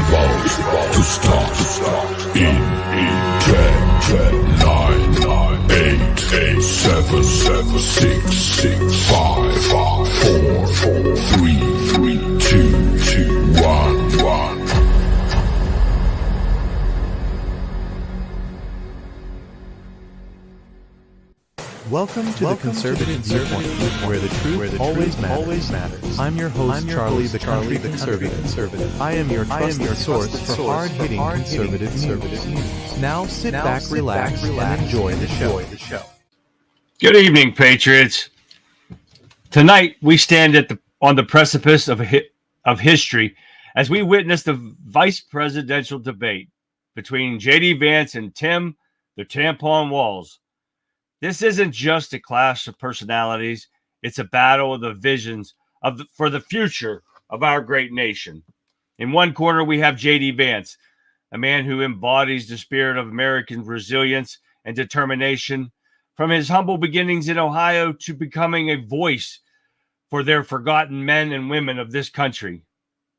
about to start. In 10, 9, 8, 7, 6, 5, 4, 3, 2, 1. Welcome to the Conservative Viewpoint, where the truth always matters. I'm your host, Charlie, the Country Conservative. I am your trusted source for hard-hitting conservative news. Now sit back, relax, and enjoy the show. Good evening, Patriots. Tonight, we stand on the precipice of history as we witness the vice presidential debate between J.D. Vance and Tim, the Tampon Walls. This isn't just a clash of personalities. It's a battle of the visions for the future of our great nation. In one corner, we have J.D. Vance, a man who embodies the spirit of American resilience and determination, from his humble beginnings in Ohio to becoming a voice for their forgotten men and women of this country.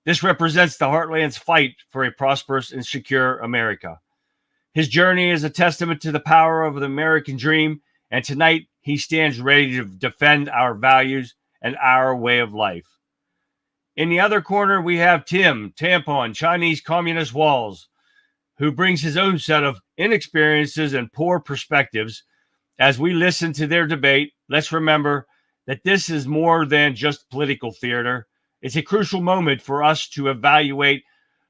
This represents the Heartland's fight for a prosperous and secure America. His journey is a testament to the power of the American dream, and tonight, he stands ready to defend our values and our way of life. In the other corner, we have Tim, Tampon, Chinese Communist Walls, who brings his own set of inexperiences and poor perspectives. As we listen to their debate, let's remember that this is more than just political theater. It's a crucial moment for us to evaluate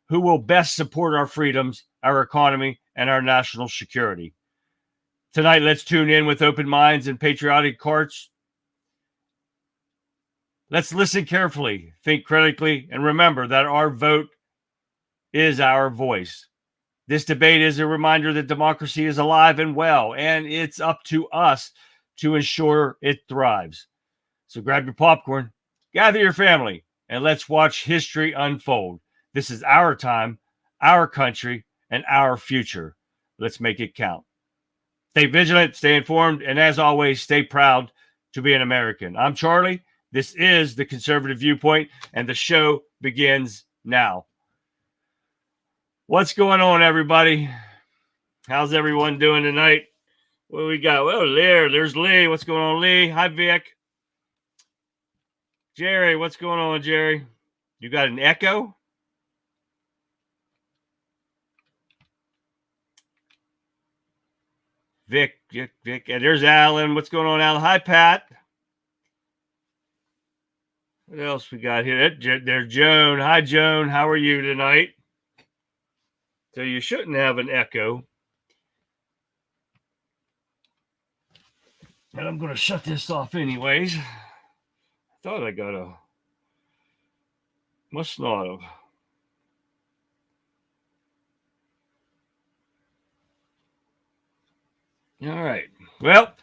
who will best support our freedoms, our economy, and our national security. Tonight, let's tune in with open minds and patriotic hearts. Let's listen carefully, think critically, and remember that our vote is our voice. This debate is a reminder that democracy is alive and well, and it's up to us to ensure it thrives. So grab your popcorn, gather your family, and let's watch history unfold. This is our time, our country, and our future. Let's make it count. Stay vigilant, stay informed, and as always, stay proud to be an American. I'm Charlie. This is the Conservative Viewpoint, and the show begins now. What's going on, everybody? How's everyone doing tonight? What do we got? Well, there's Lee. What's going on, Lee? Hi, Vic. Jerry, what's going on, Jerry? You got an echo? Vic. And there's Alan. What's going on, Alan? Hi, Pat. What else we got here? There's Joan. Hi, Joan. How are you tonight? So you shouldn't have an echo. And I'm going to shut this off anyways. I thought I got a... Must not have. All right. Well,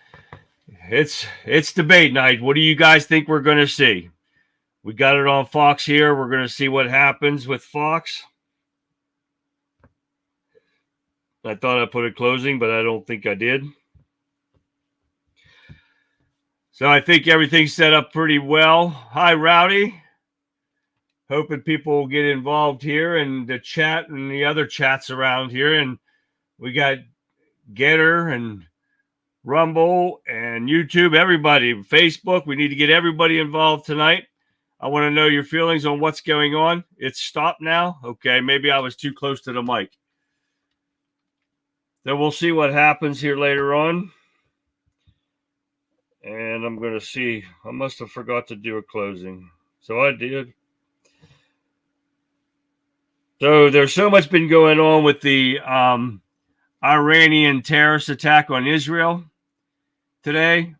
it's debate night. What do you guys think we're going to see? We got it on Fox here. We're going to see what happens with Fox. I thought I put a closing, but I don't think I did. So I think everything's set up pretty well. Hi, Rowdy. Hoping people will get involved here and the chat and the other chats around here. And we got Getter and Rumble and YouTube, everybody, Facebook. We need to get everybody involved tonight. I want to know your feelings on what's going on. It's stopped now. Okay, maybe I was too close to the mic. So we'll see what happens here later on. And I'm going to see. I must have forgot to do a closing. So I did. So there's so much been going on with the Iranian terrorist attack on Israel today.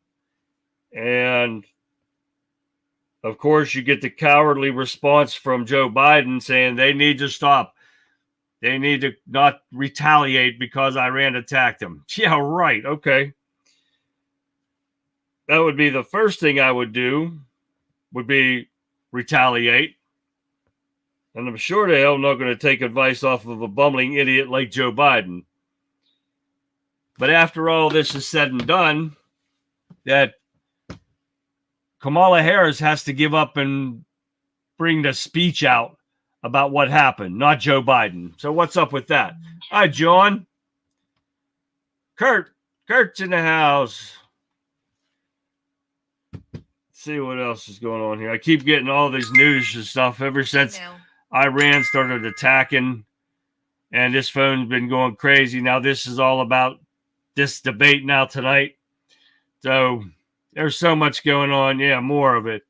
And, of course, you get the cowardly response from Joe Biden saying they need to stop. They need to not retaliate because Iran attacked them. Yeah, right. Okay. That would be the first thing I would do, would be retaliate. And I'm sure the hell not going to take advice off of a bumbling idiot like Joe Biden. But after all this is said and done, that Kamala Harris has to give up and bring the speech out about what happened, not Joe Biden. So what's up with that? Hi, John. Kurt's in the house. Let's see what else is going on here. I keep getting all these news and stuff ever since Iran started attacking, and this phone's been going crazy. Now this is all about this debate now tonight. So there's so much going on. Yeah, more of it.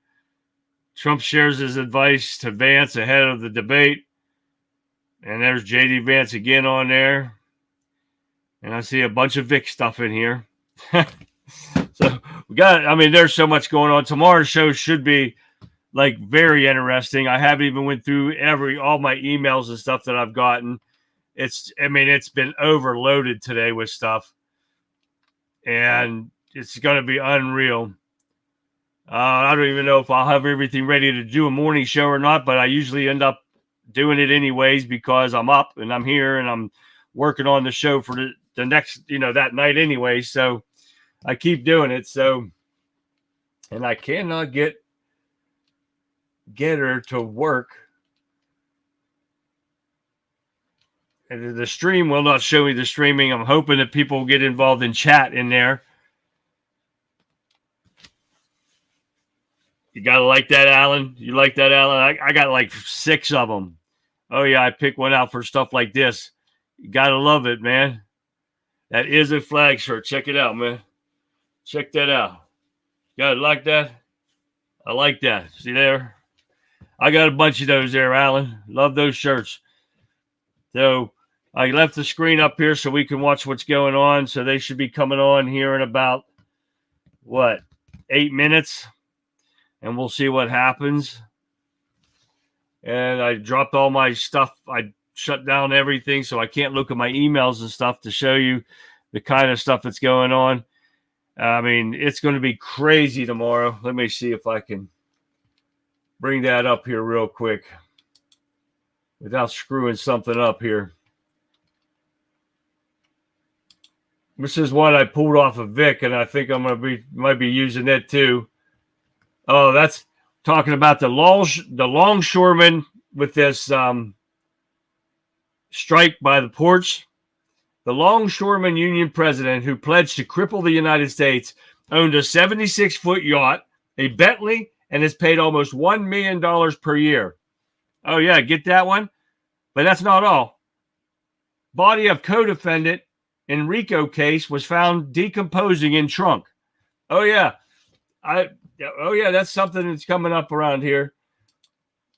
Trump shares his advice to Vance ahead of the debate. And there's J.D. Vance again on there. And I see a bunch of Vic stuff in here. So we got, I mean, there's so much going on. Tomorrow's show should be like very interesting. I haven't even went through all my emails and stuff that I've gotten. It's been overloaded today with stuff. And it's going to be unreal. I don't even know if I'll have everything ready to do a morning show or not, but I usually end up doing it anyways because I'm up and I'm here and I'm working on the show for the next, that night anyway. So I keep doing it. So, and I cannot get her to work. And the stream will not show me the streaming. I'm hoping that people will get involved in chat in there. You got to like that, Alan? You like that, Alan? I got like 6 of them. Oh, yeah, I pick one out for stuff like this. You got to love it, man. That is a flag shirt. Check it out, man. Check that out. You got to like that? I like that. See there? I got a bunch of those there, Alan. Love those shirts. So I left the screen up here so we can watch what's going on. So they should be coming on here in about, 8 minutes? And we'll see what happens. And I dropped all my stuff. I shut down everything, so I can't look at my emails and stuff to show you the kind of stuff that's going on. I mean, it's going to be crazy tomorrow. Let me see if I can bring that up here real quick without screwing something up here. This is one I pulled off of Vic, and I think I'm going to might be using it too. Oh, that's talking about the longshoremen with this strike by the ports. The Longshoremen Union president, who pledged to cripple the United States, owned a 76-foot yacht, a Bentley, and is paid almost $1 million per year. Oh, yeah, get that one? But that's not all. Body of co-defendant in RICO case was found decomposing in trunk. Oh, yeah. That's something that's coming up around here.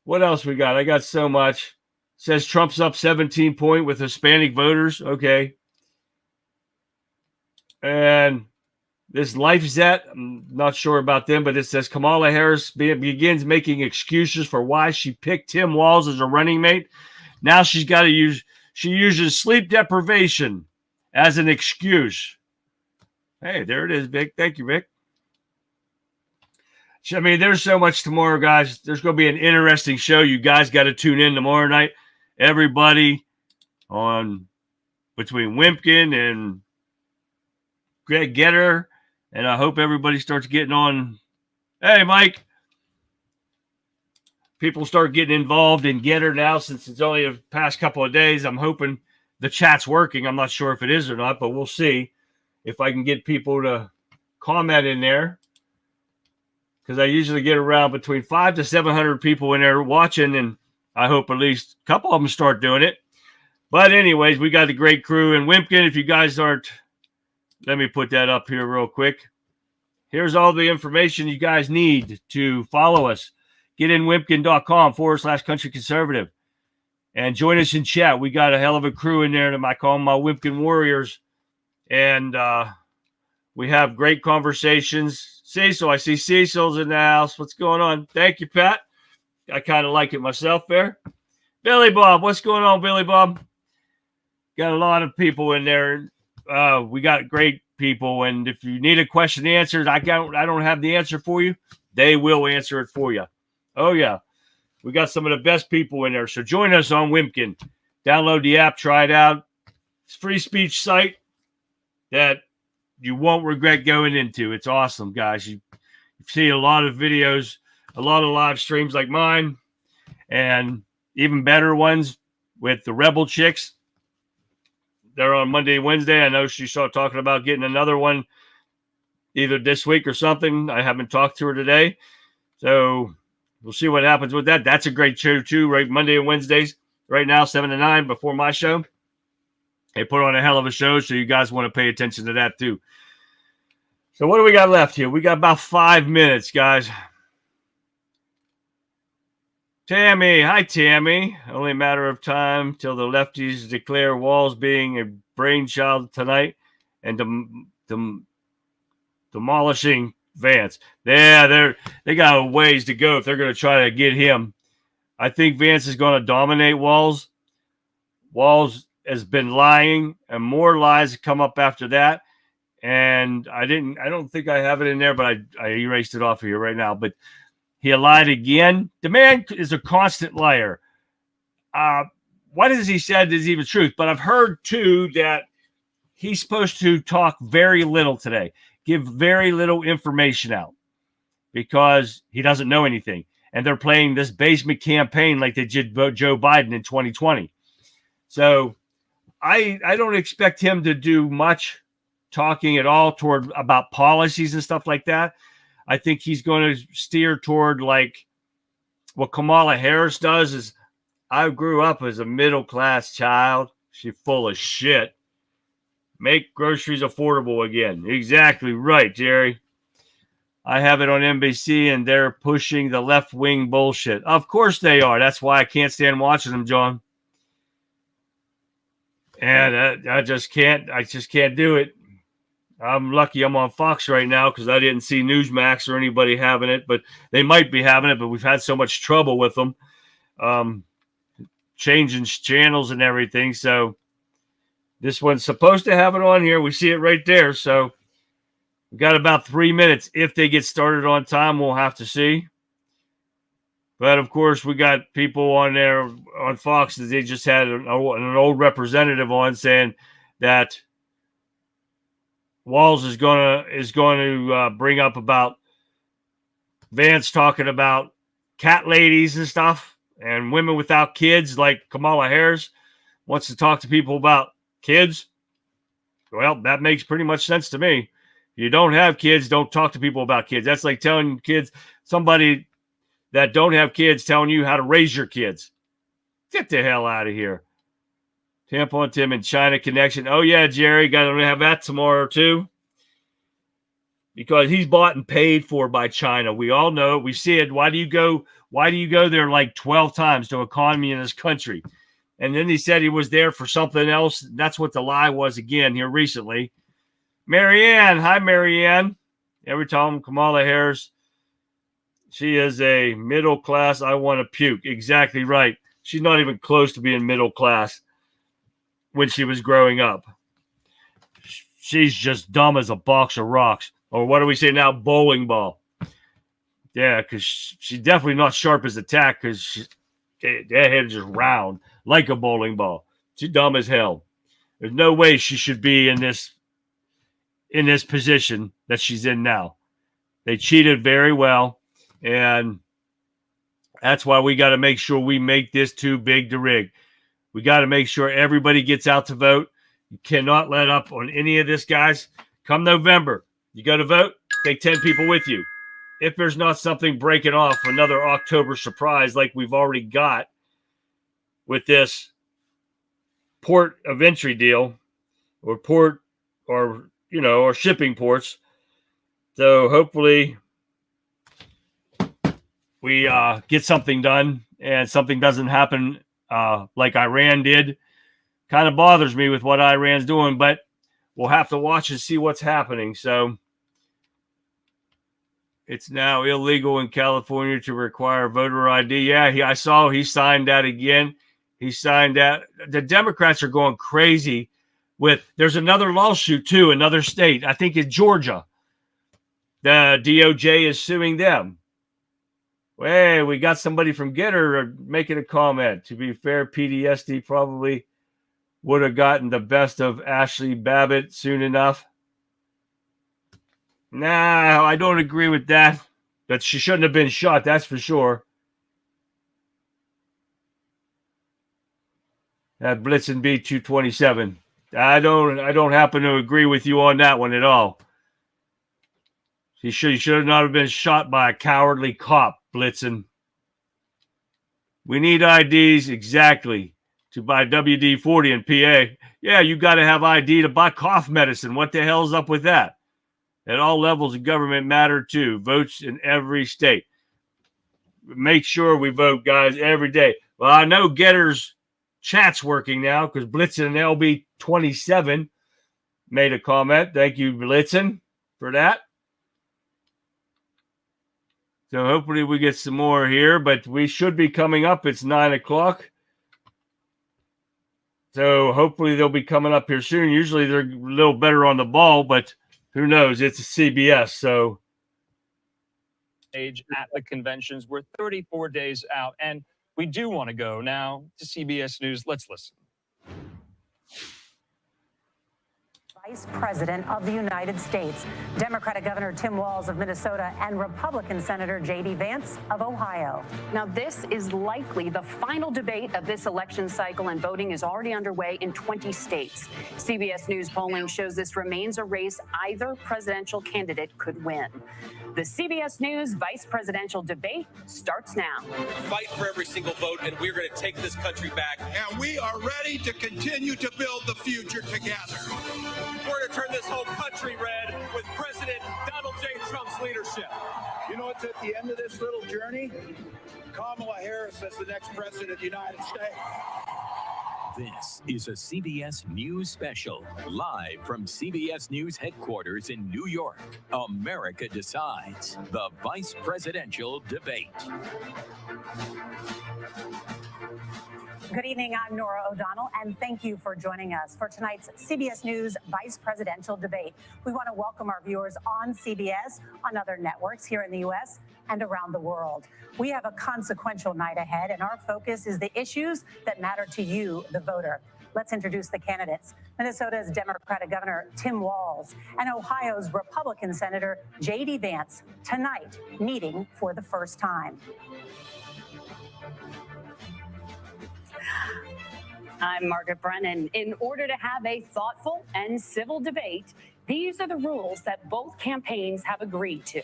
What else we got? I got so much. Says Trump's up 17 point with Hispanic voters. Okay. And this LifeZet, I'm not sure about them, but it says Kamala Harris begins making excuses for why she picked Tim Walz as a running mate. Now she uses sleep deprivation as an excuse. Hey, there it is, Vic. Thank you, Vic. I mean, there's so much tomorrow, guys. There's going to be an interesting show. You guys got to tune in tomorrow night. Everybody on between Wimpkin and Greg Getter, and I hope everybody starts getting on. Hey, Mike. People start getting involved in Getter now since it's only the past couple of days. I'm hoping the chat's working. I'm not sure if it is or not, but we'll see if I can get people to comment in there. Because I usually get around between 500 to 700 people in there watching, and I hope at least a couple of them start doing it. But anyways, we got a great crew. And Wimpkin, if you guys aren't, let me put that up here real quick. Here's all the information you guys need to follow us. Get in wimpkin.com/country conservative and join us in chat. We got a hell of a crew in there that I call them my Wimpkin Warriors. And we have great conversations. Cecil, I see Cecil's in the house. What's going on? Thank you, Pat. I kind of like it myself there. Billy Bob, what's going on, Billy Bob? Got a lot of people in there. We got great people, and if you need a question answered, I don't have the answer for you. They will answer it for you. Oh, yeah. We got some of the best people in there. So join us on Wimpkin. Download the app. Try it out. It's a free speech site that you won't regret going into. It's awesome, guys. You see a lot of videos, a lot of live streams like mine. And, even better ones with the Rebel Chicks. They're on Monday and Wednesday. I know she started talking about getting another one either this week or something. I haven't talked to her today. So we'll see what happens with that. That's a great show too, right? Monday and Wednesdays right now, 7 to 9 before my show. They put on a hell of a show, so you guys want to pay attention to that too. So what do we got left here? We got about 5 minutes, guys. Tammy. Hi, Tammy. Only a matter of time till the lefties declare Walz being a brainchild tonight and demolishing Vance. Yeah, they got a ways to go if they're going to try to get him. I think Vance is going to dominate Walz. Walz has been lying, and more lies come up after that. And I don't think I have it in there, but I erased it off of here right now. But he lied again. The man is a constant liar. What has he said is even truth? But I've heard too that he's supposed to talk very little today, give very little information out because he doesn't know anything. And they're playing this basement campaign like they did Joe Biden in 2020. So I don't expect him to do much talking at all toward about policies and stuff like that. I think he's going to steer toward like what Kamala Harris does is I grew up as a middle-class child. She's full of shit. Make groceries affordable again. Exactly right, Jerry. I have it on NBC, and they're pushing the left-wing bullshit. Of course they are. That's why I can't stand watching them, John. And I just can't do it. I'm lucky I'm on Fox right now because I didn't see Newsmax or anybody having it, but they might be having it, but we've had so much trouble with them changing channels and everything. So this one's supposed to have it on here. We see it right there. So we've got about 3 minutes. If they get started on time, we'll have to see. But, of course, we got people on there on Fox that they just had an old representative on saying that Walz is going to bring up about Vance talking about cat ladies and stuff and women without kids like Kamala Harris wants to talk to people about kids. Well, that makes pretty much sense to me. If you don't have kids, don't talk to people about kids. That's like telling kids, somebody that don't have kids telling you how to raise your kids. Get the hell out of here. Tampon Tim and China connection. Oh, yeah, Jerry. Got to have that tomorrow, too. Because he's bought and paid for by China. We all know it. We see it. Why do you go there like 12 times to a communist country? And then he said he was there for something else. That's what the lie was again here recently. Marianne. Hi, Marianne. Every time Kamala Harris, she is a middle class. I want to puke. Exactly right. She's not even close to being middle class when she was growing up. She's just dumb as a box of rocks. Or what do we say now? Bowling ball. Yeah, because she's definitely not sharp as a tack because that head is just round like a bowling ball. She's dumb as hell. There's no way she should be in this position that she's in now. They cheated very well, and that's why we got to make sure we make this too big to rig. We got to make sure everybody gets out to vote. You cannot let up on any of this, guys. Come November, you go to vote, take 10 people with you. If there's not something breaking off, another October surprise like we've already got with this port of entry deal or port or shipping ports. So hopefully we get something done and something doesn't happen like Iran did. Kind of bothers me with what Iran's doing, but we'll have to watch and see what's happening. So it's now illegal in California to require voter ID. Yeah, I saw he signed that again. He signed that. The Democrats are going crazy there's another lawsuit too, another state. I think it's Georgia. The DOJ is suing them. Hey, we got somebody from Getter making a comment. To be fair, PTSD probably would have gotten the best of Ashley Babbitt soon enough. Nah, I don't agree with that. But she shouldn't have been shot, that's for sure. That Blitzen B-227. I don't happen to agree with you on that one at all. He should not have been shot by a cowardly cop, Blitzen. We need IDs exactly to buy WD-40 in PA. Yeah, you got to have ID to buy cough medicine. What the hell's up with that? At all levels of government matter too. Votes in every state. Make sure we vote, guys, every day. Well, I know Getter's chat's working now because Blitzen and LB27 made a comment. Thank you, Blitzen, for that. So hopefully we get some more here, but we should be coming up. It's 9 o'clock. So hopefully they'll be coming up here soon. Usually they're a little better on the ball, but who knows? It's a CBS, so. Age at the conventions. We're 34 days out, and we do want to go now to CBS News. Let's listen. Vice President of the United States, Democratic Governor Tim Walz of Minnesota, and Republican Senator J.D. Vance of Ohio. Now, this is likely the final debate of this election cycle, and voting is already underway in 20 states. CBS News polling shows this remains a race either presidential candidate could win. The CBS News vice presidential debate starts now. Fight for every single vote, and we're going to take this country back. And we are ready to continue to build the future together. We're going to turn this whole country red with President Donald J. Trump's leadership. You know what's at the end of this little journey? Kamala Harris as the next president of the United States. This is a CBS News special, live from CBS News headquarters in New York. America Decides, the vice presidential debate. Good evening, I'm Nora O'Donnell, and thank you for joining us for tonight's CBS News Vice Presidential Debate. We want to welcome our viewers on CBS, on other networks here in the U.S. and around the world. We have a consequential night ahead, and our focus is the issues that matter to you, the voter. Let's introduce the candidates. Minnesota's Democratic Governor Tim Walz and Ohio's Republican Senator J.D. Vance, tonight meeting for the first time. I'm Margaret Brennan. In order to have a thoughtful and civil debate, these are the rules that both campaigns have agreed to.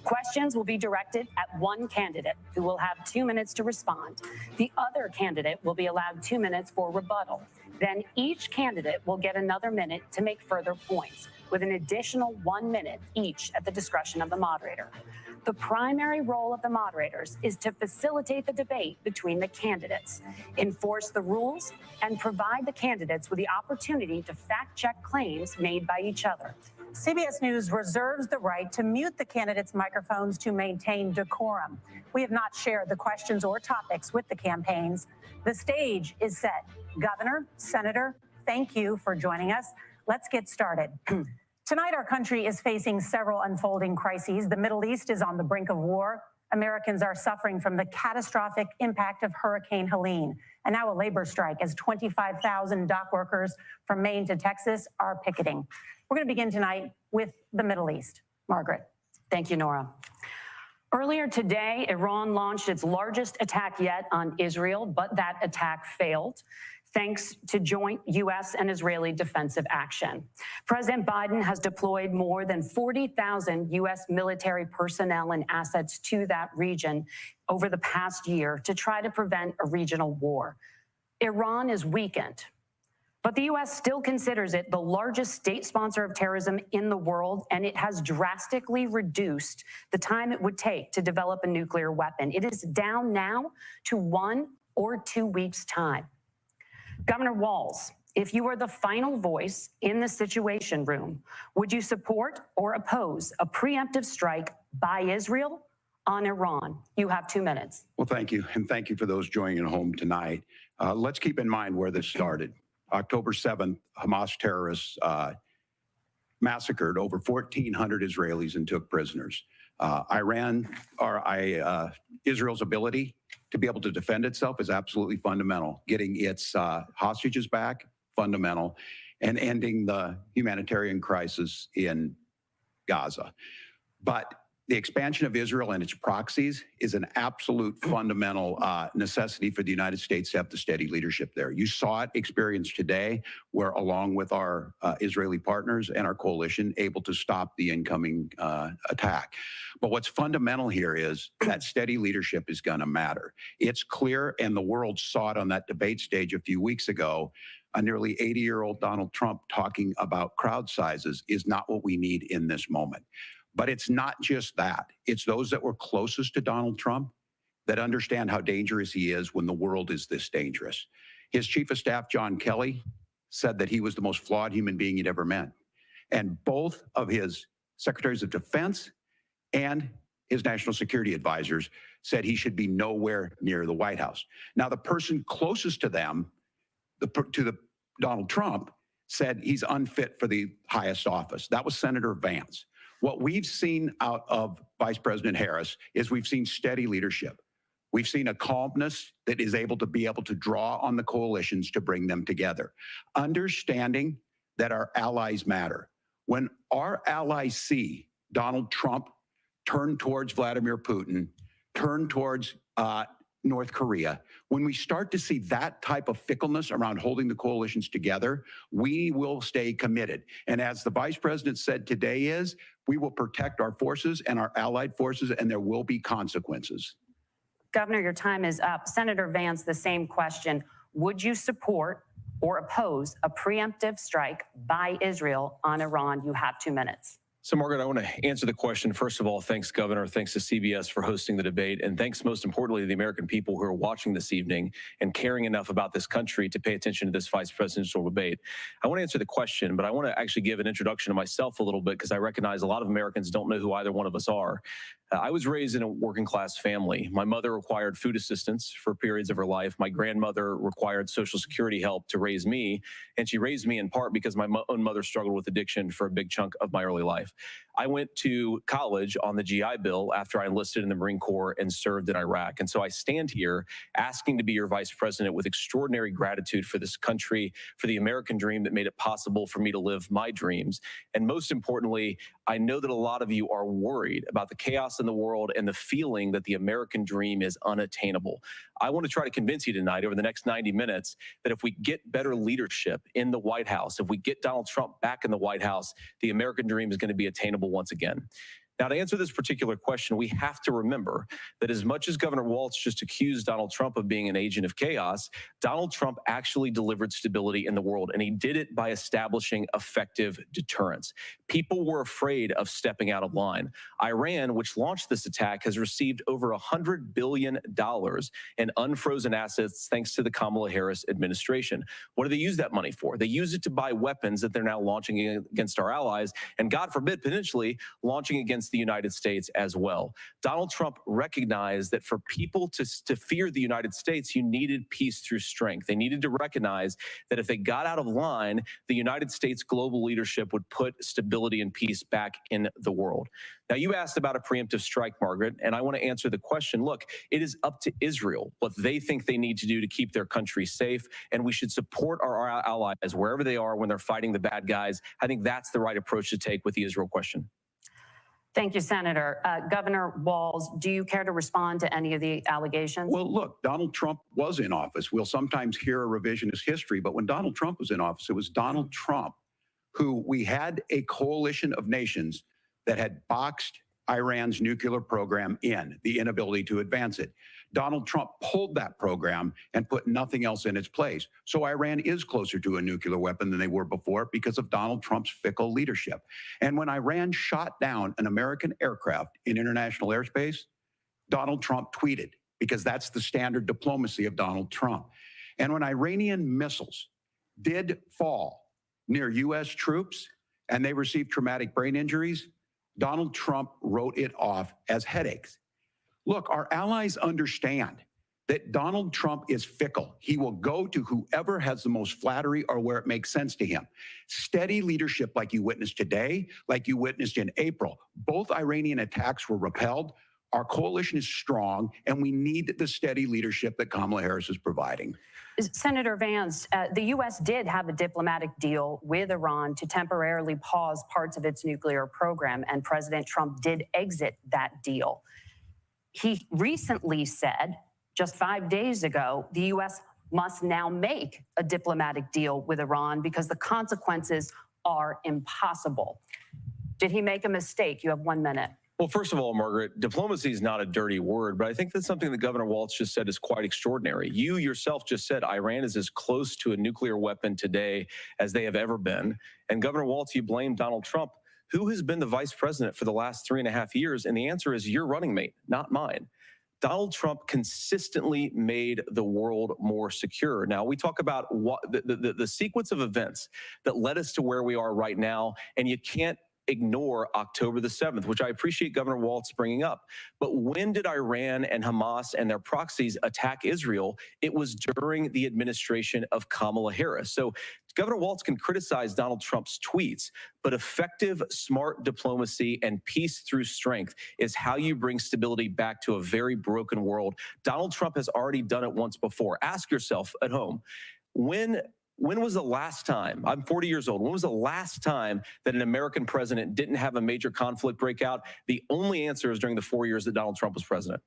Questions will be directed at one candidate, who will have 2 minutes to respond. The other candidate will be allowed 2 minutes for rebuttal. Then each candidate will get another minute to make further points, with an additional 1 minute each at the discretion of the moderator. The primary role of the moderators is to facilitate the debate between the candidates, enforce the rules, and provide the candidates with the opportunity to fact-check claims made by each other. CBS News reserves the right to mute the candidates' microphones to maintain decorum. We have not shared the questions or topics with the campaigns. The stage is set. Governor, Senator, thank you for joining us. Let's get started. Tonight, our country is facing several unfolding crises. The Middle East is on the brink of war. Americans are suffering from the catastrophic impact of Hurricane Helene. And now a labor strike as 25,000 dock workers from Maine to Texas are picketing. We're going to begin tonight with the Middle East. Margaret. Thank you, Nora. Earlier today, Iran launched its largest attack yet on Israel, but that attack failed, thanks to joint U.S. and Israeli defensive action. President Biden has deployed more than 40,000 U.S. military personnel and assets to that region over the past year to try to prevent a regional war. Iran is weakened, but the U.S. still considers it the largest state sponsor of terrorism in the world, and it has drastically reduced the time it would take to develop a nuclear weapon. It is down now to 1 or 2 weeks' time. Governor Walz, if you were the final voice in the Situation Room, would you support or oppose a preemptive strike by Israel on Iran? You have 2 minutes. Well, thank you. And thank you for those joining at home tonight. Let's keep in mind where this started. October 7th, Hamas terrorists massacred over 1,400 Israelis and took prisoners. Israel's ability to be able to defend itself is absolutely fundamental. Getting its hostages back, fundamental, and ending the humanitarian crisis in Gaza. But the expansion of Israel and its proxies is an absolute fundamental necessity for the United States to have the steady leadership there. You saw it experienced today, where along with our Israeli partners and our coalition, able to stop the incoming attack. But what's fundamental here is that steady leadership is going to matter. It's clear, and the world saw it on that debate stage a few weeks ago. A nearly 80-year-old Donald Trump talking about crowd sizes is not what we need in this moment. But it's not just that. It's those that were closest to Donald Trump that understand how dangerous he is when the world is this dangerous. His chief of staff, John Kelly, said that he was the most flawed human being he'd ever met. And both of his secretaries of defense and his national security advisors said he should be nowhere near the White House. Now, the person closest to them, Donald Trump, said he's unfit for the highest office. That was Senator Vance. What we've seen out of Vice President Harris is we've seen steady leadership. We've seen a calmness that is able to draw on the coalitions to bring them together, understanding that our allies matter. When our allies see Donald Trump turn towards Vladimir Putin, turn towards North Korea, when we start to see that type of fickleness around holding the coalitions together, we will stay committed. And as the vice president said today we will protect our forces and our allied forces, and there will be consequences. Governor, your time is up. Senator Vance, the same question. Would you support or oppose a preemptive strike by Israel on Iran? You have 2 minutes. So, Margaret, I want to answer the question. First of all, thanks, Governor. Thanks to CBS for hosting the debate. And thanks, most importantly, to the American people who are watching this evening and caring enough about this country to pay attention to this vice presidential debate. I want to answer the question, but I want to actually give an introduction to myself a little bit because I recognize a lot of Americans don't know who either one of us are. I was raised in a working class family. My mother required food assistance for periods of her life. My grandmother required Social Security help to raise me. And she raised me in part because my own mother struggled with addiction for a big chunk of my early life. I went to college on the GI Bill after I enlisted in the Marine Corps and served in Iraq. And so I stand here asking to be your vice president with extraordinary gratitude for this country, for the American dream that made it possible for me to live my dreams. And most importantly, I know that a lot of you are worried about the chaos in the world and the feeling that the American dream is unattainable. I want to try to convince you tonight over the next 90 minutes that if we get better leadership in the White House, if we get Donald Trump back in the White House, the American dream is going to be attainable once again. Now, to answer this particular question, we have to remember that as much as Governor Walz just accused Donald Trump of being an agent of chaos, Donald Trump actually delivered stability in the world, and he did it by establishing effective deterrence. People were afraid of stepping out of line. Iran, which launched this attack, has received over $100 billion in unfrozen assets thanks to the Kamala Harris administration. What do they use that money for? They use it to buy weapons that they're now launching against our allies, and God forbid, potentially launching against the United States as well. Donald Trump recognized that for people to fear the United States, you needed peace through strength. They needed to recognize that if they got out of line, the United States global leadership would put stability and peace back in the world. Now, you asked about a preemptive strike, Margaret, and I want to answer the question. Look, it is up to Israel what they think they need to do to keep their country safe, and we should support our allies wherever they are when they're fighting the bad guys. I think that's the right approach to take with the Israel question. Thank you, Senator. Governor Walz, do you care to respond to any of the allegations? Well, look, Donald Trump was in office. We'll sometimes hear a revisionist history, but when Donald Trump was in office, it was Donald Trump who we had a coalition of nations that had boxed Iran's nuclear program in, the inability to advance it. Donald Trump pulled that program and put nothing else in its place. So Iran is closer to a nuclear weapon than they were before because of Donald Trump's fickle leadership. And when Iran shot down an American aircraft in international airspace, Donald Trump tweeted, because that's the standard diplomacy of Donald Trump. And when Iranian missiles did fall near U.S. troops and they received traumatic brain injuries, Donald Trump wrote it off as headaches. Look, our allies understand that Donald Trump is fickle. He will go to whoever has the most flattery or where it makes sense to him. Steady leadership like you witnessed today, like you witnessed in April. Both Iranian attacks were repelled. Our coalition is strong, and we need the steady leadership that Kamala Harris is providing. Senator Vance, the U.S. did have a diplomatic deal with Iran to temporarily pause parts of its nuclear program, and President Trump did exit that deal. He recently said, just 5 days ago, the U.S. must now make a diplomatic deal with Iran because the consequences are impossible. Did he make a mistake? You have 1 minute. Well, first of all, Margaret, diplomacy is not a dirty word, but I think that's something that Governor Walz just said is quite extraordinary. You yourself just said Iran is as close to a nuclear weapon today as they have ever been. And Governor Walz, you blame Donald Trump. Who has been the vice president for the last 3.5 years? And the answer is your running mate, not mine. Donald Trump consistently made the world more secure. Now, we talk about what the sequence of events that led us to where we are right now, and you can't ignore October the 7th, which I appreciate Governor Walz bringing up. But when did Iran and Hamas and their proxies attack Israel? It was during the administration of Kamala Harris. So Governor Walz can criticize Donald Trump's tweets, but effective, smart diplomacy and peace through strength is how you bring stability back to a very broken world. Donald Trump has already done it once before. Ask yourself at home, when was the last time, I'm 40 years old, when was the last time that an American president didn't have a major conflict break out? The only answer is during the 4 years that Donald Trump was president.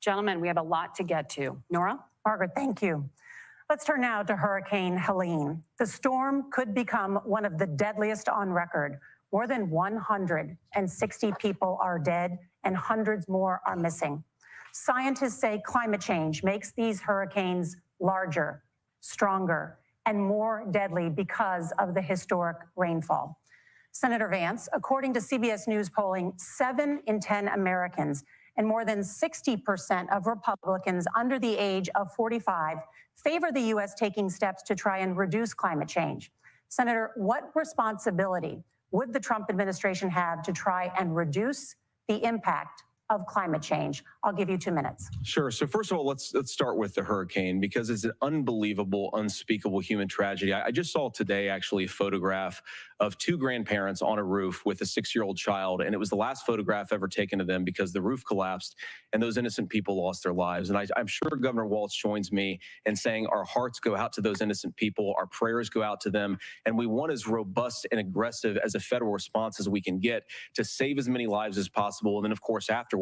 Gentlemen, we have a lot to get to. Nora? Margaret, thank you. Let's turn now to Hurricane Helene. The storm could become one of the deadliest on record. More than 160 people are dead and hundreds more are missing. Scientists say climate change makes these hurricanes larger, stronger, and more deadly because of the historic rainfall. Senator Vance, according to CBS News polling, 7 in 10 Americans and more than 60% of Republicans under the age of 45 favor the U.S. taking steps to try and reduce climate change. Senator, what responsibility would the Trump administration have to try and reduce the impact of climate change? I'll give you 2 minutes. Sure. So first of all, let's start with the hurricane, because it's an unbelievable, unspeakable human tragedy. I just saw today actually a photograph of 2 grandparents on a roof with a 6-year-old child, and it was the last photograph ever taken of them because the roof collapsed and those innocent people lost their lives. And I'm sure Governor Walz joins me in saying our hearts go out to those innocent people, our prayers go out to them, and we want as robust and aggressive as a federal response as we can get to save as many lives as possible, and then of course afterwards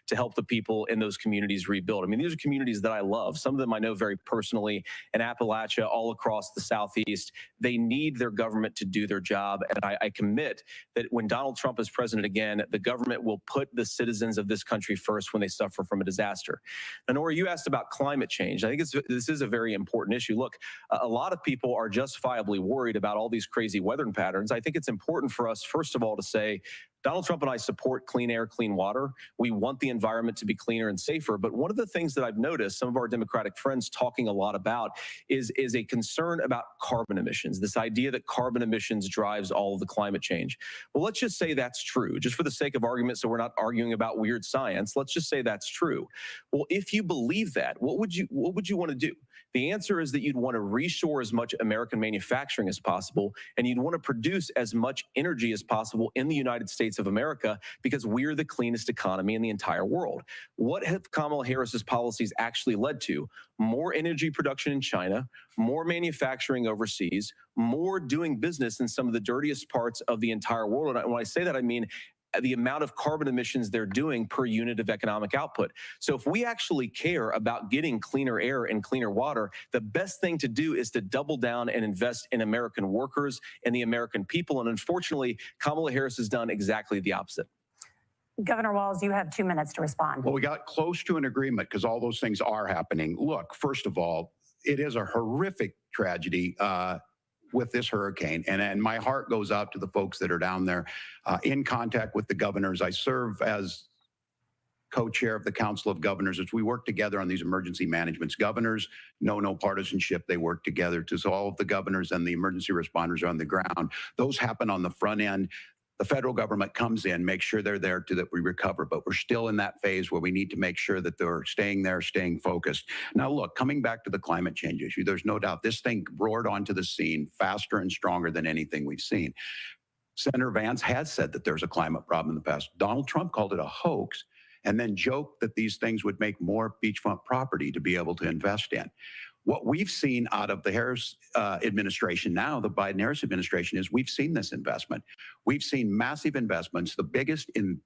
to help the people in those communities rebuild. I mean, these are communities that I love. Some of them I know very personally in Appalachia, all across the Southeast. They need their government to do their job. And I commit that when Donald Trump is president again, the government will put the citizens of this country first when they suffer from a disaster. Now, Nora, you asked about climate change. I think this is a very important issue. Look, a lot of people are justifiably worried about all these crazy weather patterns. I think it's important for us, first of all, to say, Donald Trump and I support clean air, clean water. We want the environment to be cleaner and safer. But one of the things that I've noticed some of our Democratic friends talking a lot about is a concern about carbon emissions, this idea that carbon emissions drives all of the climate change. Well, let's just say that's true, just for the sake of argument, so we're not arguing about weird science. Let's just say that's true. Well, if you believe that, what would you want to do? The answer is that you'd want to reshore as much American manufacturing as possible, and you'd want to produce as much energy as possible in the United States of America, because we're the cleanest economy in the entire world. What have Kamala Harris's policies actually led to? More energy production in China, more manufacturing overseas, more doing business in some of the dirtiest parts of the entire world. And when I say that, I mean the amount of carbon emissions they're doing per unit of economic output. So if we actually care about getting cleaner air and cleaner water, the best thing to do is to double down and invest in American workers and the American people. And unfortunately, Kamala Harris has done exactly the opposite. Governor Walz, you have 2 minutes to respond. Well, we got close to an agreement because all those things are happening. Look, first of all, it is a horrific tragedy with this hurricane. And my heart goes out to the folks that are down there in contact with the governors. I serve as co-chair of the Council of Governors as we work together on these emergency managements. Governors know no partisanship. They work together. So all of the governors and the emergency responders are on the ground. Those happen on the front end. The federal government comes in, makes sure they're there to that we recover, but we're still in that phase where we need to make sure that they're staying there, staying focused. Now, look, coming back to the climate change issue, there's no doubt this thing roared onto the scene faster and stronger than anything we've seen. Senator Vance has said that there's a climate problem in the past. Donald Trump called it a hoax and then joked that these things would make more beachfront property to be able to invest in. What we've seen out of the Harris administration now, the Biden-Harris administration, is we've seen this investment. We've seen massive investments, the biggest in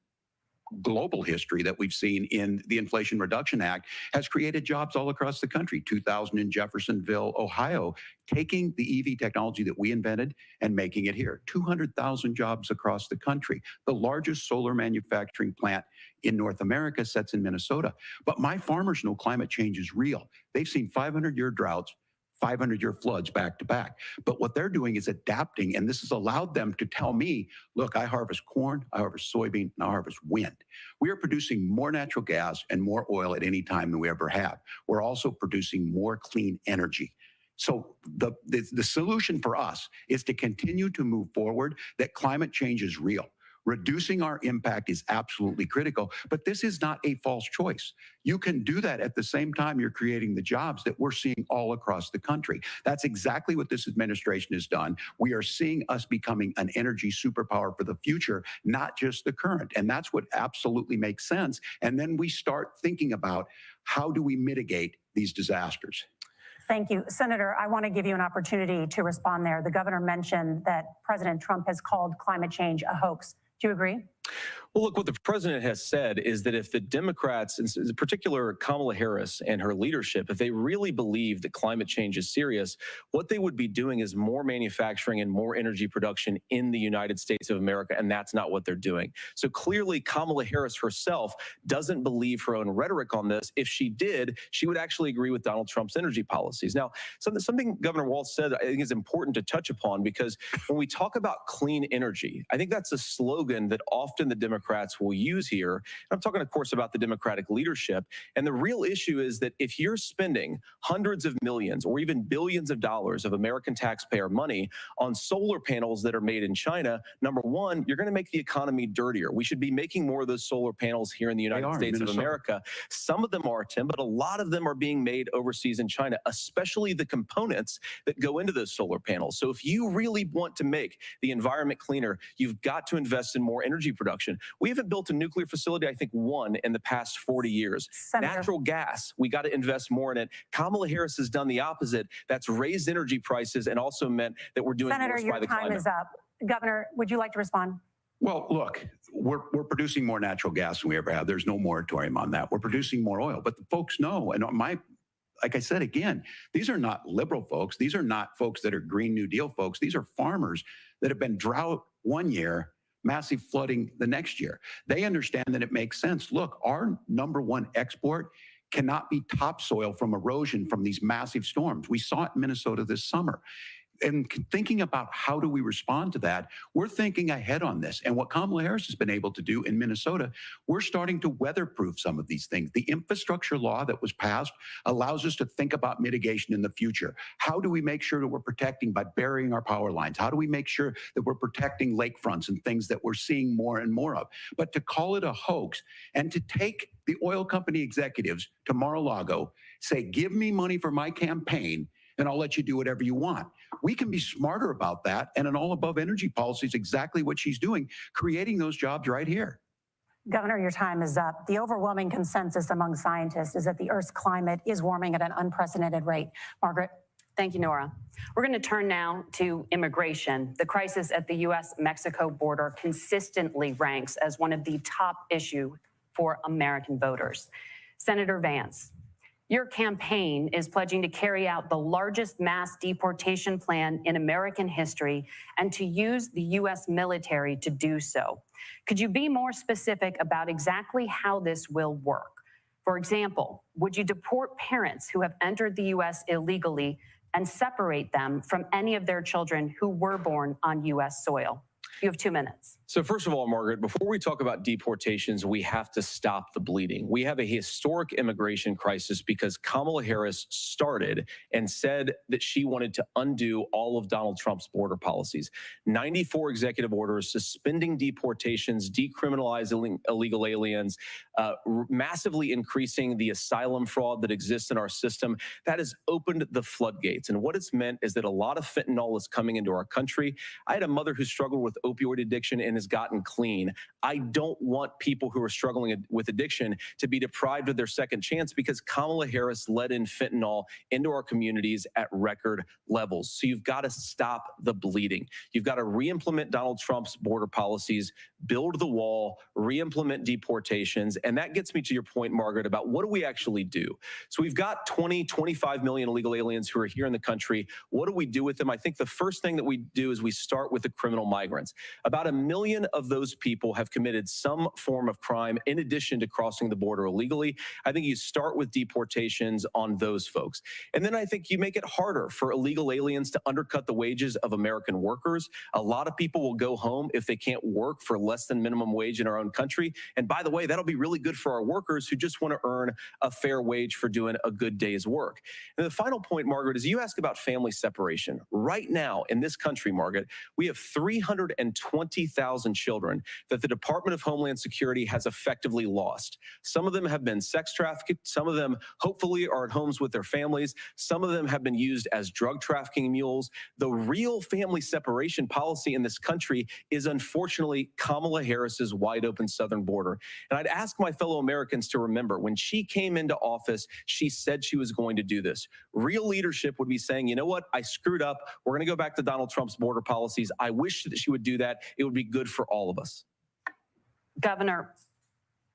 global history that we've seen in the Inflation Reduction Act, has created jobs all across the country. 2,000 in Jeffersonville, Ohio, taking the EV technology that we invented and making it here. 200,000 jobs across the country. The largest solar manufacturing plant in North America sits in Minnesota. But my farmers know climate change is real. They've seen 500-year droughts, 500-year floods back to back. But what they're doing is adapting, and this has allowed them to tell me, look, I harvest corn, I harvest soybean, and I harvest wind. We are producing more natural gas and more oil at any time than we ever have. We're also producing more clean energy. So the solution for us is to continue to move forward, that climate change is real. Reducing our impact is absolutely critical, but this is not a false choice. You can do that at the same time you're creating the jobs that we're seeing all across the country. That's exactly what this administration has done. We are seeing us becoming an energy superpower for the future, not just the current. And that's what absolutely makes sense. And then we start thinking about how do we mitigate these disasters. Thank you. Senator, I want to give you an opportunity to respond there. The governor mentioned that President Trump has called climate change a hoax. Do you agree? Well, look, what the president has said is that if the Democrats, in particular Kamala Harris and her leadership, if they really believe that climate change is serious, what they would be doing is more manufacturing and more energy production in the United States of America, and that's not what they're doing. So clearly, Kamala Harris herself doesn't believe her own rhetoric on this. If she did, she would actually agree with Donald Trump's energy policies. Now, something Governor Walz said I think is important to touch upon, because when we talk about clean energy, I think that's a slogan that often the Democrats will use here. And I'm talking, of course, about the Democratic leadership. And the real issue is that if you're spending hundreds of millions or even billions of dollars of American taxpayer money on solar panels that are made in China, number one, you're going to make the economy dirtier. We should be making more of those solar panels here in the United States of America. Some of them are, Tim, but a lot of them are being made overseas in China, especially the components that go into those solar panels. So if you really want to make the environment cleaner, you've got to invest in more energy production. We haven't built a nuclear facility, I think, one in the past 40 years. Senator. Natural gas, we got to invest more in it. Kamala Harris has done the opposite. That's raised energy prices and also meant that we're doing Senator, worse by the climate. your time is up. Governor, would you like to respond? Well, look, we're producing more natural gas than we ever have. There's no moratorium on that. We're producing more oil. But the folks know, and like I said, again, these are not liberal folks. These are not folks that are Green New Deal folks. These are farmers that have been drought one year, massive flooding the next year. They understand that it makes sense. Look, our number one export cannot be topsoil from erosion from these massive storms. We saw it in Minnesota this summer. And thinking about how do we respond to that, we're thinking ahead on this. And what Kamala Harris has been able to do in Minnesota, we're starting to weatherproof some of these things. The infrastructure law that was passed allows us to think about mitigation in the future. How do we make sure that we're protecting by burying our power lines? How do we make sure that we're protecting lakefronts and things that we're seeing more and more of? But to call it a hoax and to take the oil company executives to Mar-a-Lago, say, give me money for my campaign, and I'll let you do whatever you want. We can be smarter about that. And an all-above energy policy is exactly what she's doing, creating those jobs right here. Governor, your time is up. The overwhelming consensus among scientists is that the Earth's climate is warming at an unprecedented rate. Margaret? Thank you, Nora. We're going to turn now to immigration. The crisis at the U.S.-Mexico border consistently ranks as one of the top issues for American voters. Senator Vance, your campaign is pledging to carry out the largest mass deportation plan in American history and to use the U.S. military to do so. Could you be more specific about exactly how this will work? For example, would you deport parents who have entered the U.S. illegally and separate them from any of their children who were born on U.S. soil? You have 2 minutes. So first of all, Margaret, before we talk about deportations, we have to stop the bleeding. We have a historic immigration crisis because Kamala Harris started and said that she wanted to undo all of Donald Trump's border policies. 94 executive orders suspending deportations, decriminalizing illegal aliens, massively increasing the asylum fraud that exists in our system. That has opened the floodgates. And what it's meant is that a lot of fentanyl is coming into our country. I had a mother who struggled with opioid addiction and has gotten clean. I don't want people who are struggling with addiction to be deprived of their second chance because Kamala Harris let in fentanyl into our communities at record levels. So you've got to stop the bleeding. You've got to re-implement Donald Trump's border policies, build the wall, re-implement deportations. And that gets me to your point, Margaret, about what do we actually do? So we've got 20, 25 million illegal aliens who are here in the country. What do we do with them? I think the first thing that we do is we start with the criminal migrants. About 1 million of those people have committed some form of crime in addition to crossing the border illegally. I think you start with deportations on those folks. And then I think you make it harder for illegal aliens to undercut the wages of American workers. A lot of people will go home if they can't work for less than minimum wage in our own country. And by the way, that'll be really good for our workers who just want to earn a fair wage for doing a good day's work. And the final point, Margaret, is you ask about family separation. Right now in this country, Margaret, we have 320,000 children that the Department of Homeland Security has effectively lost. Some of them have been sex trafficked. Some of them hopefully are at homes with their families. Some of them have been used as drug trafficking mules. The real family separation policy in this country is unfortunately Kamala Harris's wide open southern border. And I'd ask my fellow Americans to remember when she came into office, she said she was going to do this. Real leadership would be saying, you know what, I screwed up. We're going to go back to Donald Trump's border policies. I wish that she would do that. It would be good for all of us. Governor,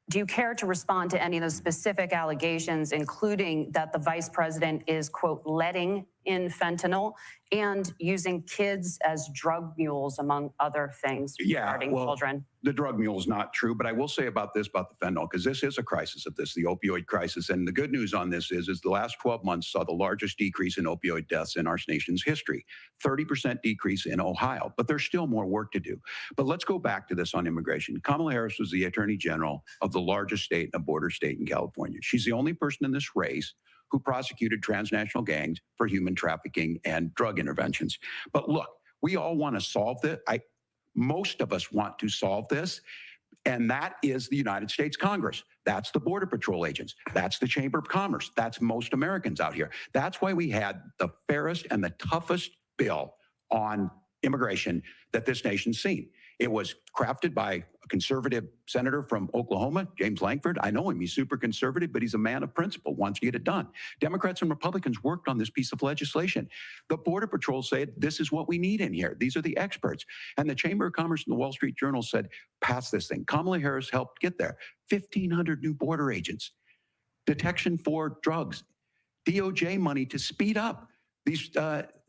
do you care to respond to any of those specific allegations, including that the vice president is, quote, letting in fentanyl and using kids as drug mules, among other things regarding children? The drug mule is not true, but I will say about this, about the fentanyl, because this is a crisis of this, the opioid crisis. And the good news on this is the last 12 months saw the largest decrease in opioid deaths in our nation's history, 30% decrease in Ohio, but there's still more work to do. But let's go back to this on immigration. Kamala Harris was the Attorney General of the largest state, a border state in California. She's the only person in this race who prosecuted transnational gangs for human trafficking and drug interventions. But look, we all want to solve this. Most of us want to solve this, and that is the United States Congress. That's the Border Patrol agents. That's the Chamber of Commerce. That's most Americans out here. That's why we had the fairest and the toughest bill on immigration that this nation's seen. It was crafted by a conservative senator from Oklahoma, James Lankford. I know him. He's super conservative, but he's a man of principle, wants to get it done. Democrats and Republicans worked on this piece of legislation. The Border Patrol said, this is what we need in here. These are the experts. And the Chamber of Commerce and the Wall Street Journal said, pass this thing. Kamala Harris helped get there. 1,500 new border agents, detection for drugs, DOJ money to speed up these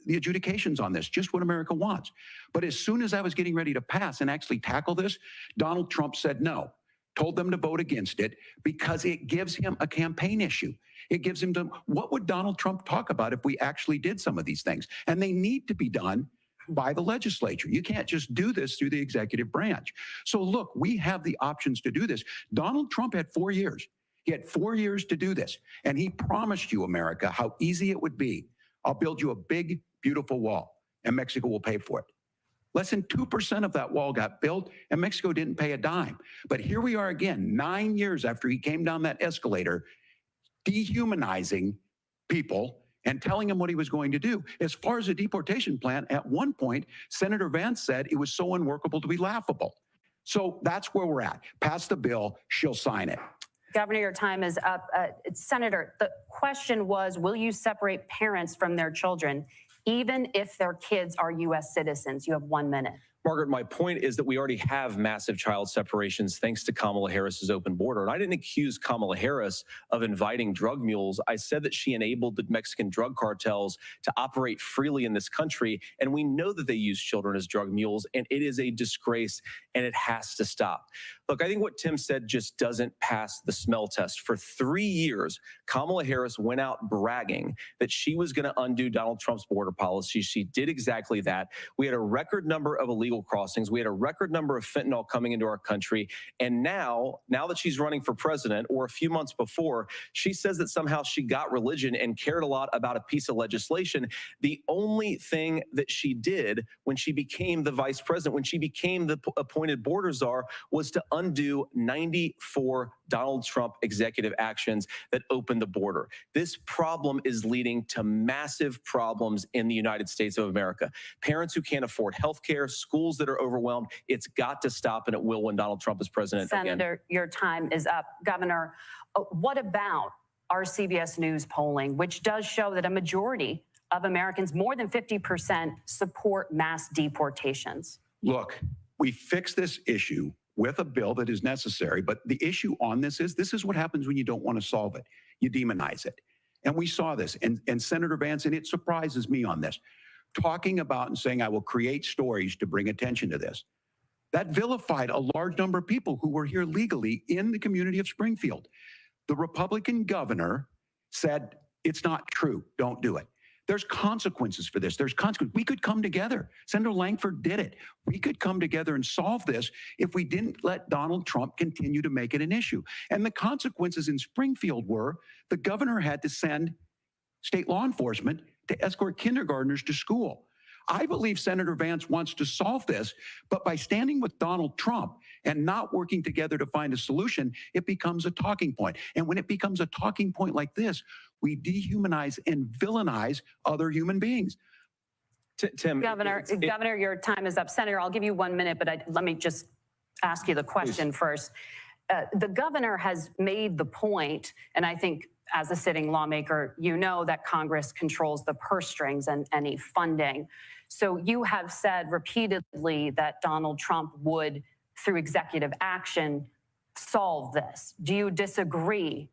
the adjudications on this, just what America wants. But as soon as I was getting ready to pass and actually tackle this, Donald Trump said no, told them to vote against it because it gives him a campaign issue. It gives him to, what would Donald Trump talk about if we actually did some of these things? And they need to be done by the legislature. You can't just do this through the executive branch. So look, we have the options to do this. Donald Trump had 4 years. He had 4 years to do this. And he promised you, America, how easy it would be. I'll build you a big, beautiful wall, and Mexico will pay for it. Less than 2% of that wall got built, and Mexico didn't pay a dime. But here we are again, 9 years after he came down that escalator, dehumanizing people and telling them what he was going to do. As far as the deportation plan, at one point, Senator Vance said it was so unworkable to be laughable. So that's where we're at. Pass the bill, she'll sign it. Governor, your time is up. Senator, the question was, will you separate parents from their children, even if their kids are U.S. citizens? You have 1 minute. Margaret, my point is that we already have massive child separations thanks to Kamala Harris's open border. And I didn't accuse Kamala Harris of inviting drug mules. I said that she enabled the Mexican drug cartels to operate freely in this country. And we know that they use children as drug mules, and it is a disgrace, and it has to stop. Look, I think what Tim said just doesn't pass the smell test. For 3 years, Kamala Harris went out bragging that she was going to undo Donald Trump's border policy. She did exactly that. We had a record number of illegal crossings. We had a record number of fentanyl coming into our country. And now that she's running for president, or a few months before, she says that somehow she got religion and cared a lot about a piece of legislation. The only thing that she did when she became the vice president, when she became the appointed border czar, was to undo 94 Donald Trump executive actions that opened the border. This problem is leading to massive problems in the United States of America. Parents who can't afford health care, school schools that are overwhelmed. It's got to stop, and it will when Donald Trump is president again. Senator, your time is up. Governor, what about our CBS News polling, which does show that a majority of Americans, more than 50%, support mass deportations? Look, we fix this issue with a bill that is necessary, but the issue on this is what happens when you don't want to solve it. You demonize it. And we saw this, and Senator Vance, and it surprises me on this, talking about and saying, I will create stories to bring attention to this. That vilified a large number of people who were here legally in the community of Springfield. The Republican governor said, it's not true, don't do it. There's consequences for this. There's consequences. We could come together. Senator Langford did it. We could come together and solve this if we didn't let Donald Trump continue to make it an issue. And the consequences in Springfield were the governor had to send state law enforcement to escort kindergartners to school. I believe Senator Vance wants to solve this, but by standing with Donald Trump and not working together to find a solution, it becomes a talking point. And when it becomes a talking point like this, we dehumanize and villainize other human beings. Tim, Governor, your time is up. Senator, I'll give you 1 minute, but let me just ask you the question first. The governor has made the point, and I think as a sitting lawmaker, you know that Congress controls the purse strings and any funding. So you have said repeatedly that Donald Trump would, through executive action, solve this. Do you disagree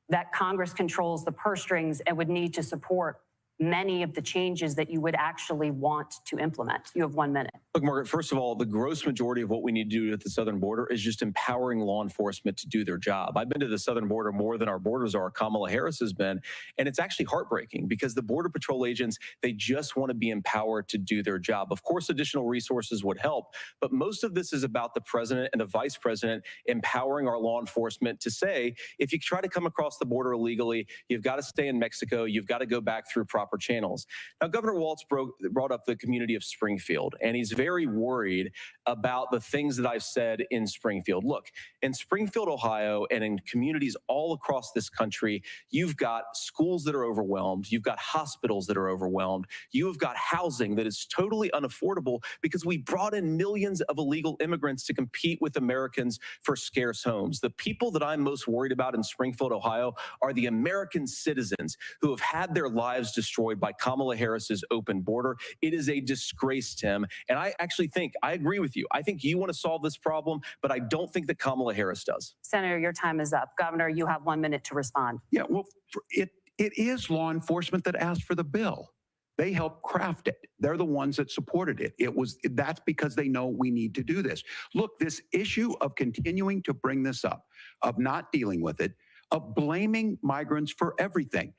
that Congress controls the purse strings and would need to support many of the changes that you would actually want to implement? You have 1 minute. Look, Margaret, first of all, the gross majority of what we need to do at the southern border is just empowering law enforcement to do their job. I've been to the southern border more than our borders are. Kamala Harris has been, and it's actually heartbreaking because the Border Patrol agents, they just want to be empowered to do their job. Of course, additional resources would help, but most of this is about the president and the vice president empowering our law enforcement to say, if you try to come across the border illegally, you've got to stay in Mexico, you've got to go back through proper channels. Now, Governor Walz brought up the community of Springfield, and he's very worried about the things that I've said in Springfield. Look, in Springfield, Ohio, and in communities all across this country, you've got schools that are overwhelmed, you've got hospitals that are overwhelmed, you've got housing that is totally unaffordable because we brought in millions of illegal immigrants to compete with Americans for scarce homes. The people that I'm most worried about in Springfield, Ohio, are the American citizens who have had their lives destroyed by Kamala Harris's open border. It is a disgrace, Tim. And I actually think, I agree with you. I think you want to solve this problem, but I don't think that Kamala Harris does. Senator, your time is up. Governor, you have 1 minute to respond. Yeah, well, it is law enforcement that asked for the bill. They helped craft it. They're the ones that supported it. That's because they know we need to do this. Look, this issue of continuing to bring this up, of not dealing with it, of blaming migrants for everything.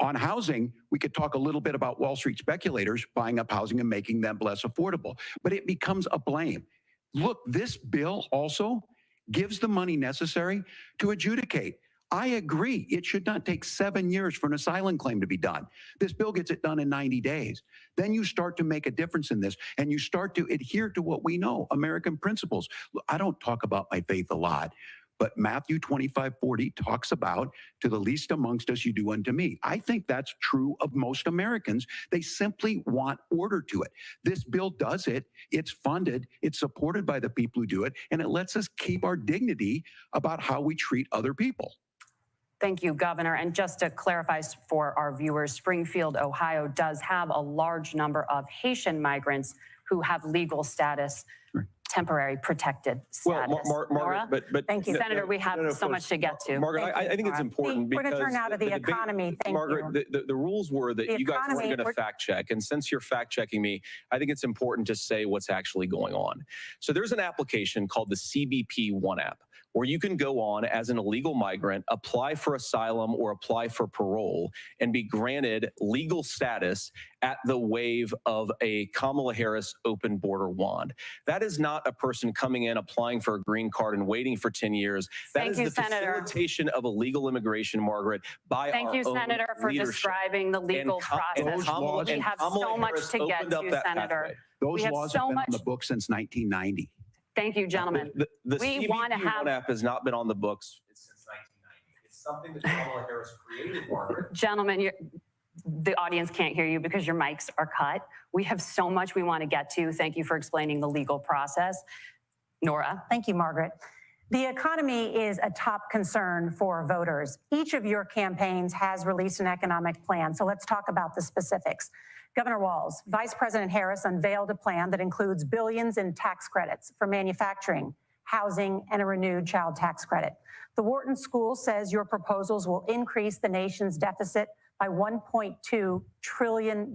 On housing, we could talk a little bit about Wall Street speculators buying up housing and making them less affordable, but it becomes a blame. Look, this bill also gives the money necessary to adjudicate. I agree, it should not take 7 years for an asylum claim to be done. This bill gets it done in 90 days. Then you start to make a difference in this, and you start to adhere to what we know, American principles. Look, I don't talk about my faith a lot, but Matthew 25:40 talks about, to the least amongst us you do unto me. I think that's true of most Americans. They simply want order to it. This bill does it. It's funded. It's supported by the people who do it. And it lets us keep our dignity about how we treat other people. Thank you, Governor. And just to clarify for our viewers, Springfield, Ohio does have a large number of Haitian migrants who have legal status, temporary protected status. Well, Margaret, but thank you, Senator. We have so much to get to. Margaret, I think it's important because we're going to turn out of the economy. Thank Margaret, you. The rules were that you guys weren't going to fact check, and since you're fact checking me, I think it's important to say what's actually going on. So there's an application called the CBP One app, where you can go on as an illegal migrant, apply for asylum or apply for parole, and be granted legal status at the wave of a Kamala Harris open border wand. That is not a person coming in, applying for a green card and waiting for 10 years. That is the facilitation of illegal immigration, Margaret, by our own leadership. Thank you, Senator, for describing the legal process. We have so much to get to, Senator. Those laws have been on the books since 1990. Thank you, gentlemen. The CBP One app has not been on the books since 1990. It's something that Kamala Harris created, Margaret. Gentlemen, The audience can't hear you because your mics are cut. We have so much we want to get to. Thank you for explaining the legal process. Nora. Thank you, Margaret. The economy is a top concern for voters. Each of your campaigns has released an economic plan, so let's talk about the specifics. Governor Walz, Vice President Harris unveiled a plan that includes billions in tax credits for manufacturing, housing, and a renewed child tax credit. The Wharton School says your proposals will increase the nation's deficit by $1.2 trillion.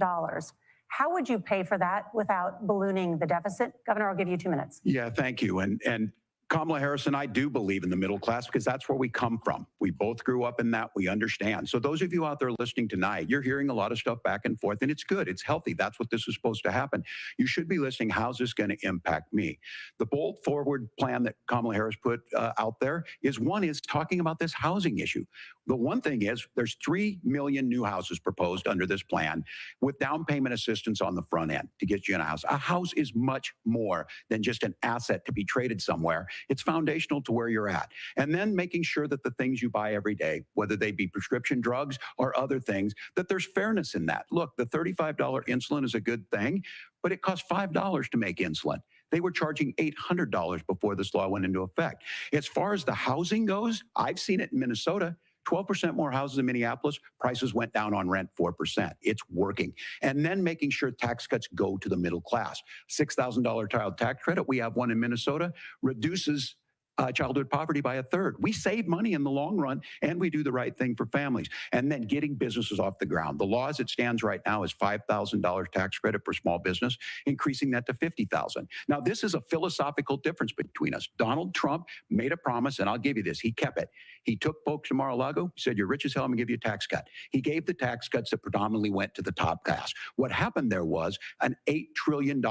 How would you pay for that without ballooning the deficit? Governor, I'll give you 2 minutes. Yeah, thank you. And Kamala Harris and I do believe in the middle class because that's where we come from. We both grew up in that. We understand. So those of you out there listening tonight, you're hearing a lot of stuff back and forth, and it's good. It's healthy. That's what this is supposed to happen. You should be listening. How's this going to impact me? The bold forward plan that Kamala Harris put out there is talking about this housing issue. The one thing is there's 3 million new houses proposed under this plan with down payment assistance on the front end to get you in a house. A house is much more than just an asset to be traded somewhere. It's foundational to where you're at. And then making sure that the things you buy every day, whether they be prescription drugs or other things, that there's fairness in that. Look, the $35 insulin is a good thing, but it costs $5 to make insulin. They were charging $800 before this law went into effect. As far as the housing goes, I've seen it in Minnesota. 12% more houses in Minneapolis, prices went down on rent 4%. It's working. And then making sure tax cuts go to the middle class. $6,000 child tax credit, we have one in Minnesota, reduces childhood poverty by 1/3. We save money in the long run, and we do the right thing for families. And then getting businesses off the ground. The law as it stands right now is $5,000 tax credit for small business, increasing that to $50,000. Now, this is a philosophical difference between us. Donald Trump made a promise, and I'll give you this. He kept it. He took folks to Mar-a-Lago, said, you're rich as hell, I'm going to give you a tax cut. He gave the tax cuts that predominantly went to the top class. What happened there was an $8 trillion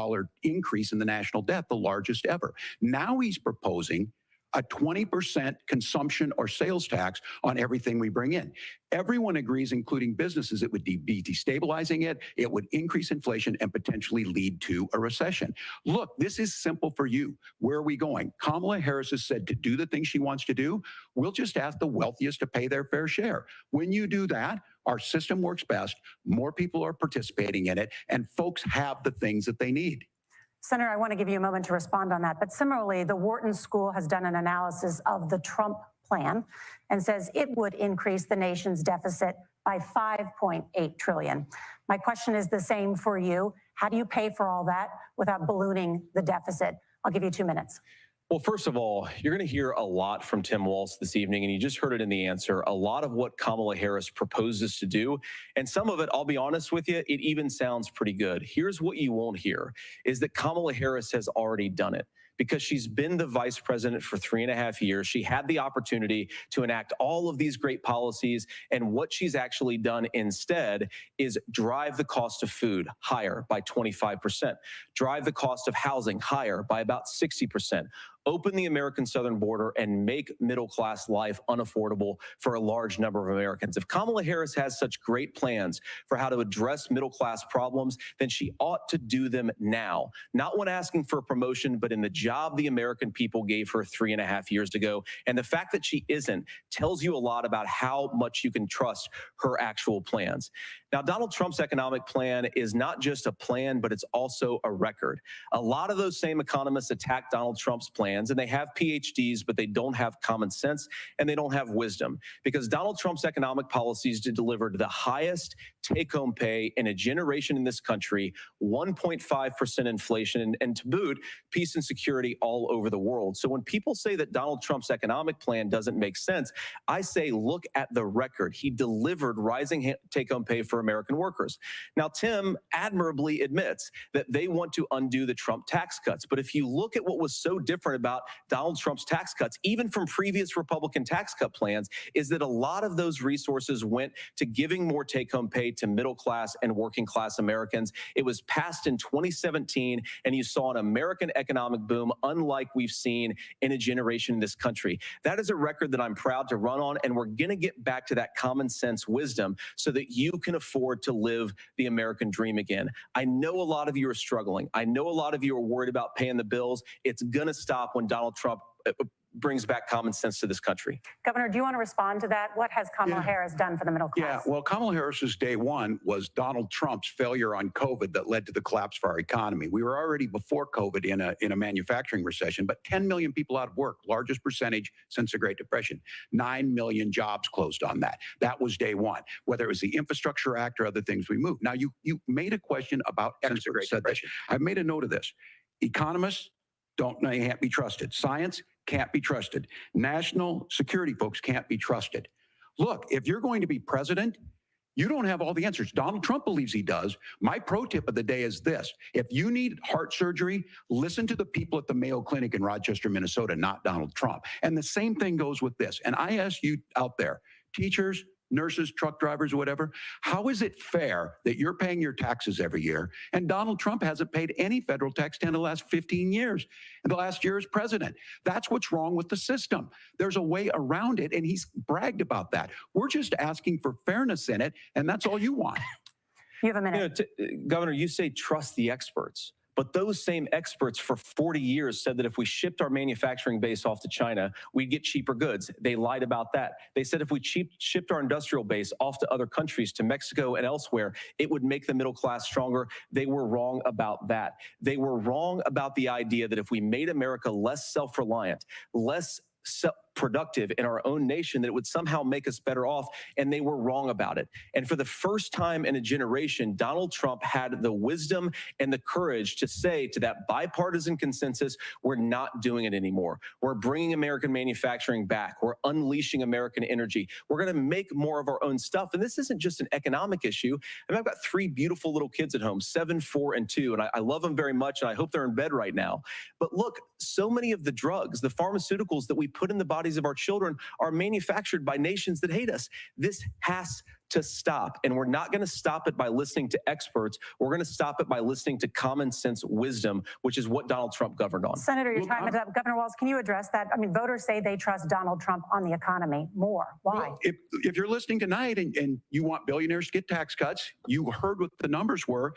increase in the national debt, the largest ever. Now he's proposing a 20% consumption or sales tax on everything we bring in. Everyone agrees, including businesses, it would be destabilizing it, it would increase inflation and potentially lead to a recession. Look, this is simple for you. Where are we going? Kamala Harris has said to do the things she wants to do, we'll just ask the wealthiest to pay their fair share. When you do that, our system works best, more people are participating in it, and folks have the things that they need. Senator, I want to give you a moment to respond on that. But similarly, the Wharton School has done an analysis of the Trump plan and says it would increase the nation's deficit by $5.8 trillion. My question is the same for you. How do you pay for all that without ballooning the deficit? I'll give you 2 minutes. Well, first of all, you're going to hear a lot from Tim Walz this evening, and you just heard it in the answer, a lot of what Kamala Harris proposes to do. And some of it, I'll be honest with you, it even sounds pretty good. Here's what you won't hear, is that Kamala Harris has already done it. Because she's been the vice president for 3.5 years. She had the opportunity to enact all of these great policies. And what she's actually done instead is drive the cost of food higher by 25%, drive the cost of housing higher by about 60%, open the American southern border and make middle-class life unaffordable for a large number of Americans. If Kamala Harris has such great plans for how to address middle-class problems, then she ought to do them now. Not when asking for a promotion, but in the job the American people gave her 3.5 years ago. And the fact that she isn't tells you a lot about how much you can trust her actual plans. Now, Donald Trump's economic plan is not just a plan, but it's also a record. A lot of those same economists attack Donald Trump's plans, and they have PhDs, but they don't have common sense and they don't have wisdom, because Donald Trump's economic policies delivered the highest take-home pay in a generation in this country, 1.5% inflation, and to boot, peace and security all over the world. So when people say that Donald Trump's economic plan doesn't make sense, I say, look at the record. He delivered rising take-home pay for American workers. Now, Tim admirably admits that they want to undo the Trump tax cuts. But if you look at what was so different about Donald Trump's tax cuts, even from previous Republican tax cut plans, is that a lot of those resources went to giving more take-home pay to middle class and working class Americans. It was passed in 2017, and you saw an American economic boom unlike we've seen in a generation in this country. That is a record that I'm proud to run on, and we're going to get back to that common sense wisdom so that you can afford to live the American dream again. I know a lot of you are struggling. I know a lot of you are worried about paying the bills. It's going to stop when Donald Trump brings back common sense to this country. Governor, do you want to respond to that? What has Kamala Harris done for the middle Yeah, class? well, Kamala Harris's day one was Donald Trump's failure on COVID that led to the collapse of our economy. We were already before COVID in a manufacturing recession, but 10 million people out of work, largest percentage since the Great Depression. 9 million jobs closed on that. That was day one. Whether it was the Infrastructure Act or other things we moved. Now, you made a question about experts said this. I've made a note of this. Economists can't be trusted. Science can't be trusted. National security folks can't be trusted. Look, if you're going to be president, you don't have all the answers. Donald Trump believes he does. My pro tip of the day is this. If you need heart surgery, listen to the people at the Mayo Clinic in Rochester, Minnesota, not Donald Trump. And the same thing goes with this. And I ask you out there, teachers, nurses, truck drivers, whatever, how is it fair that you're paying your taxes every year and Donald Trump hasn't paid any federal tax in the last 15 years, and the last year as president? That's what's wrong with the system. There's a way around it, and he's bragged about that. We're just asking for fairness in it, and that's all you want. You have a minute. Governor, you say trust the experts. But those same experts for 40 years said that if we shipped our manufacturing base off to China, we'd get cheaper goods. They lied about that. They said if we shipped our industrial base off to other countries, to Mexico and elsewhere, it would make the middle class stronger. They were wrong about that. They were wrong about the idea that if we made America less self-reliant, less productive in our own nation, that it would somehow make us better off, and they were wrong about it. And for the first time in a generation, Donald Trump had the wisdom and the courage to say to that bipartisan consensus, we're not doing it anymore. We're bringing American manufacturing back. We're unleashing American energy. We're going to make more of our own stuff. And this isn't just an economic issue. I mean, I've got 3 beautiful little kids at home, 7, 4, and 2, and I love them very much, and I hope they're in bed right now. But look, so many of the drugs, the pharmaceuticals that we put in the bodies of our children are manufactured by nations that hate us. This has to stop, and we're not going to stop it by listening to experts. We're going to stop it by listening to common sense wisdom, which is what Donald Trump governed on. Senator, your time is up. Governor Walz, can you address that? I mean, voters say they trust Donald Trump on the economy more. Why? Well, if you're listening tonight and you want billionaires to get tax cuts, you heard what the numbers were.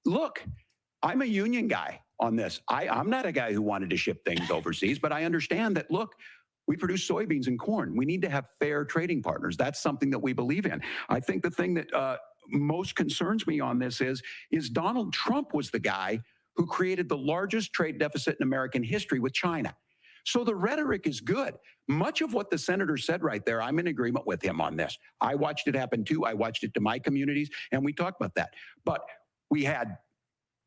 Look, I'm a union guy on this. I'm not a guy who wanted to ship things overseas, but I understand that, look, we produce soybeans and corn. We need to have fair trading partners. That's something that we believe in. I think the thing that most concerns me on this is Donald Trump was the guy who created the largest trade deficit in American history with China. So the rhetoric is good. Much of what the senator said right there, I'm in agreement with him on this. I watched it happen too. I watched it to my communities, and we talked about that. But we had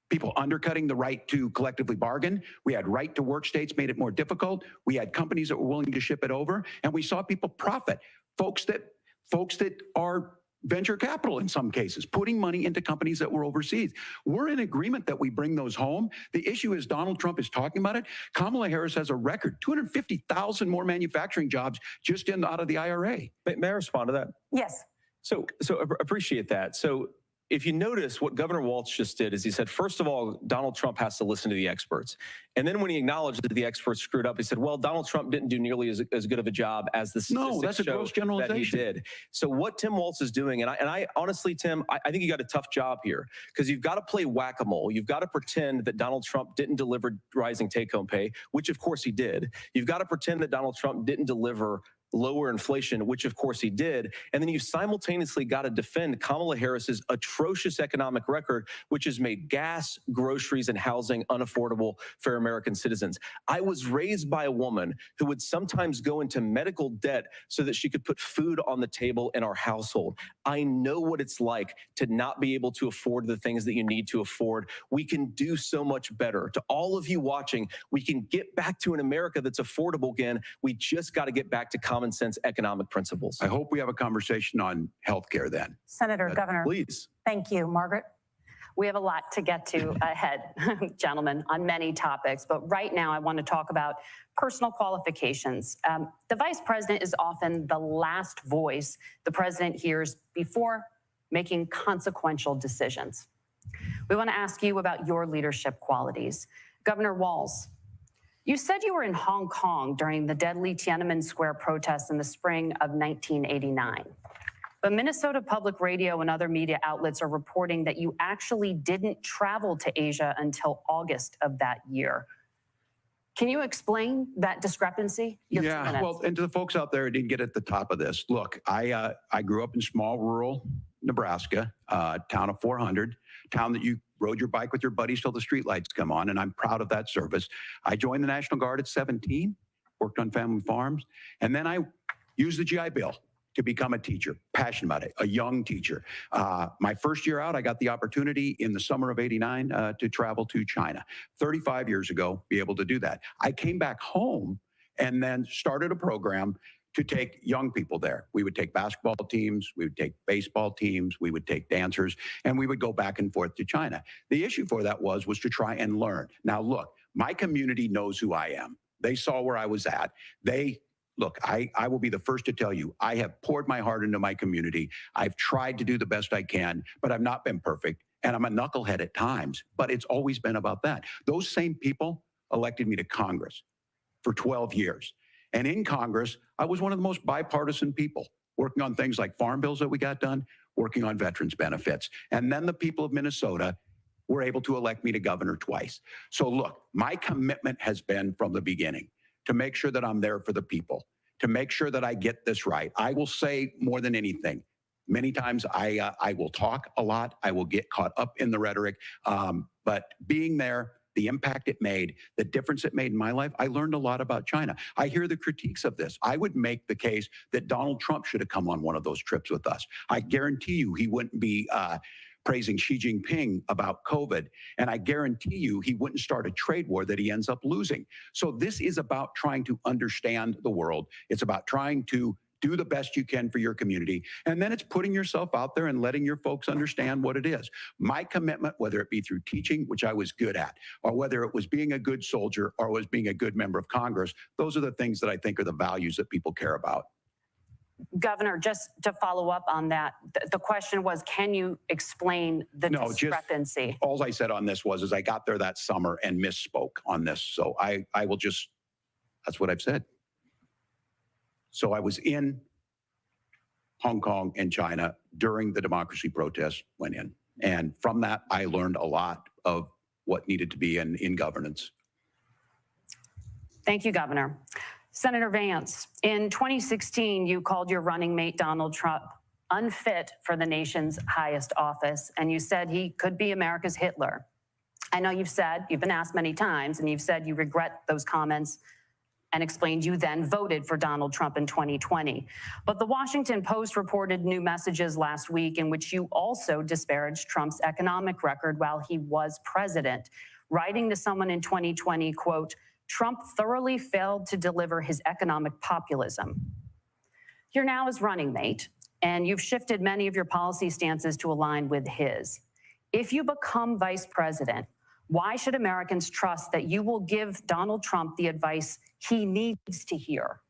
people undercutting the right to collectively bargain. We had right to work states made it more difficult. We had companies that were willing to ship it over, and we saw people profit. Folks that are venture capital in some cases, putting money into companies that were overseas. We're in agreement that we bring those home. The issue is Donald Trump is talking about it. Kamala Harris has a record, 250,000 more manufacturing jobs just out of the IRA. May I respond to that? Yes. So appreciate that. So if you notice, what Governor Walz just did is he said, first of all, Donald Trump has to listen to the experts. And then when he acknowledged that the experts screwed up, he said, well, Donald Trump didn't do nearly as good of a job as the statistics No, that's a gross generalization. that he did. So what Tim Walz is doing, and I honestly, Tim, I think you got a tough job here, because you've got to play whack-a-mole. You've got to pretend that Donald Trump didn't deliver rising take-home pay, which of course he did. You've got to pretend that Donald Trump didn't deliver lower inflation, which of course he did. And then you simultaneously got to defend Kamala Harris's atrocious economic record, which has made gas, groceries, and housing unaffordable for American citizens. I was raised by a woman who would sometimes go into medical debt so that she could put food on the table in our household. I know what it's like to not be able to afford the things that you need to afford. We can do so much better. To all of you watching, we can get back to an America that's affordable again. We just got to get back to common sense economic principles. I hope we have a conversation on healthcare then. Senator, Governor. Please. Thank you. Margaret? We have a lot to get to ahead, gentlemen, on many topics. But right now, I want to talk about personal qualifications. The vice president is often the last voice the president hears before making consequential decisions. We want to ask you about your leadership qualities. Governor Walz, you said you were in Hong Kong during the deadly Tiananmen Square protests in the spring of 1989. But Minnesota Public Radio and other media outlets are reporting that you actually didn't travel to Asia until August of that year. Can you explain that discrepancy? You have 2 minutes. Well, and to the folks out there who didn't get at the top of this, look, I grew up in small rural Nebraska, town of 400, town that you rode your bike with your buddies till the streetlights come on, and I'm proud of that service. I joined the National Guard at 17, worked on family farms, and then I used the GI Bill to become a teacher, passionate about it, a young teacher. My first year out, I got the opportunity in the summer of '89 to travel to China. 35 years ago, be able to do that. I came back home and then started a program to take young people there. We would take basketball teams, we would take baseball teams, we would take dancers, and we would go back and forth to China. The issue for that was to try and learn. Now, look, my community knows who I am. They saw where I was at. Look, I will be the first to tell you, I have poured my heart into my community. I've tried to do the best I can, but I've not been perfect. And I'm a knucklehead at times, but it's always been about that. Those same people elected me to Congress for 12 years. And in Congress, I was one of the most bipartisan people, working on things like farm bills that we got done, working on veterans benefits. And then the people of Minnesota were able to elect me to governor twice. So look, my commitment has been from the beginning to make sure that I'm there for the people, to make sure that I get this right. I will say more than anything. Many times I will talk a lot. I will get caught up in the rhetoric. But being there, the impact it made, the difference it made in my life, I learned a lot about China. I hear the critiques of this. I would make the case that Donald Trump should have come on one of those trips with us. I guarantee you he wouldn't be praising Xi Jinping about COVID. And I guarantee you he wouldn't start a trade war that he ends up losing. So this is about trying to understand the world. It's about trying to do the best you can for your community. And then it's putting yourself out there and letting your folks understand what it is. My commitment, whether it be through teaching, which I was good at, or whether it was being a good soldier or was being a good member of Congress, those are the things that I think are the values that people care about. Governor, just to follow up on that, the question was, can you explain the discrepancy? All I said on this is I got there that summer and misspoke on this. So I will just, that's what I've said. So I was in Hong Kong and China during the democracy protests went in. And from that, I learned a lot of what needed to be in governance. Thank you, Governor. Senator Vance, in 2016, you called your running mate, Donald Trump, unfit for the nation's highest office, and you said he could be America's Hitler. I know you've been asked many times, and you've said you regret those comments and explained you then voted for Donald Trump in 2020. But the Washington Post reported new messages last week in which you also disparaged Trump's economic record while he was president, writing to someone in 2020, quote, Trump thoroughly failed to deliver his economic populism. You're now his running mate, and you've shifted many of your policy stances to align with his. If you become vice president, why should Americans trust that you will give Donald Trump the advice he needs to hear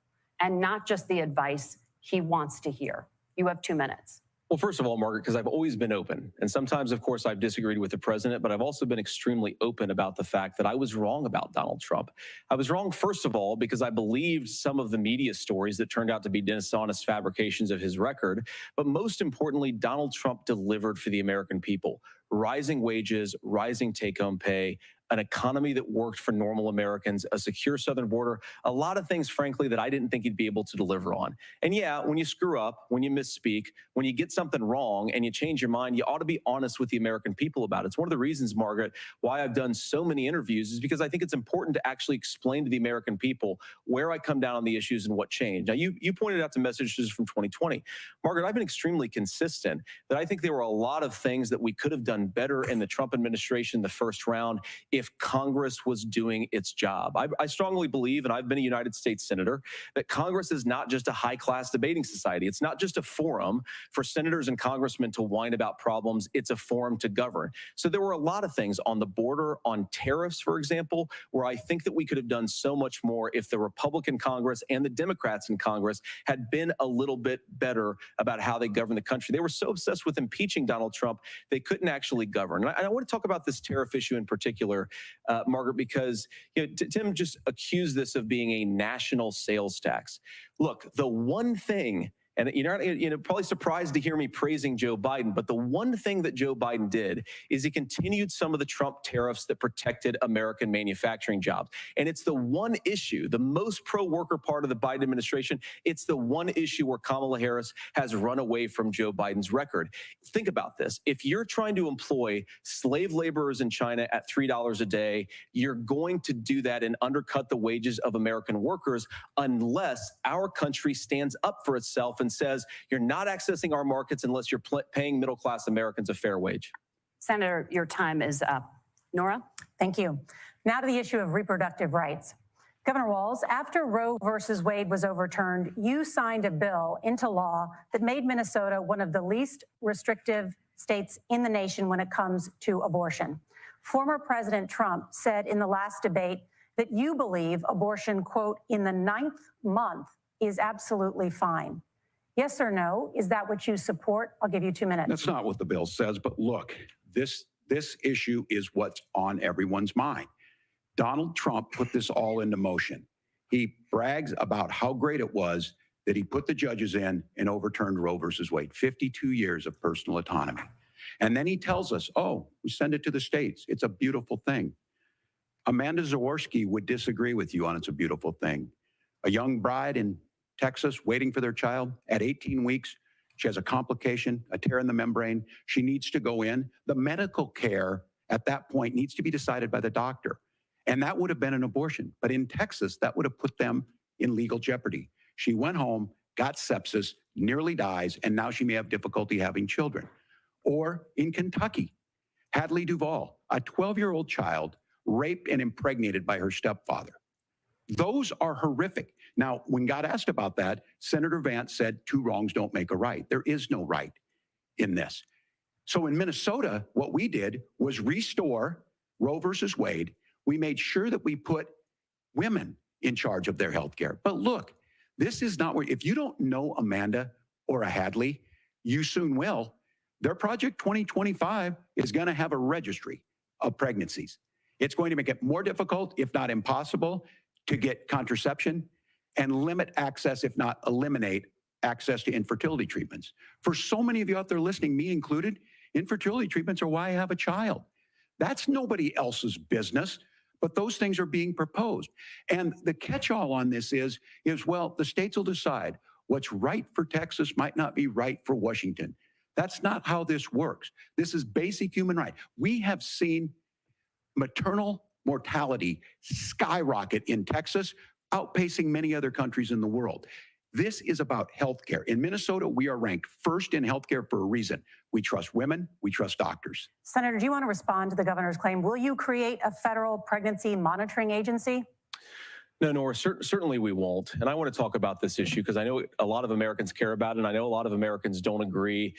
and not just the advice he wants to hear? You have 2 minutes. Well, first of all, Margaret, because I've always been open. And sometimes, of course, I've disagreed with the president, but I've also been extremely open about the fact that I was wrong about Donald Trump. I was wrong, first of all, because I believed some of the media stories that turned out to be dishonest fabrications of his record. But most importantly, Donald Trump delivered for the American people. Rising wages, rising take-home pay, an economy that worked for normal Americans, a secure southern border, a lot of things, frankly, that I didn't think he'd be able to deliver on. And yeah, when you screw up, when you misspeak, when you get something wrong and you change your mind, you ought to be honest with the American people about it. It's one of the reasons, Margaret, why I've done so many interviews is because I think it's important to actually explain to the American people where I come down on the issues and what changed. Now, you pointed out the messages from 2020. Margaret, I've been extremely consistent that I think there were a lot of things that we could have done better in the Trump administration the first round if Congress was doing its job. I strongly believe, and I've been a United States Senator, that Congress is not just a high-class debating society. It's not just a forum for senators and congressmen to whine about problems. It's a forum to govern. So there were a lot of things on the border, on tariffs, for example, where I think that we could have done so much more if the Republican Congress and the Democrats in Congress had been a little bit better about how they govern the country. They were so obsessed with impeaching Donald Trump, they couldn't actually govern. And I want to talk about this tariff issue in particular, Margaret, because Tim just accused this of being a national sales tax. Look, the one thing And you're probably surprised to hear me praising Joe Biden, but the one thing that Joe Biden did is he continued some of the Trump tariffs that protected American manufacturing jobs. And it's the one issue, the most pro-worker part of the Biden administration, it's the one issue where Kamala Harris has run away from Joe Biden's record. Think about this. If you're trying to employ slave laborers in China at $3 a day, you're going to do that and undercut the wages of American workers unless our country stands up for itself and says, you're not accessing our markets unless you're paying middle-class Americans a fair wage. Senator, your time is up. Nora? Thank you. Now to the issue of reproductive rights. Governor Walz, after Roe versus Wade was overturned, you signed a bill into law that made Minnesota one of the least restrictive states in the nation when it comes to abortion. Former President Trump said in the last debate that you believe abortion, quote, in the 9th month is absolutely fine. Yes or no? Is that what you support? I'll give you 2 minutes. That's not what the bill says, but look, this issue is what's on everyone's mind. Donald Trump put this all into motion. He brags about how great it was that he put the judges in and overturned Roe versus Wade, 52 years of personal autonomy. And then he tells us, oh, we send it to the states. It's a beautiful thing. Amanda Zaworski would disagree with you on it's a beautiful thing. A young bride in Texas waiting for their child at 18 weeks. She has a complication, a tear in the membrane. She needs to go in. The medical care at that point needs to be decided by the doctor. And that would have been an abortion. But in Texas, that would have put them in legal jeopardy. She went home, got sepsis, nearly dies, and now she may have difficulty having children. Or in Kentucky, Hadley Duvall, a 12-year-old child raped and impregnated by her stepfather. Those are horrific. Now, when God asked about that, Senator Vance said 2 wrongs don't make a right. There is no right in this. So in Minnesota, what we did was restore Roe versus Wade. We made sure that we put women in charge of their health care. But look, this is not where, if you don't know Amanda or a Hadley, you soon will. Their Project 2025 is going to have a registry of pregnancies. It's going to make it more difficult, if not impossible, to get contraception and limit access, if not eliminate access to infertility treatments. For so many of you out there listening, me included, infertility treatments are why I have a child. That's nobody else's business, but those things are being proposed. And the catch-all on this is, well, the states will decide what's right for Texas might not be right for Washington. That's not how this works. This is basic human right. We have seen maternal mortality skyrocket in Texas, outpacing many other countries in the world. This is about healthcare. In Minnesota, we are ranked first in healthcare for a reason. We trust women, we trust doctors. Senator, do you want to respond to the governor's claim? Will you create a federal pregnancy monitoring agency? No, Nora, certainly we won't. And I want to talk about this issue because I know a lot of Americans care about it, and I know a lot of Americans don't agree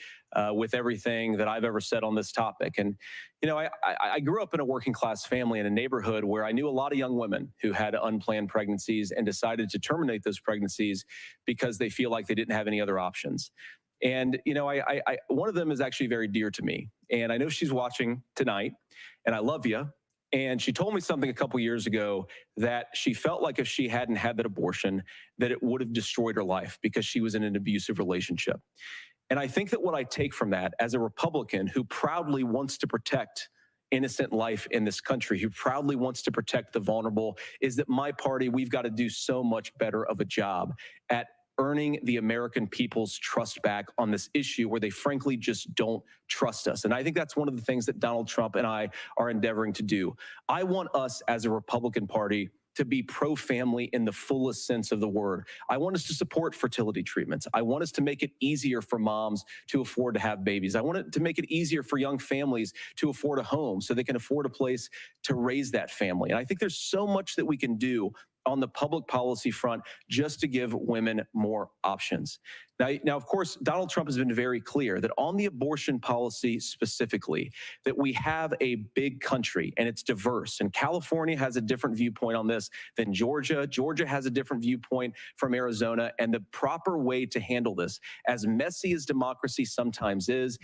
with everything that I've ever said on this topic. And, you know, I grew up in a working class family in a neighborhood where I knew a lot of young women who had unplanned pregnancies and decided to terminate those pregnancies because they feel like they didn't have any other options. And, you know, one of them is actually very dear to me. And I know she's watching tonight, and I love you. And she told me something a couple years ago that she felt like if she hadn't had that abortion, that it would have destroyed her life because she was in an abusive relationship. And I think that what I take from that as a Republican who proudly wants to protect innocent life in this country, who proudly wants to protect the vulnerable, is that my party, we've got to do so much better of a job at earning the American people's trust back on this issue where they frankly just don't trust us. And I think that's one of the things that Donald Trump and I are endeavoring to do. I want us as a Republican Party to be pro-family in the fullest sense of the word. I want us to support fertility treatments. I want us to make it easier for moms to afford to have babies. I want it to make it easier for young families to afford a home so they can afford a place to raise that family. And I think there's so much that we can do on the public policy front just to give women more options. Now, of course, Donald Trump has been very clear that on the abortion policy specifically, that we have a big country and it's diverse. And California has a different viewpoint on this than Georgia. Georgia has a different viewpoint from Arizona. And the proper way to handle this, as messy as democracy sometimes is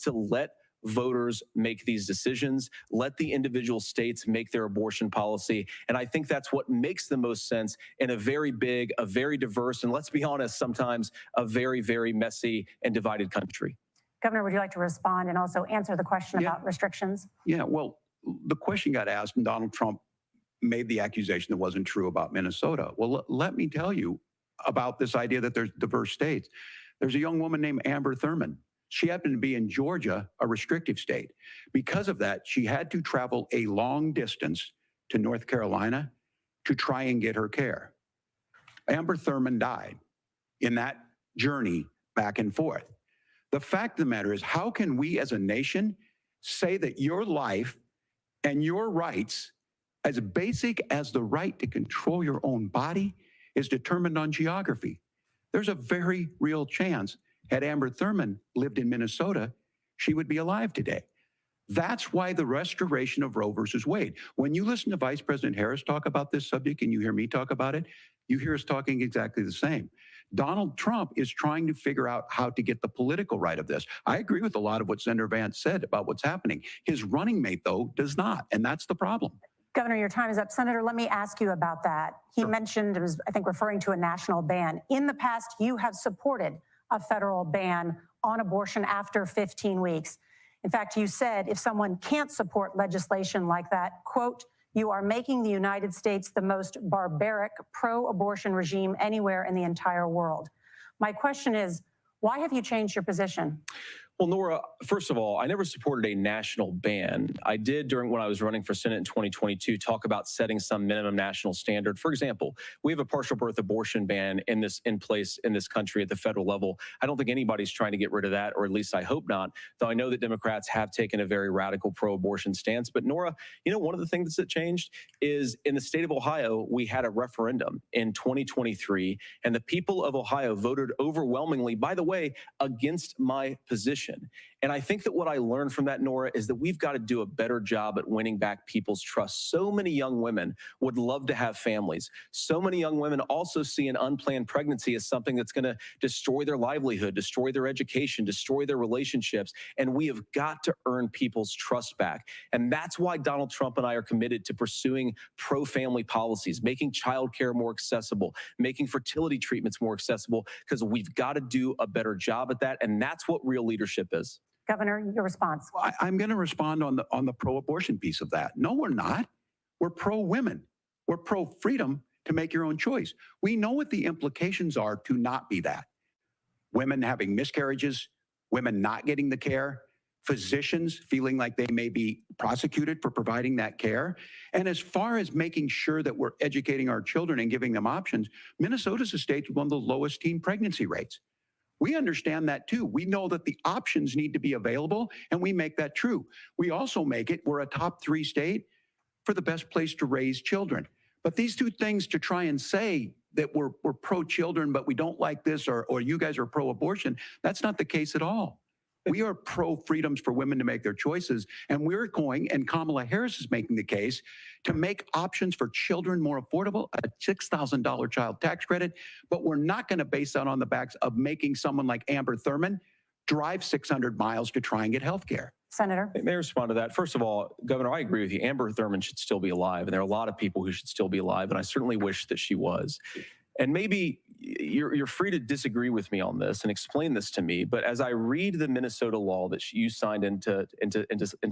to let voters make these decisions. Let the individual states make their abortion policy. And I think that's what makes the most sense in a very big, a very diverse, and let's be honest, sometimes a very, very messy and divided country. Governor, would you like to respond and also answer the question about restrictions? Yeah, well, the question got asked, and Donald Trump made the accusation that wasn't true about Minnesota. Well, let me tell you about this idea that there's diverse states. There's a young woman named Amber Thurman. She happened to be in Georgia, a restrictive state. Because of that, she had to travel a long distance to North Carolina to try and get her care. Amber Thurman died in that journey back and forth. The fact of the matter is, how can we as a nation say that your life and your rights, as basic as the right to control your own body, is determined on geography? There's a very real chance, had Amber Thurman lived in Minnesota, she would be alive today. That's why the restoration of Roe versus Wade. When you listen to Vice President Harris talk about this subject and you hear me talk about it, you hear us talking exactly the same. Donald Trump is trying to figure out how to get the political right of this. I agree with a lot of what Senator Vance said about what's happening. His running mate, though, does not, and that's the problem. Governor, your time is up. Senator, let me ask you about that. He mentioned, it was, I think, referring to a national ban. In the past, you have supported a federal ban on abortion after 15 weeks. In fact, you said if someone can't support legislation like that, quote, you are making the United States the most barbaric pro-abortion regime anywhere in the entire world. My question is, why have you changed your position? Well, Nora, first of all, I never supported a national ban. I did when I was running for Senate in 2022 talk about setting some minimum national standard. For example, we have a partial birth abortion ban in place in this country at the federal level. I don't think anybody's trying to get rid of that, or at least I hope not, though I know that Democrats have taken a very radical pro-abortion stance. But Nora, you know, one of the things that changed is in the state of Ohio, we had a referendum in 2023, and the people of Ohio voted overwhelmingly, by the way, against my position. And I think that what I learned from that, Nora, is that we've got to do a better job at winning back people's trust. So many young women would love to have families. So many young women also see an unplanned pregnancy as something that's going to destroy their livelihood, destroy their education, destroy their relationships. And we have got to earn people's trust back. And that's why Donald Trump and I are committed to pursuing pro-family policies, making childcare more accessible, making fertility treatments more accessible, because we've got to do a better job at that. And that's what real leadership is. Governor, your response. I'm going to respond on the pro-abortion piece of that. No, we're not. We're pro-women. We're pro-freedom to make your own choice. We know what the implications are to not be that. Women having miscarriages, women not getting the care, physicians feeling like they may be prosecuted for providing that care. And as far as making sure that we're educating our children and giving them options, Minnesota's a state with one of the lowest teen pregnancy rates. We understand that too. We know that the options need to be available, and we make that true. We also make it, we're a top 3 state for the best place to raise children. But these two things, to try and say that we're pro-children, but we don't like this, or you guys are pro-abortion, that's not the case at all. We are pro-freedoms for women to make their choices, and we're going, and Kamala Harris is making the case, to make options for children more affordable, a $6,000 child tax credit, but we're not going to base that on the backs of making someone like Amber Thurman drive 600 miles to try and get health care. Senator. May I respond to that? First of all, Governor, I agree with you. Amber Thurman should still be alive, and there are a lot of people who should still be alive, and I certainly wish that she was. And maybe you're free to disagree with me on this and explain this to me, but as I read the Minnesota law that you signed into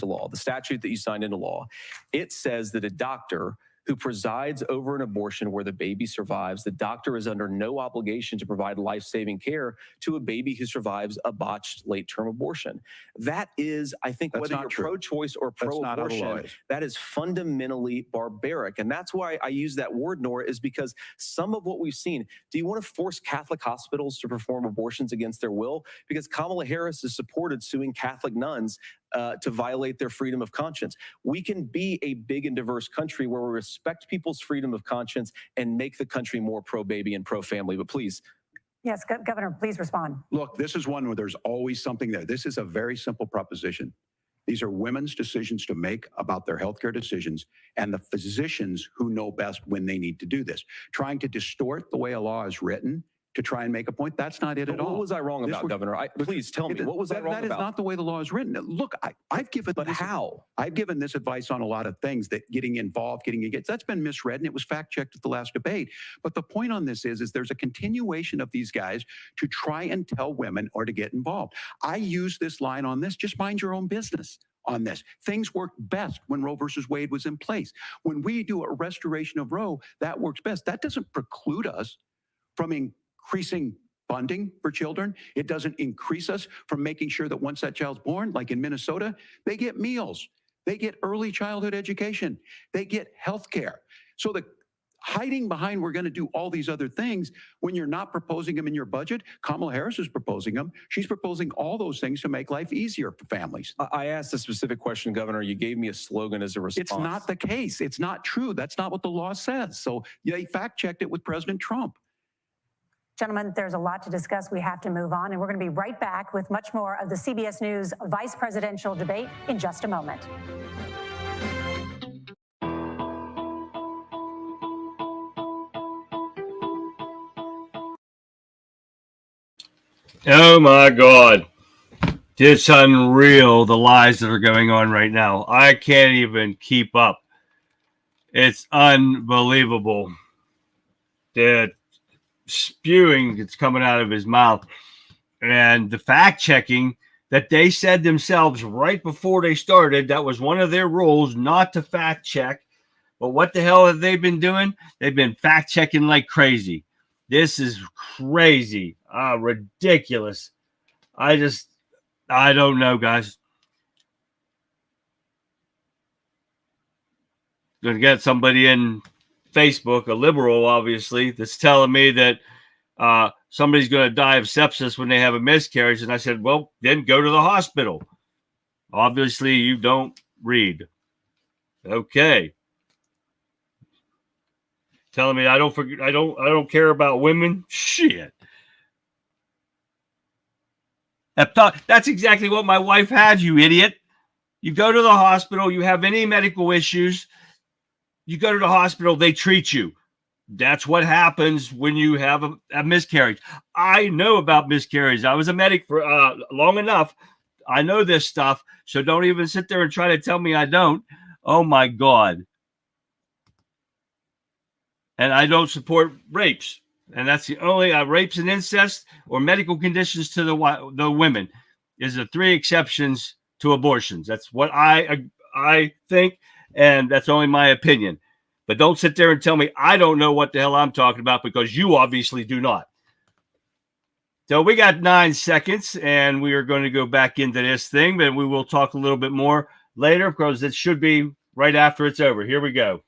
law, the statute that you signed into law, it says that a doctor who presides over an abortion where the baby survives, the doctor is under no obligation to provide life-saving care to a baby who survives a botched late-term abortion. That is, I think, whether you're pro-choice or pro-abortion, that is fundamentally barbaric. And that's why I use that word, Nora, is because some of what we've seen, do you want to force Catholic hospitals to perform abortions against their will? Because Kamala Harris has supported suing Catholic nuns to violate their freedom of conscience. We can be a big and diverse country where we respect people's freedom of conscience and make the country more pro-baby and pro-family. But please. Yes, Governor, please respond. Look, this is one where there's always something there. This is a very simple proposition. These are women's decisions to make about their healthcare decisions, and the physicians who know best when they need to do this. Trying to distort the way a law is written to try and make a point. That's not it at all. What was I wrong This about, was- Governor? Please tell me, what was I wrong That is about? not the way the law is written. Look, I've given But this, how? I've given this advice on a lot of things, that getting involved, getting engaged, that's been misread, and it was fact-checked at the last debate. But the point on this is there's a continuation of these guys to try and tell women or to get involved. I use this line on this, just mind your own business on this. Things worked best when Roe versus Wade was in place. When we do a restoration of Roe, that works best. That doesn't preclude us from increasing funding for children. It doesn't increase us from making sure that once that child's born, like in Minnesota, they get meals, they get early childhood education, they get health care. So the hiding behind we're going to do all these other things when you're not proposing them in your budget. Kamala Harris is proposing them. She's proposing all those things to make life easier for families. I asked a specific question, Governor. You gave me a slogan as a response. It's not the case. It's not true. That's not what the law says. So they fact-checked it with President Trump. Gentlemen, there's a lot to discuss. We have to move on, and we're going to be right back with much more of the CBS News vice presidential debate in just a moment. Oh my God. It's unreal, the lies that are going on right now. I can't even keep up. It's unbelievable. The spewing that's coming out of his mouth. And the fact checking that they said themselves right before they started, that was one of their rules, not to fact check. But what the hell have they been doing? They've been fact checking like crazy. This is crazy. Ridiculous. I don't know, guys. Gonna get somebody in Facebook, a liberal, obviously, that's telling me that somebody's going to die of sepsis when they have a miscarriage. And I said, well, then go to the hospital. Obviously, you don't read. Okay. Telling me I don't care about women. Shit. That's exactly what my wife had, you idiot. You go to the hospital, you have any medical issues, you go to the hospital, they treat you. That's what happens when you have a miscarriage. I know about miscarriage. I was a medic for long enough. I know this stuff, so don't even sit there and try to tell me I don't. Oh, my God. And I don't support rapes. And that's the only rapes and incest or medical conditions to the women is the 3 exceptions to abortions. That's what I think, and that's only my opinion. But don't sit there and tell me I don't know what the hell I'm talking about, because you obviously do not. So we got 9 seconds, and we are going to go back into this thing, but we will talk a little bit more later because it should be right after it's over. Here we go.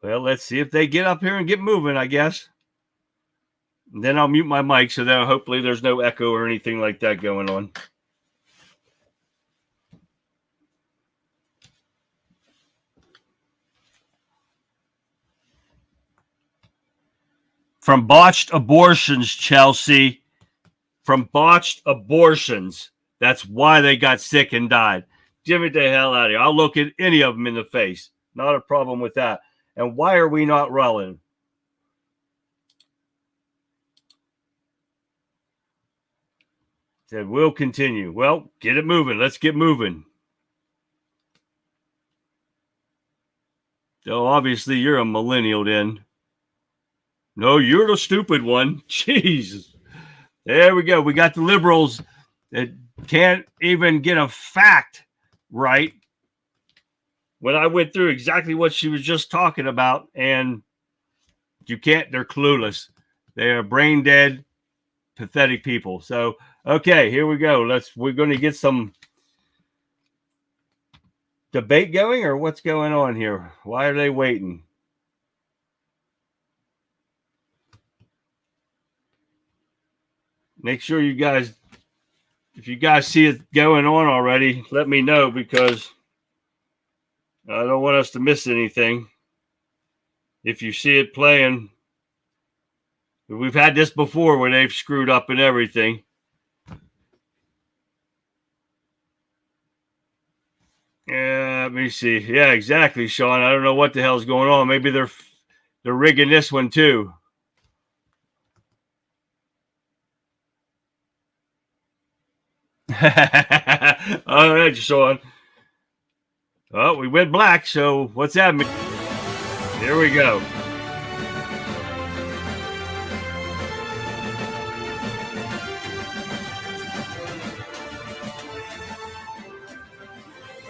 Well, let's see if they get up here and get moving, I guess. And then I'll mute my mic so that hopefully there's no echo or anything like that going on. From botched abortions, Chelsea. From botched abortions. That's why they got sick and died. Get me the hell out of here. I'll look at any of them in the face. Not a problem with that. And why are we not rolling? Said we'll continue. Well, get it moving. Let's get moving. So obviously you're a millennial then. No, you're the stupid one. Jesus. There we go. We got the liberals that can't even get a fact right. When I went through exactly what she was just talking about, and you can't, they're clueless. They are brain dead, pathetic people. So, okay, here we go. We're going to get some debate going, or what's going on here? Why are they waiting? Make sure you guys, if you guys see it going on already, let me know, because I don't want us to miss anything. If you see it playing, we've had this before where they've screwed up and everything. Yeah, let me see. Yeah, exactly, Sean. I don't know what the hell's going on. Maybe they're rigging this one too. All right, Sean. Oh, we went black. So what's that mean? Here we go.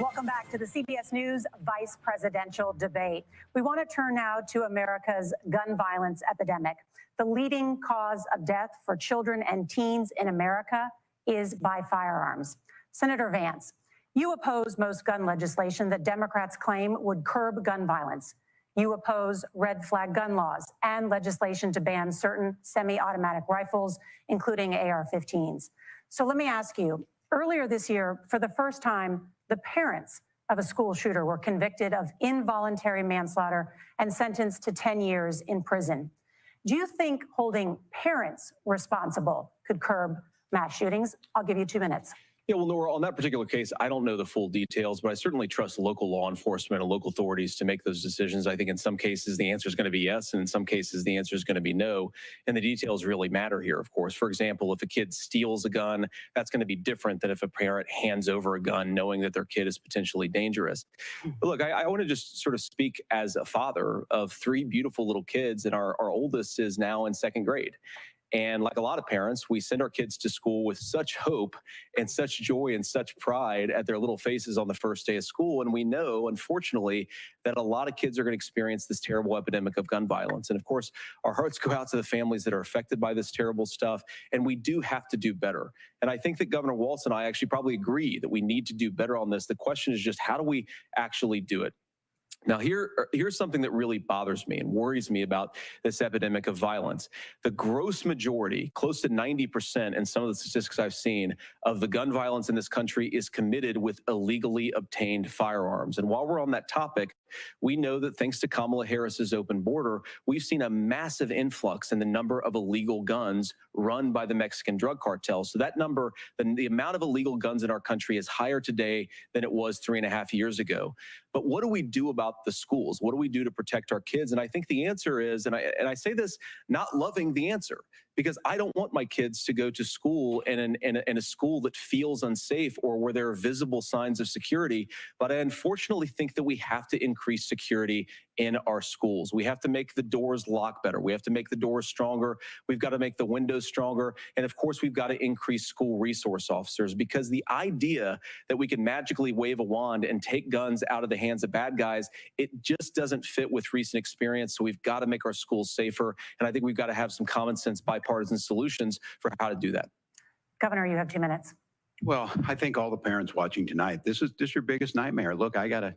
Welcome back to the CBS News vice presidential debate. We want to turn now to America's gun violence epidemic. The leading cause of death for children and teens in America is by firearms. Senator Vance, you oppose most gun legislation that Democrats claim would curb gun violence. You oppose red flag gun laws and legislation to ban certain semi-automatic rifles, including AR-15s. So let me ask you, earlier this year, for the first time, the parents of a school shooter were convicted of involuntary manslaughter and sentenced to 10 years in prison. Do you think holding parents responsible could curb mass shootings? I'll give you 2 minutes. Yeah, well, Nora, on that particular case, I don't know the full details, but I certainly trust local law enforcement and local authorities to make those decisions. I think in some cases the answer is going to be yes, and in some cases the answer is going to be no. And the details really matter here, of course. For example, if a kid steals a gun, that's going to be different than if a parent hands over a gun knowing that their kid is potentially dangerous. But look, I want to just sort of speak as a father of 3 beautiful little kids, and our oldest is now in 2nd grade. And like a lot of parents, we send our kids to school with such hope and such joy and such pride at their little faces on the first day of school. And we know, unfortunately, that a lot of kids are going to experience this terrible epidemic of gun violence. And of course, our hearts go out to the families that are affected by this terrible stuff. And we do have to do better. And I think that Governor Walz and I actually probably agree that we need to do better on this. The question is just, how do we actually do it? Now, here's something that really bothers me and worries me about this epidemic of violence. The gross majority, close to 90% in some of the statistics I've seen, of the gun violence in this country is committed with illegally obtained firearms. And while we're on that topic, we know that thanks to Kamala Harris's open border, we've seen a massive influx in the number of illegal guns run by the Mexican drug cartels. So that number, the amount of illegal guns in our country is higher today than it was 3.5 years ago. But what do we do about the schools? What do we do to protect our kids? And I think the answer is, and I say this not loving the answer, because I don't want my kids to go to school in a school that feels unsafe or where there are visible signs of security. But I unfortunately think that we have to increase security in our schools. We have to make the doors lock better. We have to make the doors stronger. We've got to make the windows stronger. And of course, we've got to increase school resource officers, because the idea that we can magically wave a wand and take guns out of the hands of bad guys, it just doesn't fit with recent experience. So we've got to make our schools safer. And I think we've got to have some common sense bipartisan solutions for how to do that. Governor, you have 2 minutes. Well, I think all the parents watching tonight, this is your biggest nightmare. Look, I got a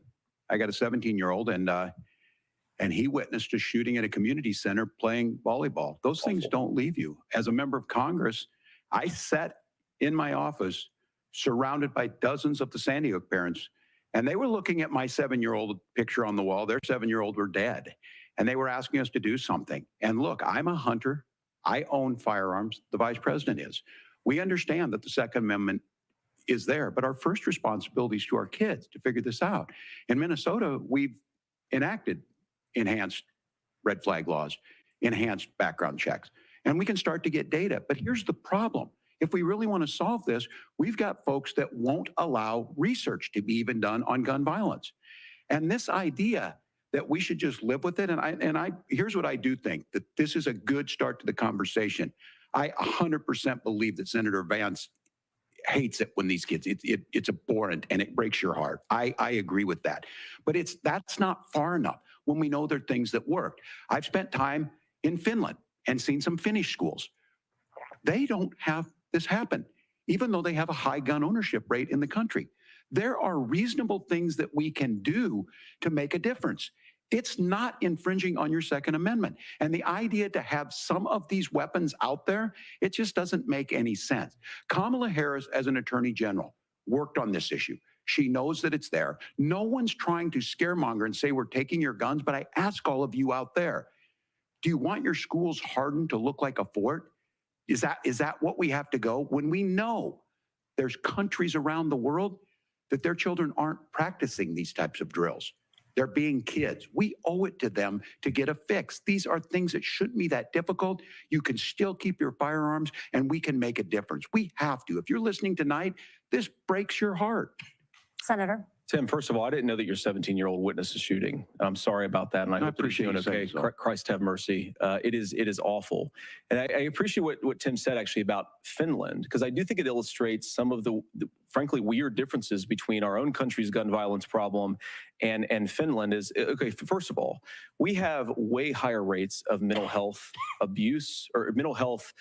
17-year-old, and he witnessed a shooting at a community center playing volleyball. Those things don't leave you. As a member of Congress, I sat in my office surrounded by dozens of the Sandy Hook parents, and they were looking at my 7-year-old picture on the wall. Their 7-year-old were dead, and they were asking us to do something. And look, I'm a hunter. I own firearms. The vice president is. We understand that the Second Amendment is there, but our first responsibility is to our kids to figure this out. In Minnesota, we've enacted enhanced red flag laws, enhanced background checks, and we can start to get data. But here's the problem. If we really want to solve this, we've got folks that won't allow research to be even done on gun violence. And this idea that we should just live with it, here's what I do think, that this is a good start to the conversation. I 100% believe that Senator Vance hates it when these kids, it's abhorrent and it breaks your heart. I agree with that. But that's not far enough when we know there are things that work. I've spent time in Finland and seen some Finnish schools. They don't have this happen, even though they have a high gun ownership rate in the country. There are reasonable things that we can do to make a difference. It's not infringing on your Second Amendment. And the idea to have some of these weapons out there, it just doesn't make any sense. Kamala Harris, as an attorney general, worked on this issue. She knows that it's there. No one's trying to scaremonger and say we're taking your guns, but I ask all of you out there, do you want your schools hardened to look like a fort? Is that what we have to go? When we know there's countries around the world that their children aren't practicing these types of drills. They're being kids. We owe it to them to get a fix. These are things that shouldn't be that difficult. You can still keep your firearms, and we can make a difference. We have to. If you're listening tonight, this breaks your heart. Senator. Tim, first of all, I didn't know that your 17-year-old witnessed a shooting. I'm sorry about that, and I hope that he's doing okay. Christ have mercy. It is awful. And I appreciate what Tim said, actually, about Finland, because I do think it illustrates some of the frankly weird differences between our own country's gun violence problem and Finland. Is okay, first of all, we have way higher rates of mental health abuse or mental health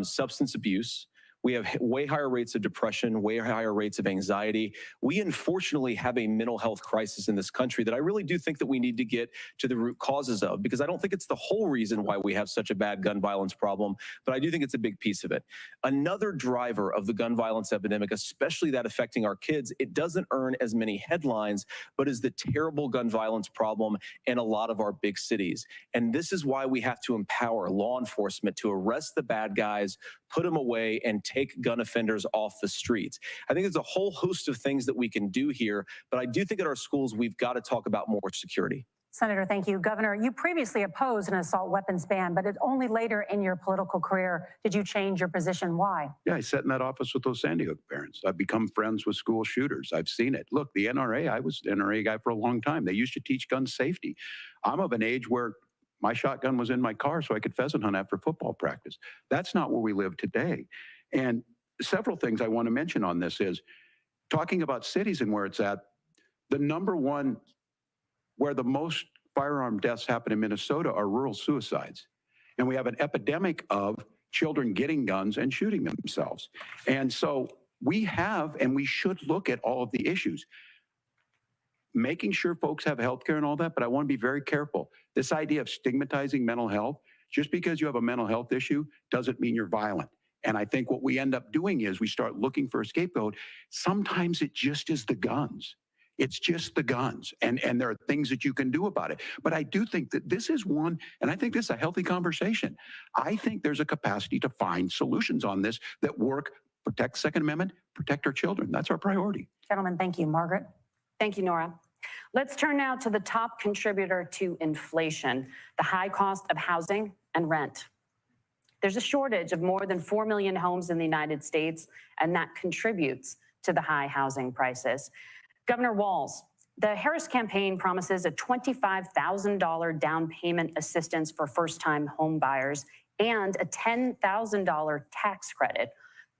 substance abuse. We have way higher rates of depression, way higher rates of anxiety. We unfortunately have a mental health crisis in this country that I really do think that we need to get to the root causes of, because I don't think it's the whole reason why we have such a bad gun violence problem, but I do think it's a big piece of it. Another driver of the gun violence epidemic, especially that affecting our kids, it doesn't earn as many headlines, but is the terrible gun violence problem in a lot of our big cities. And this is why we have to empower law enforcement to arrest the bad guys, put them away, and take gun offenders off the streets. I think there's a whole host of things that we can do here, but I do think at our schools, we've got to talk about more security. Senator, thank you. Governor, you previously opposed an assault weapons ban, but only later in your political career did you change your position. Why? Yeah, I sat in that office with those Sandy Hook parents. I've become friends with school shooters. I've seen it. Look, the NRA, I was an NRA guy for a long time. They used to teach gun safety. I'm of an age where my shotgun was in my car so I could pheasant hunt after football practice. That's not where we live today. And several things I want to mention on this is talking about cities and where it's at. The number one where the most firearm deaths happen in Minnesota are rural suicides. And we have an epidemic of children getting guns and shooting themselves. And so we have, and we should look at all of the issues, making sure folks have health care and all that, but I want to be very careful. This idea of stigmatizing mental health, just because you have a mental health issue doesn't mean you're violent. And I think what we end up doing is we start looking for a scapegoat. Sometimes it just is the guns. It's just the guns. And there are things that you can do about it. But I do think that this is one, and I think this is a healthy conversation. I think there's a capacity to find solutions on this that work, protect Second Amendment, protect our children. That's our priority. Gentlemen, thank you. Margaret? Thank you, Nora. Let's turn now to the top contributor to inflation, the high cost of housing and rent. There's a shortage of more than 4 million homes in the United States, and that contributes to the high housing prices. Governor Walz, the Harris campaign promises a $25,000 down payment assistance for first-time home buyers and a $10,000 tax credit.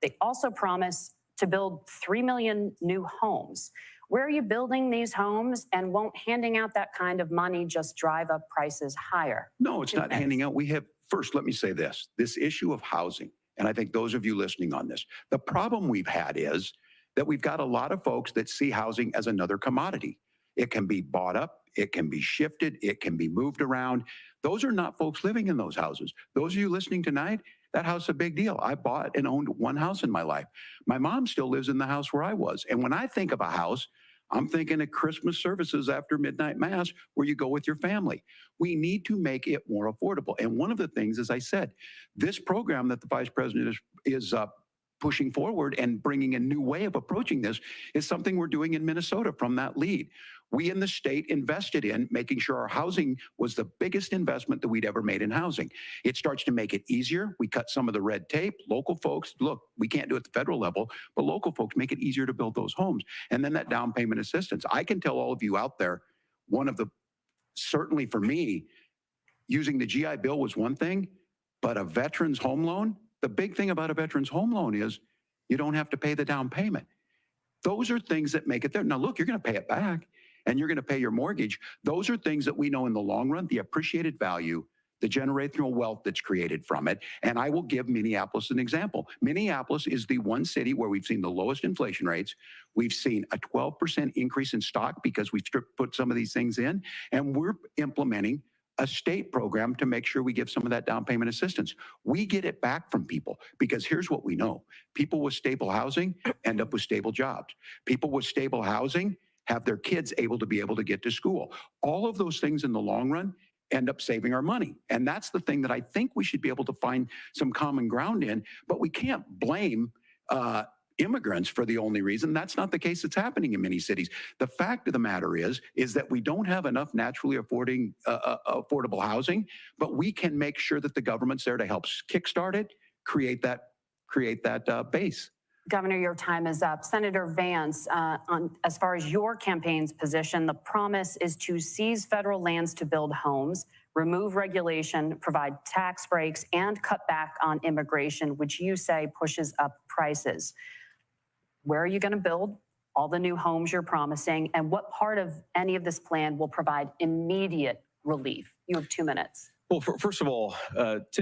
They also promise to build 3 million new homes. Where are you building these homes, and won't handing out that kind of money just drive up prices higher? No, it's not handing out. We have, first, let me say this issue of housing, and I think those of you listening on this, the problem we've had is that we've got a lot of folks that see housing as another commodity. It can be bought up, it can be shifted, it can be moved around. Those are not folks living in those houses. Those of you listening tonight, that house is a big deal. I bought and owned one house in my life. My mom still lives in the house where I was. And when I think of a house, I'm thinking of Christmas services after midnight mass where you go with your family. We need to make it more affordable. And one of the things, as I said, this program that the Vice President is pushing forward and bringing a new way of approaching this is something we're doing in Minnesota from that lead. We in the state invested in making sure our housing was the biggest investment that we'd ever made in housing. It starts to make it easier. We cut some of the red tape. Local folks, look, we can't do it at the federal level, but local folks make it easier to build those homes. And then that down payment assistance. I can tell all of you out there, one of the, certainly for me, using the GI Bill was one thing, but a veteran's home loan, the big thing about a veteran's home loan is you don't have to pay the down payment. Those are things that make it there. Now, look, you're going to pay it back and you're going to pay your mortgage. Those are things that we know in the long run, the appreciated value, the generational wealth that's created from it. And I will give Minneapolis an example. Minneapolis is the one city where we've seen the lowest inflation rates. We've seen a 12% increase in stock because we've put some of these things in, and we're implementing a state program to make sure we give some of that down payment assistance. We get it back from people because here's what we know. People with stable housing end up with stable jobs. People with stable housing have their kids able to get to school. All of those things in the long run end up saving our money. And that's the thing that I think we should be able to find some common ground in, but we can't blame immigrants for the only reason. That's not the case that's happening in many cities. The fact of the matter is that we don't have enough naturally affordable housing, but we can make sure that the government's there to help kickstart it, create that base. Governor, your time is up. Senator Vance, as far as your campaign's position, the promise is to seize federal lands to build homes, remove regulation, provide tax breaks, and cut back on immigration, which you say pushes up prices. Where are you going to build all the new homes you're promising, and what part of any of this plan will provide immediate relief? You have 2 minutes. Well, first of all,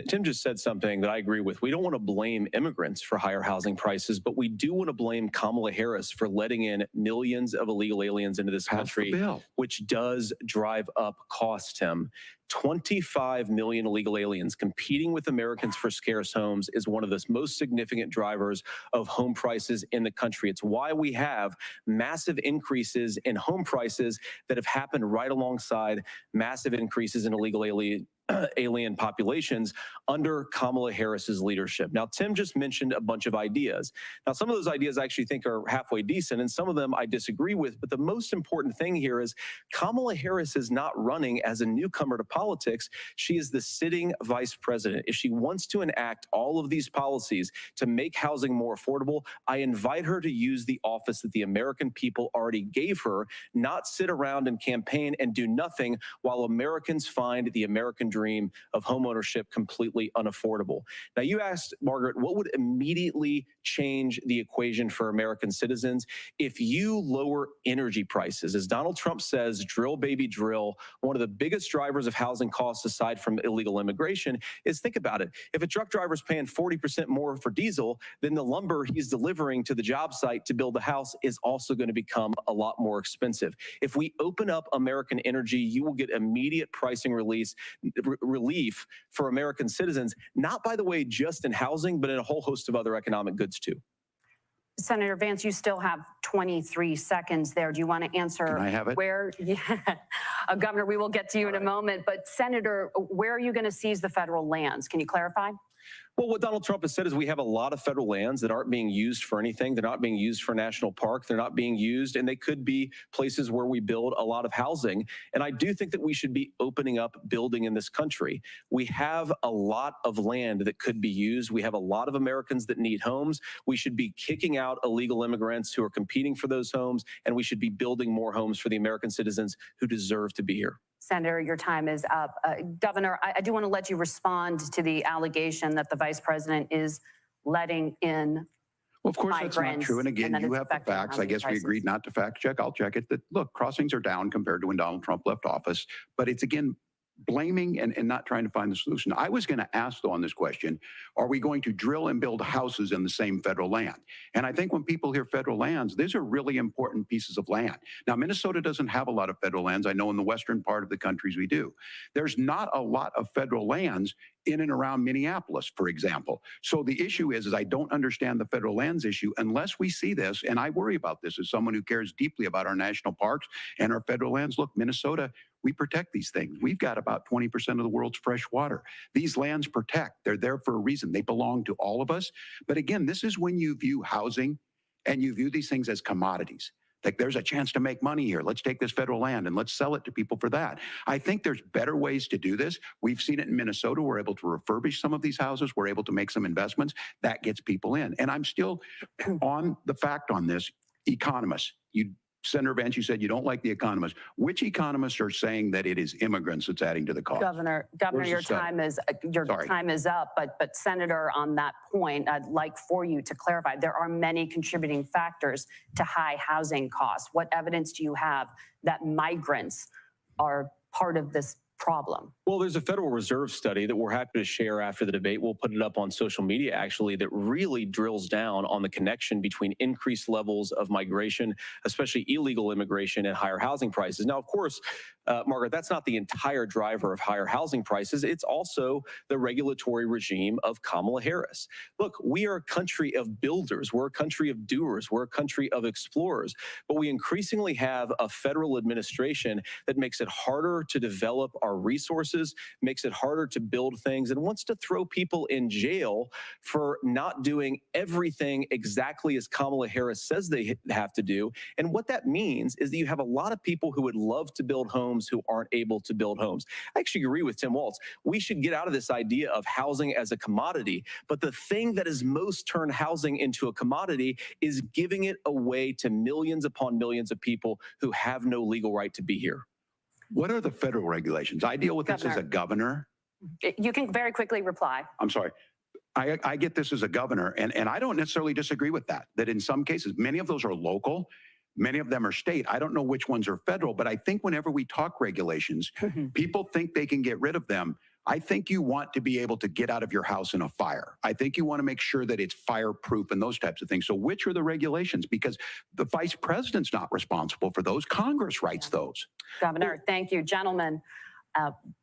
Tim just said something that I agree with. We don't want to blame immigrants for higher housing prices, but we do want to blame Kamala Harris for letting in millions of illegal aliens into this country, which does drive up costs, Tim. 25 million illegal aliens competing with Americans for scarce homes is one of the most significant drivers of home prices in the country. It's why we have massive increases in home prices that have happened right alongside massive increases in illegal alien populations under Kamala Harris's leadership. Now, Tim just mentioned a bunch of ideas. Now, some of those ideas I actually think are halfway decent, and some of them I disagree with. But the most important thing here is Kamala Harris is not running as a newcomer to politics. She is the sitting vice president. If she wants to enact all of these policies to make housing more affordable, I invite her to use the office that the American people already gave her, not sit around and campaign and do nothing while Americans find the American dream of homeownership completely unaffordable. Now, you asked, Margaret, what would immediately change the equation for American citizens? If you lower energy prices, as Donald Trump says, drill, baby, drill, one of the biggest drivers of housing costs aside from illegal immigration is, think about it, if a truck driver is paying 40% more for diesel, then the lumber he's delivering to the job site to build the house is also going to become a lot more expensive. If we open up American energy, you will get immediate pricing relief for American citizens, not, by the way, just in housing, but in a whole host of other economic goods too. Senator Vance, you still have 23 seconds there. Do you want to answer? Can I have it? Where, yeah. Governor, we will get to you in a moment, but Senator, where are you going to seize the federal lands? Can you clarify? Well, what Donald Trump has said is we have a lot of federal lands that aren't being used for anything. They're not being used for national park. They're not being used, and they could be places where we build a lot of housing. And I do think that we should be opening up building in this country. We have a lot of land that could be used. We have a lot of Americans that need homes. We should be kicking out illegal immigrants who are competing for those homes, and we should be building more homes for the American citizens who deserve to be here. Senator, your time is up. Governor, I do want to let you respond to the allegation that the vice president is letting in. Well, of course, that's not true. And again, you have the facts. I guess we agreed not to fact check. I'll check it. That, look, crossings are down compared to when Donald Trump left office. But it's, again, blaming and not trying to find the solution. I was going to ask, though, on this question, are we going to drill and build houses in the same federal land? And I think when people hear federal lands, these are really important pieces of land. Now, Minnesota doesn't have a lot of federal lands. I know in the western part of the countries we do. There's not a lot of federal lands in and around Minneapolis, for example. So the issue is I don't understand the federal lands issue unless we see this, and I worry about this as someone who cares deeply about our national parks and our federal lands. Look, Minnesota, we protect these things. We've got about 20% of the world's fresh water. These lands protect. They're there for a reason. They belong to all of us. But again, this is when you view housing and you view these things as commodities. Like, there's a chance to make money here. Let's take this federal land and let's sell it to people for that. I think there's better ways to do this. We've seen it in Minnesota. We're able to refurbish some of these houses. We're able to make some investments. That gets people in. And I'm still on the fact on this. Economists, Senator Vance, you said you don't like the economists. Which economists are saying that it is immigrants that's adding to the cost? Governor, your time is up. But Senator, on that point, I'd like for you to clarify. There are many contributing factors to high housing costs. What evidence do you have that migrants are part of this problem? Well, there's a Federal Reserve study that we're happy to share after the debate. We'll put it up on social media, actually, that really drills down on the connection between increased levels of migration, especially illegal immigration, and higher housing prices. Now, of course, Margaret, that's not the entire driver of higher housing prices. It's also the regulatory regime of Kamala Harris. Look, we are a country of builders. We're a country of doers. We're a country of explorers. But we increasingly have a federal administration that makes it harder to develop our resources resources, makes it harder to build things, and wants to throw people in jail for not doing everything exactly as Kamala Harris says they have to do. And what that means is that you have a lot of people who would love to build homes who aren't able to build homes. I actually agree with Tim Walz. We should get out of this idea of housing as a commodity. But the thing that has most turned housing into a commodity is giving it away to millions upon millions of people who have no legal right to be here. What are the federal regulations? I deal with this as a governor. You can very quickly reply. I'm sorry. I get this as a governor, and I don't necessarily disagree with that in some cases, many of those are local, many of them are state. I don't know which ones are federal, but I think whenever we talk regulations, people think they can get rid of them. I think you want to be able to get out of your house in a fire. I think you want to make sure that it's fireproof and those types of things. So which are the regulations? Because the vice president's not responsible for those. Congress writes those. Governor, thank you. Gentlemen,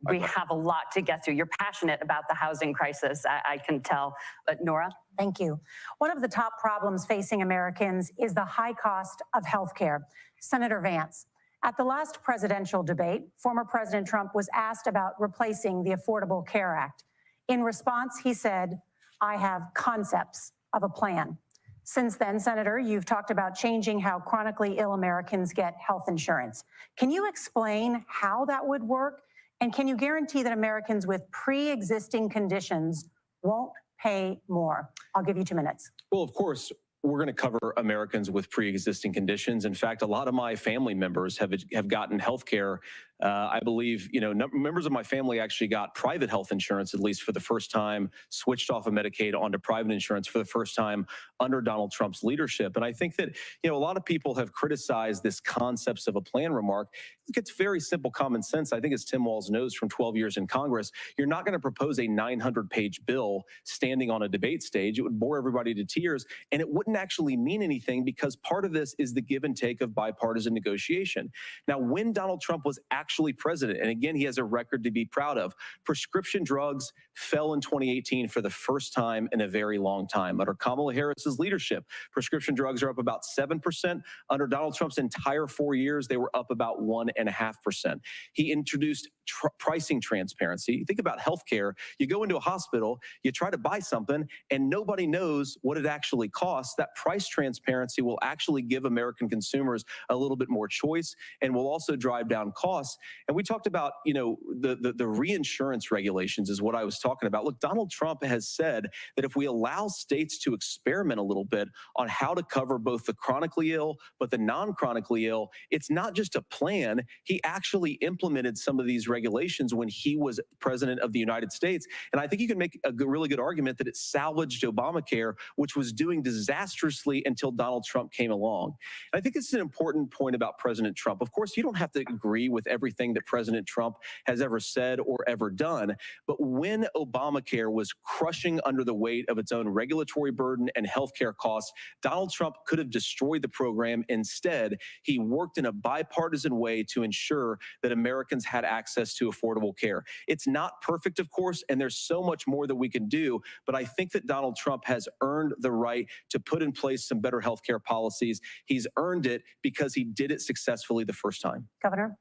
we have a lot to get through. You're passionate about the housing crisis, I can tell. But Nora? Thank you. One of the top problems facing Americans is the high cost of health care. Senator Vance, at the last presidential debate, former President Trump was asked about replacing the Affordable Care Act. In response, he said, "I have concepts of a plan." Since then, Senator, you've talked about changing how chronically ill Americans get health insurance. Can you explain how that would work? And can you guarantee that Americans with pre-existing conditions won't pay more? I'll give you 2 minutes. Well, of course, we're going to cover Americans with pre-existing conditions. In fact, a lot of my family members have gotten health care. I believe, members of my family actually got private health insurance, at least for the first time, switched off of Medicaid onto private insurance for the first time under Donald Trump's leadership. And I think that, a lot of people have criticized this concepts of a plan remark. It's very simple common sense. I think as Tim Walz knows from 12 years in Congress, you're not going to propose a 900-page bill standing on a debate stage. It would bore everybody to tears, and it wouldn't actually mean anything because part of this is the give and take of bipartisan negotiation. Now, when Donald Trump was actually president, and again, he has a record to be proud of, prescription drugs fell in 2018 for the first time in a very long time. Under Kamala Harris's leadership, prescription drugs are up about 7%. Under Donald Trump's entire 4 years, they were up about 1.5%. He introduced pricing transparency. Think about healthcare. You go into a hospital, you try to buy something, and nobody knows what it actually costs. That price transparency will actually give American consumers a little bit more choice and will also drive down costs. And we talked about, the reinsurance regulations is what I was talking about. Look, Donald Trump has said that if we allow states to experiment a little bit on how to cover both the chronically ill, but the non-chronically ill, it's not just a plan. He actually implemented some of these regulations when he was president of the United States. And I think you can make a really good argument that it salvaged Obamacare, which was doing disastrously until Donald Trump came along. And I think it's an important point about President Trump. Of course, you don't have to agree with everything that President Trump has ever said or ever done. But when Obamacare was crushing under the weight of its own regulatory burden and healthcare costs, Donald Trump could have destroyed the program. Instead, he worked in a bipartisan way to ensure that Americans had access to affordable care. It's not perfect, of course, and there's so much more that we can do, but I think that Donald Trump has earned the right to put in place some better healthcare policies. He's earned it because he did it successfully the first time. Governor?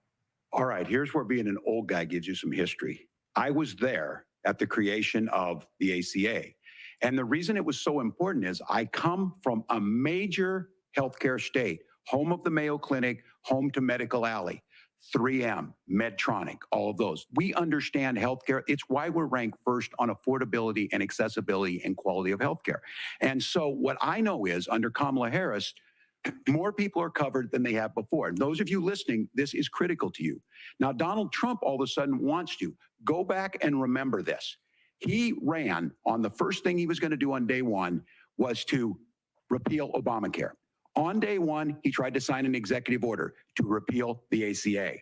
All right, here's where being an old guy gives you some history. I was there at the creation of the ACA. And the reason it was so important is I come from a major healthcare state, home of the Mayo Clinic, home to Medical Alley. 3M, Medtronic, all of those. We understand healthcare. It's why we're ranked first on affordability and accessibility and quality of healthcare. And so what I know is under Kamala Harris, more people are covered than they have before. And those of you listening, this is critical to you. Now, Donald Trump all of a sudden wants to go back and remember this. He ran on the first thing he was going to do on day one was to repeal Obamacare. On day one, he tried to sign an executive order to repeal the ACA.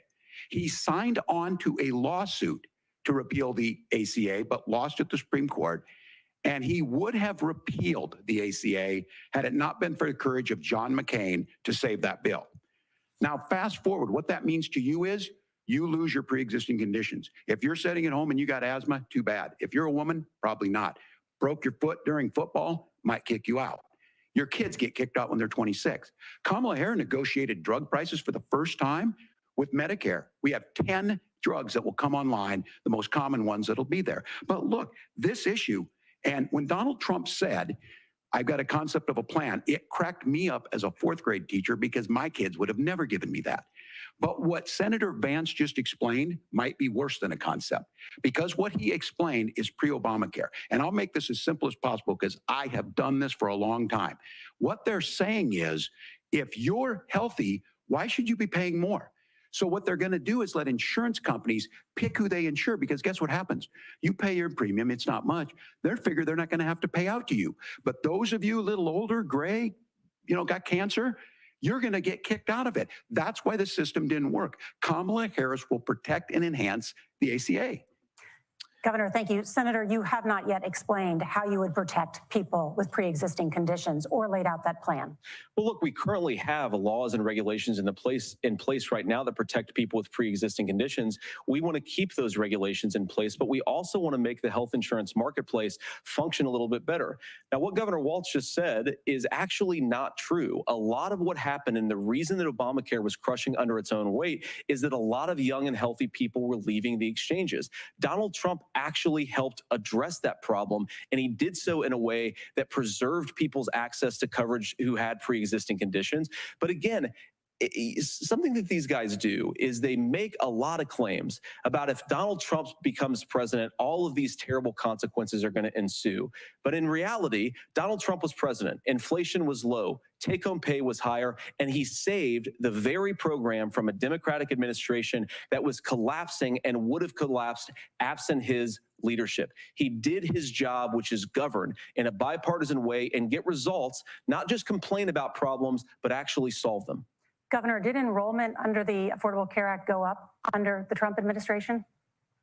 He signed on to a lawsuit to repeal the ACA, but lost at the Supreme Court. And he would have repealed the ACA had it not been for the courage of John McCain to save that bill. Now, fast forward, what that means to you is you lose your pre-existing conditions. If you're sitting at home and you got asthma, too bad. If you're a woman, probably not. Broke your foot during football, might kick you out. Your kids get kicked out when they're 26. Kamala Harris negotiated drug prices for the first time with Medicare. We have 10 drugs that will come online, the most common ones that'll be there. But look, this issue, and when Donald Trump said, I've got a concept of a plan, it cracked me up as a fourth grade teacher because my kids would have never given me that. But what Senator Vance just explained might be worse than a concept, because what he explained is pre-Obamacare. And I'll make this as simple as possible because I have done this for a long time. What they're saying is, if you're healthy, why should you be paying more? So what they're going to do is let insurance companies pick who they insure, because guess what happens? You pay your premium, it's not much. They figure they're not going to have to pay out to you. But those of you a little older, gray, got cancer, you're going to get kicked out of it. That's why the system didn't work. Kamala Harris will protect and enhance the ACA. Governor, thank you. Senator, you have not yet explained how you would protect people with pre-existing conditions or laid out that plan. Well, look, we currently have laws and regulations in place right now that protect people with pre-existing conditions. We want to keep those regulations in place, but we also want to make the health insurance marketplace function a little bit better. Now, what Governor Walz just said is actually not true. A lot of what happened, and the reason that Obamacare was crushing under its own weight, is that a lot of young and healthy people were leaving the exchanges. Donald Trump actually helped address that problem, and he did so in a way that preserved people's access to coverage who had pre-existing conditions. But again, something that these guys do is they make a lot of claims about if Donald Trump becomes president, all of these terrible consequences are going to ensue. But in reality, Donald Trump was president. Inflation was low. Take-home pay was higher, and he saved the very program from a Democratic administration that was collapsing and would have collapsed absent his leadership. He did his job, which is govern in a bipartisan way and get results, not just complain about problems, but actually solve them. Governor, did enrollment under the Affordable Care Act go up under the Trump administration?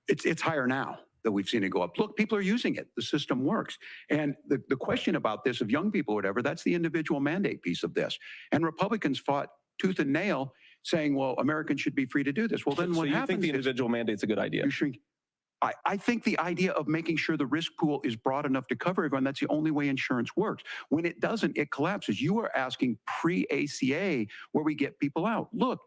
It's higher now that we've seen it go up. Look, people are using it. The system works. And the question about this of young people or whatever, that's the individual mandate piece of this. And Republicans fought tooth and nail saying, well, Americans should be free to do this. Well, then what happens? So you think the individual mandate's a good idea? I think the idea of making sure the risk pool is broad enough to cover everyone, that's the only way insurance works. When it doesn't, it collapses. You are asking pre-ACA where we get people out. Look,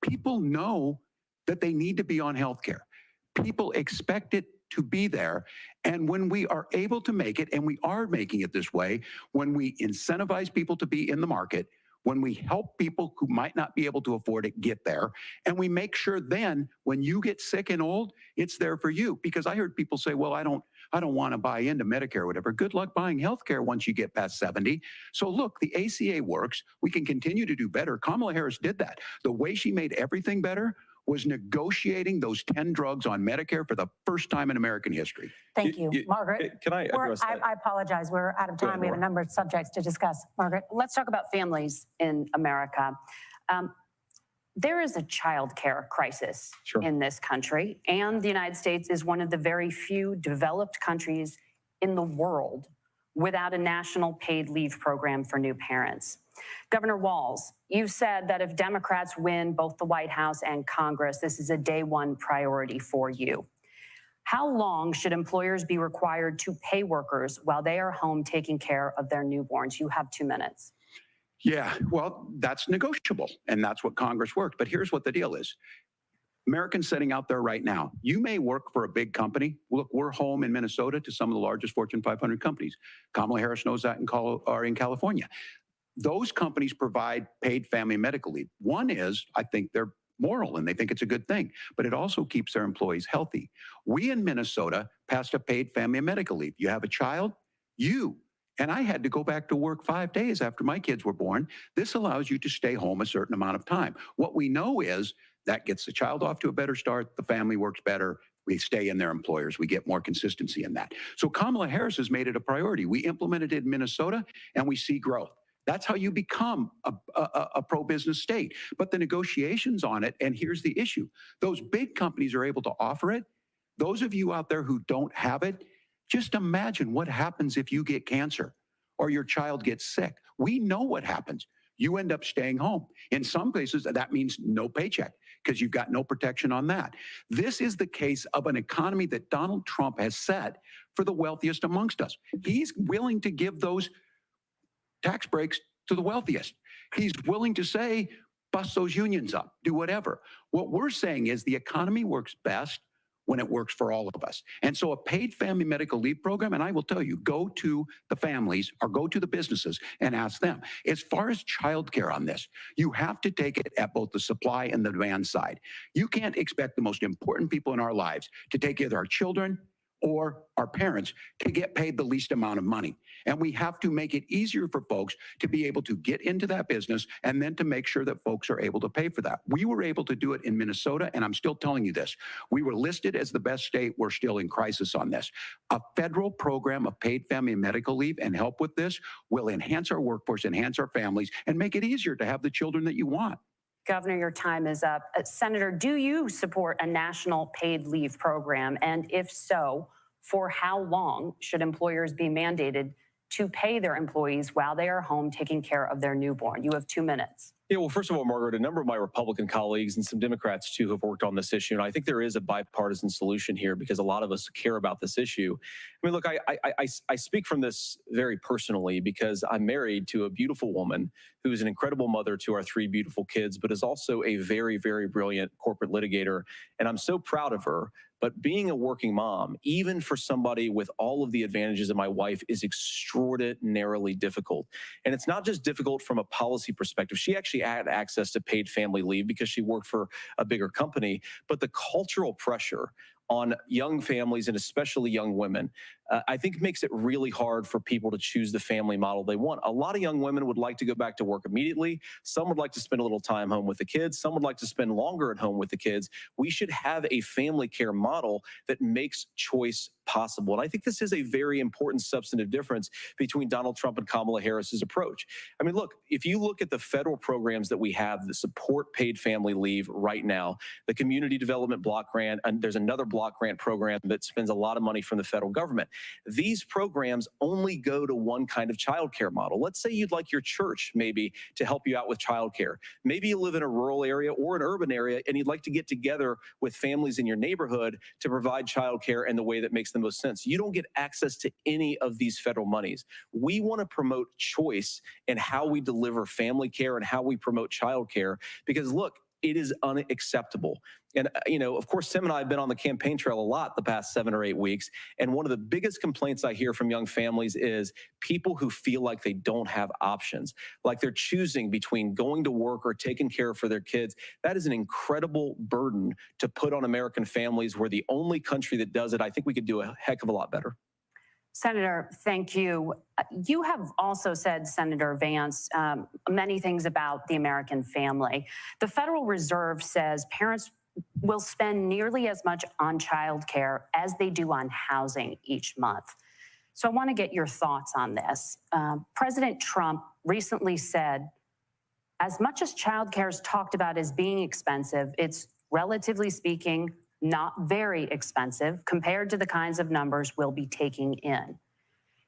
people know that they need to be on health care. People expect it to be there. And when we are able to make it, and we are making it this way, when we incentivize people to be in the market, when we help people who might not be able to afford it get there, and we make sure then when you get sick and old, it's there for you. Because I heard people say, well, I don't want to buy into Medicare or whatever. Good luck buying health care once you get past 70. So look, the ACA works. We can continue to do better. Kamala Harris did that. The way she made everything better was negotiating those 10 drugs on Medicare for the first time in American history. Thank you. Margaret? Can I address that? I apologize. We're out of time. We have a number of subjects to discuss. Margaret? Let's talk about families in America. There is a child care crisis in this country, and the United States is one of the very few developed countries in the world without a national paid leave program for new parents. Governor Walz, you've said that if Democrats win both the White House and Congress, this is a day one priority for you. How long should employers be required to pay workers while they are home taking care of their newborns? You have 2 minutes. Yeah, well, that's negotiable, and that's what Congress worked. But here's what the deal is. Americans sitting out there right now, you may work for a big company. Look, we're home in Minnesota to some of the largest Fortune 500 companies. Kamala Harris knows that in California. Those companies provide paid family medical leave. One is, I think they're moral and they think it's a good thing, but it also keeps their employees healthy. We in Minnesota passed a paid family medical leave. You have a child, and I had to go back to work 5 days after my kids were born. This allows you to stay home a certain amount of time. What we know is that gets the child off to a better start, the family works better, we stay in their employers, we get more consistency in that. So Kamala Harris has made it a priority. We implemented it in Minnesota and we see growth. That's how you become a pro-business state. But the negotiations on it, and here's the issue, those big companies are able to offer it. Those of you out there who don't have it, just imagine what happens if you get cancer or your child gets sick. We know what happens. You end up staying home. In some places, that means no paycheck because you've got no protection on that. This is the case of an economy that Donald Trump has set for the wealthiest amongst us. He's willing to give those tax breaks to the wealthiest. He's willing to say, bust those unions up, do whatever. What we're saying is the economy works best when it works for all of us. And so a paid family medical leave program, and I will tell you, go to the families or go to the businesses and ask them. As far as childcare on this, you have to take it at both the supply and the demand side. You can't expect the most important people in our lives to take either our children or our parents to get paid the least amount of money. And we have to make it easier for folks to be able to get into that business and then to make sure that folks are able to pay for that. We were able to do it in Minnesota, and I'm still telling you this. We were listed as the best state. We're still in crisis on this. A federal program of paid family and medical leave and help with this will enhance our workforce, enhance our families, and make it easier to have the children that you want. Governor, your time is up. Senator, do you support a national paid leave program? And if so, for how long should employers be mandated to pay their employees while they are home taking care of their newborn? You have 2 minutes. Yeah, well, first of all, Margaret, a number of my Republican colleagues and some Democrats, too, have worked on this issue. And I think there is a bipartisan solution here because a lot of us care about this issue. I mean, look, I speak from this very personally because I'm married to a beautiful woman who is an incredible mother to our 3 beautiful kids, but is also a very, very brilliant corporate litigator. And I'm so proud of her. But being a working mom, even for somebody with all of the advantages of my wife, is extraordinarily difficult. And it's not just difficult from a policy perspective. She actually had access to paid family leave because she worked for a bigger company. But the cultural pressure on young families and especially young women, I think makes it really hard for people to choose the family model they want. A lot of young women would like to go back to work immediately. Some would like to spend a little time home with the kids. Some would like to spend longer at home with the kids. We should have a family care model that makes choice possible. And I think this is a very important substantive difference between Donald Trump and Kamala Harris's approach. I mean, look, if you look at the federal programs that we have that support paid family leave right now, the Community Development Block Grant, and there's another block grant program that spends a lot of money from the federal government. These programs only go to one kind of childcare model. Let's say you'd like your church maybe to help you out with childcare. Maybe you live in a rural area or an urban area and you'd like to get together with families in your neighborhood to provide childcare in the way that makes the most sense. You don't get access to any of these federal monies. We want to promote choice in how we deliver family care and how we promote childcare because look, it is unacceptable. And, you know, of course, Tim and I have been on the campaign trail a lot the past 7 or 8 weeks. And one of the biggest complaints I hear from young families is people who feel like they don't have options, like they're choosing between going to work or taking care for their kids. That is an incredible burden to put on American families. We're the only country that does it. I think we could do a heck of a lot better. Senator, thank you. You have also said, Senator Vance, many things about the American family. The Federal Reserve says parents will spend nearly as much on childcare as they do on housing each month. So I want to get your thoughts on this. President Trump recently said, as much as childcare is talked about as being expensive, it's relatively speaking not very expensive compared to the kinds of numbers we'll be taking in.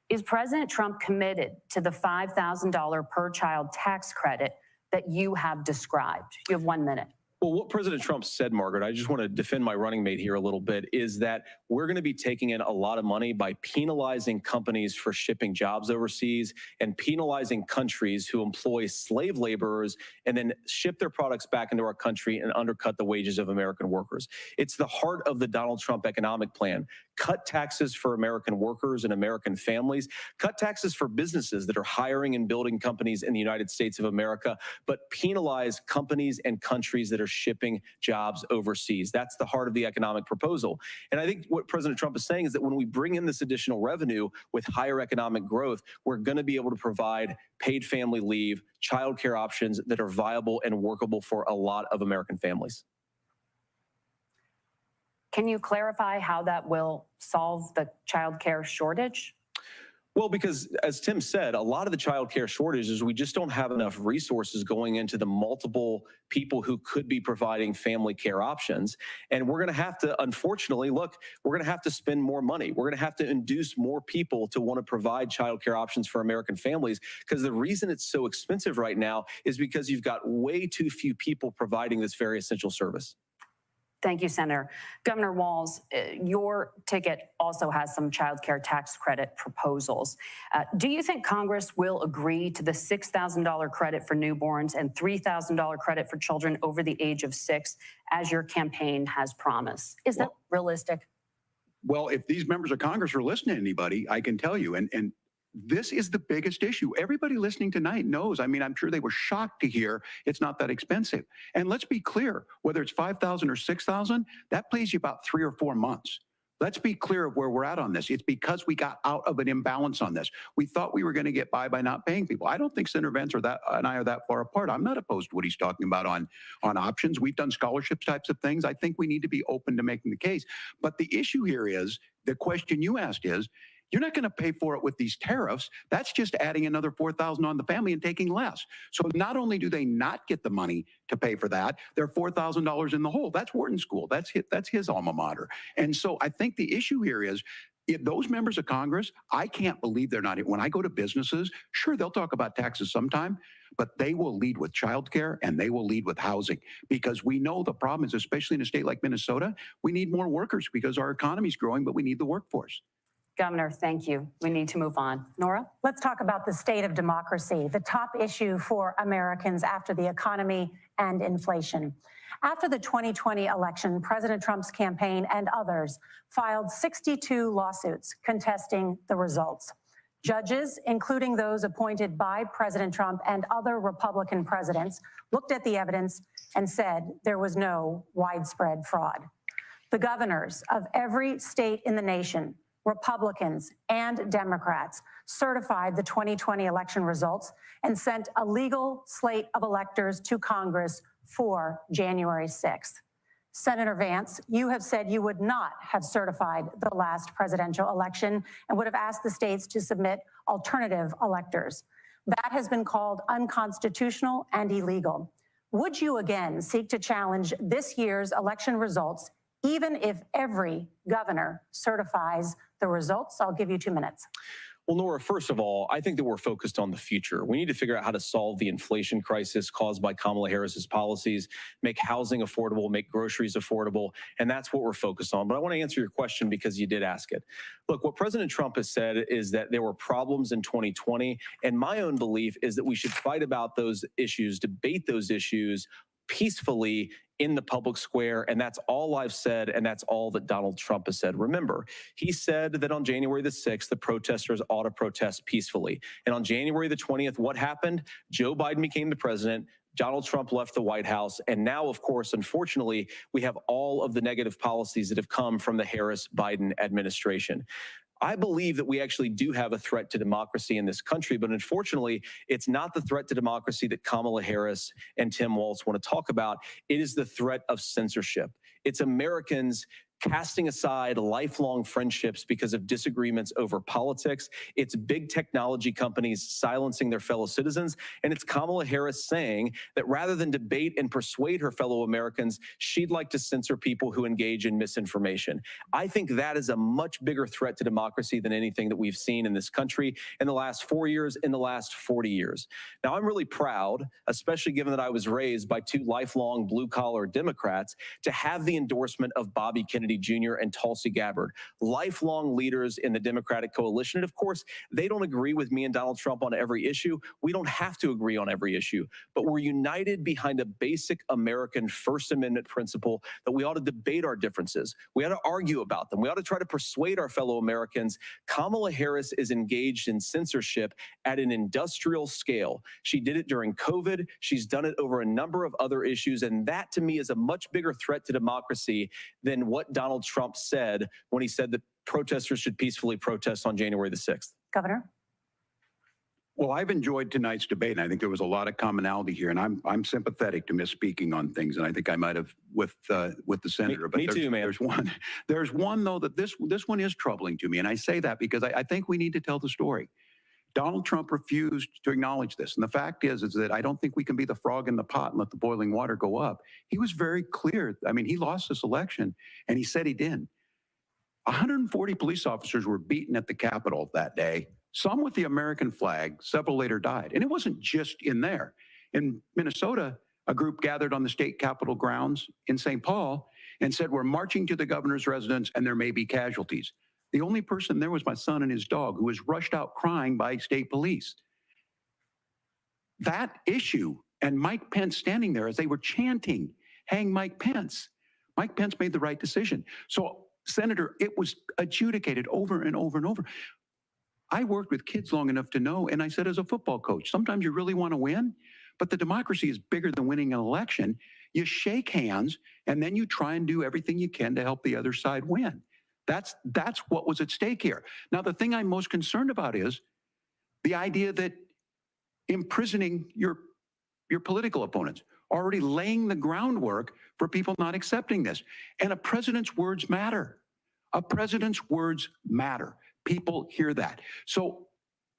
Is President Trump committed to the $5,000 per child tax credit that you have described? You have 1 minute. Well, what President Trump said, Margaret, I just want to defend my running mate here a little bit, is that we're going to be taking in a lot of money by penalizing companies for shipping jobs overseas and penalizing countries who employ slave laborers and then ship their products back into our country and undercut the wages of American workers. It's the heart of the Donald Trump economic plan. Cut taxes for American workers and American families. Cut taxes for businesses that are hiring and building companies in the United States of America, but penalize companies and countries that are shipping jobs overseas. That's the heart of the economic proposal. And I think what President Trump is saying is that when we bring in this additional revenue with higher economic growth, we're going to be able to provide paid family leave, childcare options that are viable and workable for a lot of American families. Can you clarify how that will solve the childcare shortage? Well, because as Tim said, a lot of the childcare shortage is we just don't have enough resources going into the multiple people who could be providing family care options. And we're going to have to, unfortunately, look, we're going to have to spend more money. We're going to have to induce more people to want to provide childcare options for American families, because the reason it's so expensive right now is because you've got way too few people providing this very essential service. Thank you, Senator. Governor Walz, your ticket also has some child care tax credit proposals. Do you think Congress will agree to the $6,000 credit for newborns and $3,000 credit for children over the age of 6, as your campaign has promised? Is that realistic? Well, if these members of Congress are listening to anybody, I can tell you, and this is the biggest issue. Everybody listening tonight knows. I mean, I'm sure they were shocked to hear it's not that expensive. And let's be clear, whether it's $5,000 or $6,000, that pays you about 3 or 4 months. Let's be clear of where we're at on this. It's because we got out of an imbalance on this. We thought we were going to get by not paying people. I don't think Senator Vance and I are that far apart. I'm not opposed to what he's talking about on options. We've done scholarships types of things. I think we need to be open to making the case. But the issue here is, the question you asked is, you're not going to pay for it with these tariffs. That's just adding another $4,000 on the family and taking less. So not only do they not get the money to pay for that, they're $4,000 in the hole. That's Wharton School. That's his alma mater. And so I think the issue here is, if those members of Congress, I can't believe they're not. When I go to businesses, sure, they'll talk about taxes sometime, but they will lead with childcare and they will lead with housing, because we know the problem is, especially in a state like Minnesota, we need more workers because our economy is growing, but we need the workforce. Governor, thank you. We need to move on. Nora? Let's talk about the state of democracy, the top issue for Americans after the economy and inflation. After the 2020 election, President Trump's campaign and others filed 62 lawsuits contesting the results. Judges, including those appointed by President Trump and other Republican presidents, looked at the evidence and said there was no widespread fraud. The governors of every state in the nation, Republicans and Democrats, certified the 2020 election results and sent a legal slate of electors to Congress for January 6th. Senator Vance, you have said you would not have certified the last presidential election and would have asked the states to submit alternative electors. That has been called unconstitutional and illegal. Would you again seek to challenge this year's election results, even if every governor certifies the results? I'll give you 2 minutes. Well, Nora, first of all, I think that we're focused on the future. We need to figure out how to solve the inflation crisis caused by Kamala Harris's policies, make housing affordable, make groceries affordable, and that's what we're focused on. But I want to answer your question because you did ask it. Look, what President Trump has said is that there were problems in 2020, and my own belief is that we should fight about those issues, debate those issues peacefully in the public square, and that's all I've said, and that's all that Donald Trump has said. Remember, he said that on January the 6th, the protesters ought to protest peacefully. And on January the 20th, what happened? Joe Biden became the president. Donald Trump left the White House. And now, of course, unfortunately, we have all of the negative policies that have come from the Harris-Biden administration. I believe that we actually do have a threat to democracy in this country, but unfortunately, it's not the threat to democracy that Kamala Harris and Tim Walz want to talk about. It is the threat of censorship. It's Americans casting aside lifelong friendships because of disagreements over politics. It's big technology companies silencing their fellow citizens. And it's Kamala Harris saying that rather than debate and persuade her fellow Americans, she'd like to censor people who engage in misinformation. I think that is a much bigger threat to democracy than anything that we've seen in this country in the last 4 years, in the last 40 years. Now, I'm really proud, especially given that I was raised by 2 lifelong blue-collar Democrats, to have the endorsement of Bobby Kennedy Jr. and Tulsi Gabbard, lifelong leaders in the Democratic coalition. And of course, they don't agree with me and Donald Trump on every issue. We don't have to agree on every issue, but we're united behind a basic American First Amendment principle that we ought to debate our differences. We ought to argue about them. We ought to try to persuade our fellow Americans. Kamala Harris is engaged in censorship at an industrial scale. She did it during COVID. She's done it over a number of other issues. And that, to me, is a much bigger threat to democracy than what Donald Trump said when he said that protesters should peacefully protest on January the 6th. Governor? Well, I've enjoyed tonight's debate, and I think there was a lot of commonality here. And I'm sympathetic to misspeaking on things, and I think I might have with the senator. Me too, man. There's one though that this one is troubling to me, and I say that because I think we need to tell the story. Donald Trump refused to acknowledge this. And the fact is that I don't think we can be the frog in the pot and let the boiling water go up. He was very clear. I mean, he lost this election, and he said he did. 140 police officers were beaten at the Capitol that day, some with the American flag. Several later died. And it wasn't just in there. In Minnesota, a group gathered on the state Capitol grounds in St. Paul, and said, we're marching to the governor's residence and there may be casualties. The only person there was my son and his dog, who was rushed out crying by state police. That issue and Mike Pence standing there as they were chanting, hang Mike Pence. Mike Pence made the right decision. So, Senator, it was adjudicated over and over and over. I worked with kids long enough to know, and I said as a football coach, sometimes you really want to win, but the democracy is bigger than winning an election. You shake hands, and then you try and do everything you can to help the other side win. That's what was at stake here. Now, the thing I'm most concerned about is the idea that imprisoning your political opponents, already laying the groundwork for people not accepting this. And a president's words matter. A president's words matter. People hear that. So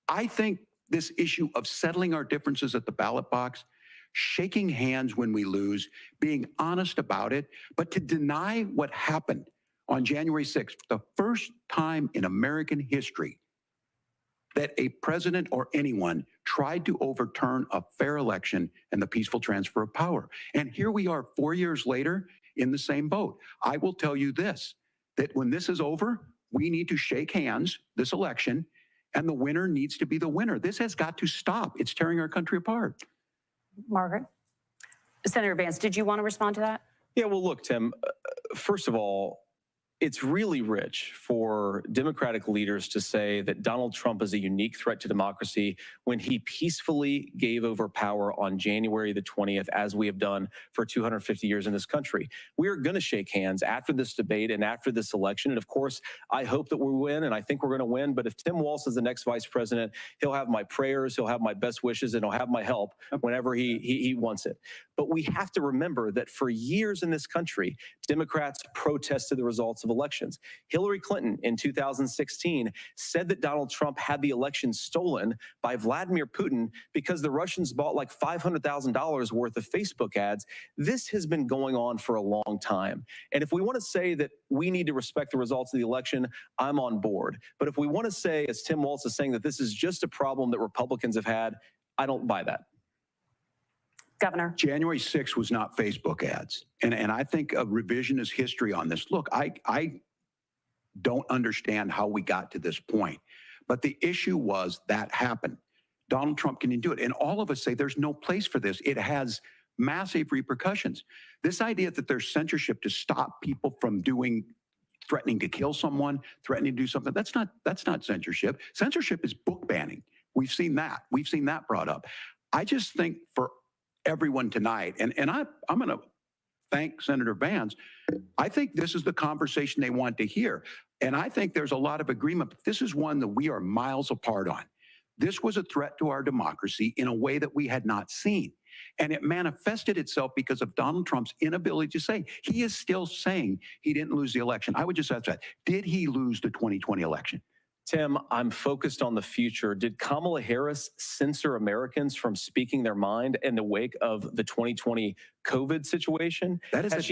I think this issue of settling our differences at the ballot box, shaking hands when we lose, being honest about it, but to deny what happened on January 6th, the first time in American history that a president or anyone tried to overturn a fair election and the peaceful transfer of power. And here we are 4 years later in the same boat. I will tell you this, that when this is over, we need to shake hands this election, and the winner needs to be the winner. This has got to stop. It's tearing our country apart. Margaret? Senator Vance, did you want to respond to that? Yeah, well, look, Tim, first of all, it's really rich for Democratic leaders to say that Donald Trump is a unique threat to democracy when he peacefully gave over power on January the 20th, as we have done for 250 years in this country. We are going to shake hands after this debate and after this election. And of course, I hope that we win, and I think we're going to win. But if Tim Walz is the next vice president, he'll have my prayers, he'll have my best wishes, and he'll have my help whenever he wants it. But we have to remember that for years in this country, Democrats protested the results of elections. Hillary Clinton in 2016 said that Donald Trump had the election stolen by Vladimir Putin because the Russians bought like $500,000 worth of Facebook ads. This has been going on for a long time. And if we want to say that we need to respect the results of the election, I'm on board. But if we want to say, as Tim Walz is saying, that this is just a problem that Republicans have had, I don't buy that. Governor. January 6th was not Facebook ads. And I think a revisionist history on this. Look, I don't understand how we got to this point. But the issue was that happened. Donald Trump can do it. And all of us say there's no place for this. It has massive repercussions. This idea that there's censorship to stop people from threatening to kill someone, threatening to do something, that's not censorship. Censorship is book banning. We've seen that. We've seen that brought up. I just think for everyone tonight, and I'm going to thank Senator Vance. I think this is the conversation they want to hear. And I think there's a lot of agreement, but this is one that we are miles apart on. This was a threat to our democracy in a way that we had not seen. And it manifested itself because of Donald Trump's inability to say. He is still saying he didn't lose the election. I would just ask that. Did he lose the 2020 election? Tim, I'm focused on the future. Did Kamala Harris censor Americans from speaking their mind in the wake of the 2020 COVID situation? That is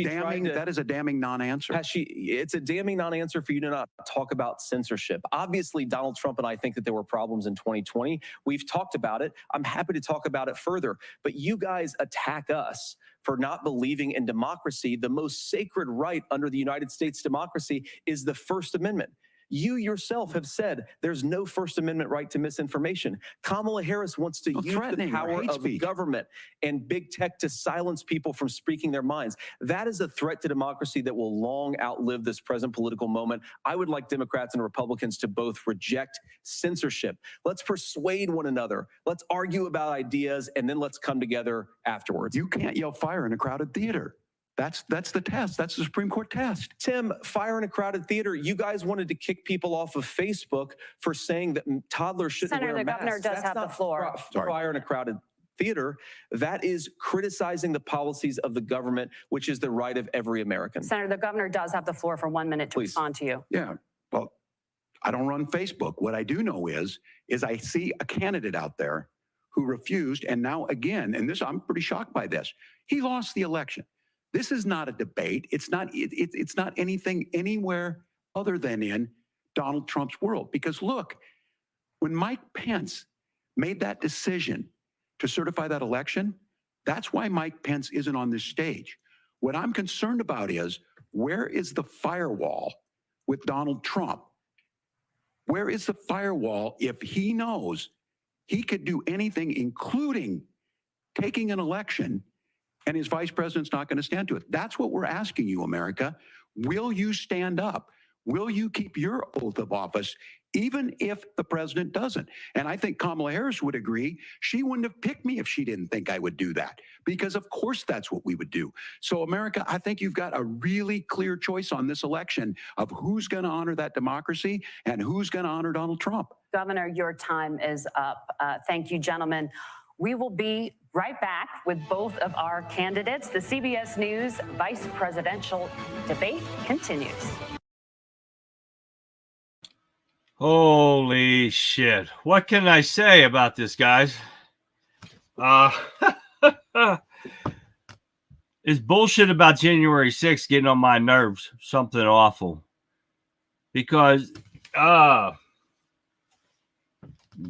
a damning non-answer. It's a damning non-answer for you to not talk about censorship. Obviously, Donald Trump and I think that there were problems in 2020. We've talked about it. I'm happy to talk about it further. But you guys attack us for not believing in democracy. The most sacred right under the United States democracy is the First Amendment. You yourself have said there's no First Amendment right to misinformation. Kamala Harris wants to use the power of government and big tech to silence people from speaking their minds. That is a threat to democracy that will long outlive this present political moment. I would like Democrats and Republicans to both reject censorship. Let's persuade one another. Let's argue about ideas, and then let's come together afterwards. You can't yell fire in a crowded theater. That's the test. That's the Supreme Court test. Tim, fire in a crowded theater. You guys wanted to kick people off of Facebook for saying that toddlers shouldn't wear masks. Senator, the governor does have the floor. Fire in a crowded theater. That is criticizing the policies of the government, which is the right of every American. Senator, the governor does have the floor for 1 minute to respond to you. Yeah. Well, I don't run Facebook. What I do know is I see a candidate out there who refused, and now again, and this, I'm pretty shocked by this. He lost the election. This is not a debate. It's not anything anywhere other than in Donald Trump's world. Because look, when Mike Pence made that decision to certify that election, that's why Mike Pence isn't on this stage. What I'm concerned about is, where is the firewall with Donald Trump? Where is the firewall if he knows he could do anything, including taking an election, and his vice president's not going to stand to it? That's what we're asking you, America. Will you stand up? Will you keep your oath of office, even if the president doesn't? And I think Kamala Harris would agree. She wouldn't have picked me if she didn't think I would do that, because of course that's what we would do. So, America, I think you've got a really clear choice on this election of who's going to honor that democracy and who's going to honor Donald Trump. Governor, your time is up. Thank you, gentlemen. We will be right back with both of our candidates. The CBS News vice presidential debate continues. Holy shit. What can I say about this, guys? It's bullshit about January 6th getting on my nerves. Something awful. Because, yeah,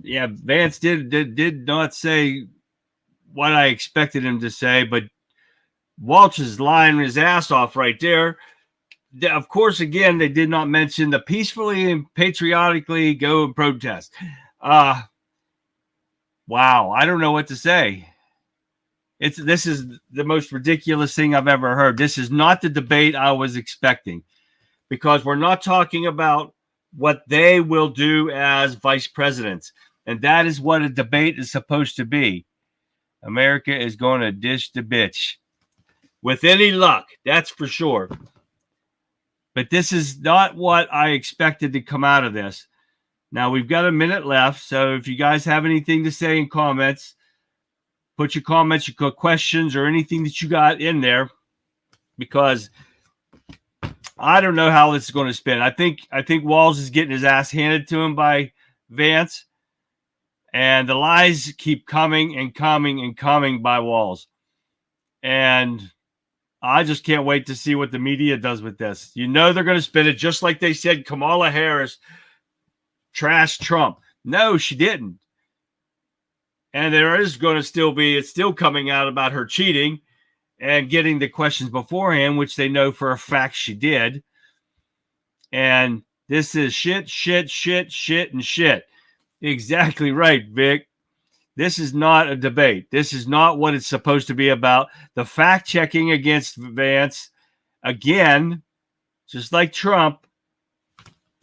Vance did not say what I expected him to say, but Walsh is lying his ass off right there. Of course, again, they did not mention the peacefully and patriotically go and protest. Wow, I don't know what to say. This is the most ridiculous thing I've ever heard. This is not the debate I was expecting, because we're not talking about what they will do as vice presidents, and that is what a debate is supposed to be. America is going to dish the bitch with any luck, that's for sure. But this is not what I expected to come out of this. Now, we've got a minute left, so if you guys have anything to say in comments, put your comments, your questions, or anything that you got in there, because I don't know how this is going to spin. I think Walls is getting his ass handed to him by Vance, and the lies keep coming and coming and coming by Walls. And I just can't wait to see what the media does with this. You know they're going to spin it just like they said Kamala Harris trashed Trump. No, she didn't. And there is going to still be, it's still coming out about her cheating and getting the questions beforehand, which they know for a fact she did. And this is shit, shit, shit, shit, and shit. Exactly right, Vic. This is not a debate. This is not what it's supposed to be about. The fact-checking against Vance, again, just like Trump,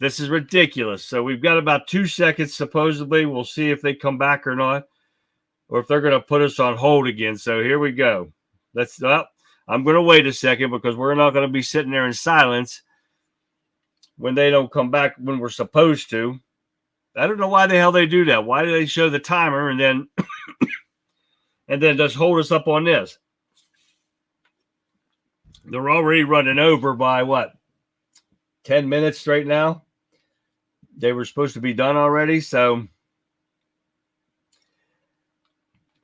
this is ridiculous. So we've got about 2 seconds, supposedly. We'll see if they come back or not, or if they're going to put us on hold again. So here we go. I'm going to wait a second, because we're not going to be sitting there in silence when they don't come back when we're supposed to. I don't know why the hell they do that. Why do they show the timer and then and then just hold us up on this? They're already running over by what? 10 minutes right now. They were supposed to be done already, so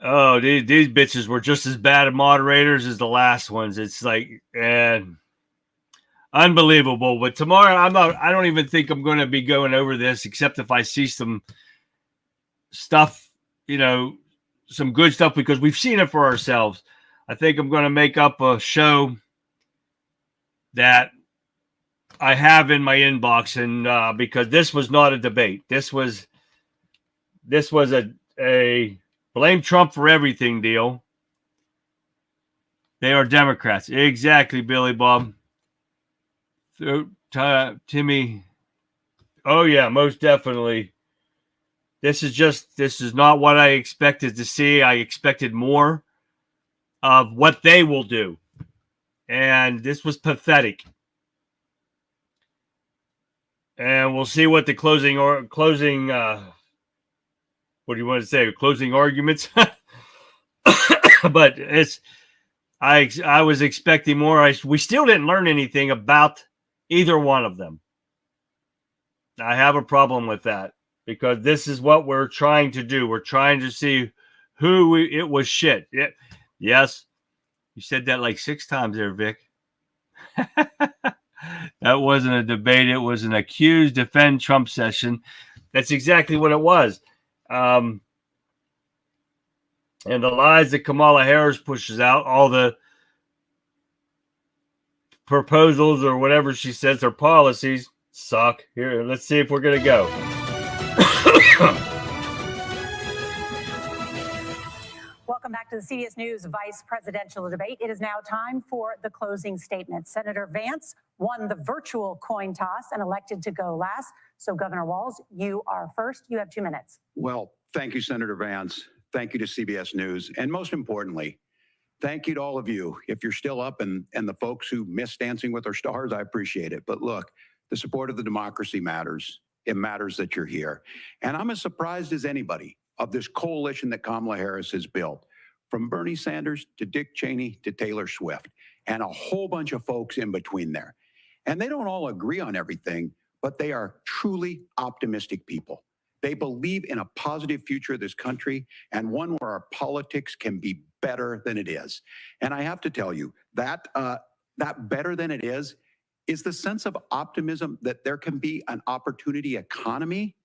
oh, these bitches were just as bad at moderators as the last ones. It's like, and unbelievable. But tomorrow, I don't even think I'm going to be going over this, except if I see some stuff, some good stuff, because we've seen it for ourselves. I think I'm going to make up a show that I have in my inbox, and because this was not a debate. This was a blame Trump for everything deal. They are Democrats. Exactly, Billy Bob. Timmy. Oh, yeah, most definitely. This is not what I expected to see. I expected more of what they will do. And this was pathetic. And we'll see what the closing what do you want to say? Closing arguments? But I was expecting more. We still didn't learn anything about either one of them. I have a problem with that, because this is what we're trying to do. We're trying to see it was shit. Yes. You said that like 6 times there, Vic. That wasn't a debate. It was an accuse, defend Trump session. That's exactly what it was. And the lies that Kamala Harris pushes out, all the proposals or whatever she says, her policies suck. Here, let's see if we're going to go. Welcome back to the CBS News Vice Presidential Debate. It is now time for the closing statement. Senator Vance won the virtual coin toss and elected to go last. So, Governor Walz, you are first. You have 2 minutes. Well, thank you, Senator Vance. Thank you to CBS News. And most importantly, thank you to all of you. If you're still up and the folks who miss Dancing with Our Stars, I appreciate it. But look, the support of the democracy matters. It matters that you're here. And I'm as surprised as anybody of this coalition that Kamala Harris has built, from Bernie Sanders to Dick Cheney to Taylor Swift, and a whole bunch of folks in between there. And they don't all agree on everything, but they are truly optimistic people. They believe in a positive future of this country and one where our politics can be better than it is. And I have to tell you, that better than it is the sense of optimism that there can be an opportunity economy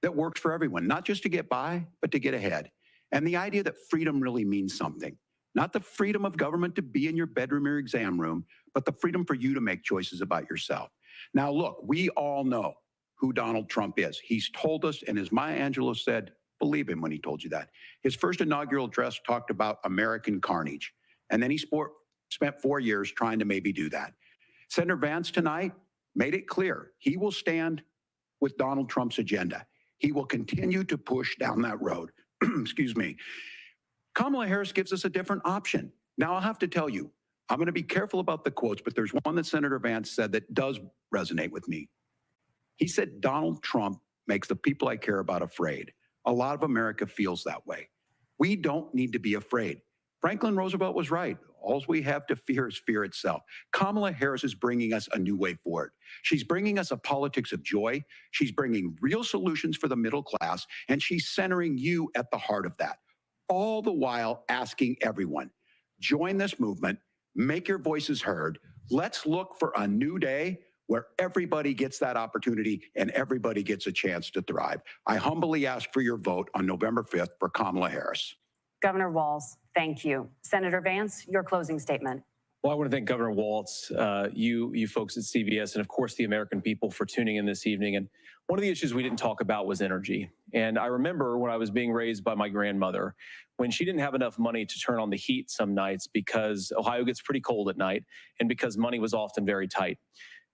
that works for everyone, not just to get by, but to get ahead. And the idea that freedom really means something, not the freedom of government to be in your bedroom or exam room, but the freedom for you to make choices about yourself. Now, look, we all know who Donald Trump is. He's told us, and as Maya Angelou said, believe him when he told you that. His first inaugural address talked about American carnage, and then he spent 4 years trying to maybe do that. Senator Vance tonight made it clear he will stand with Donald Trump's agenda. He will continue to push down that road. Excuse me. Kamala Harris gives us a different option. Now, I'll have to tell you, I'm going to be careful about the quotes, but there's one that Senator Vance said that does resonate with me. He said, Donald Trump makes the people I care about afraid. A lot of America feels that way. We don't need to be afraid. Franklin Roosevelt was right. All we have to fear is fear itself. Kamala Harris is bringing us a new way forward. She's bringing us a politics of joy. She's bringing real solutions for the middle class, and she's centering you at the heart of that. All the while asking everyone, join this movement, make your voices heard. Let's look for a new day where everybody gets that opportunity and everybody gets a chance to thrive. I humbly ask for your vote on November 5th for Kamala Harris. Governor Walz, thank you. Senator Vance, your closing statement. Well, I want to thank Governor Walz, you folks at CBS, and of course the American people for tuning in this evening. And one of the issues we didn't talk about was energy. And I remember when I was being raised by my grandmother, when she didn't have enough money to turn on the heat some nights because Ohio gets pretty cold at night and because money was often very tight.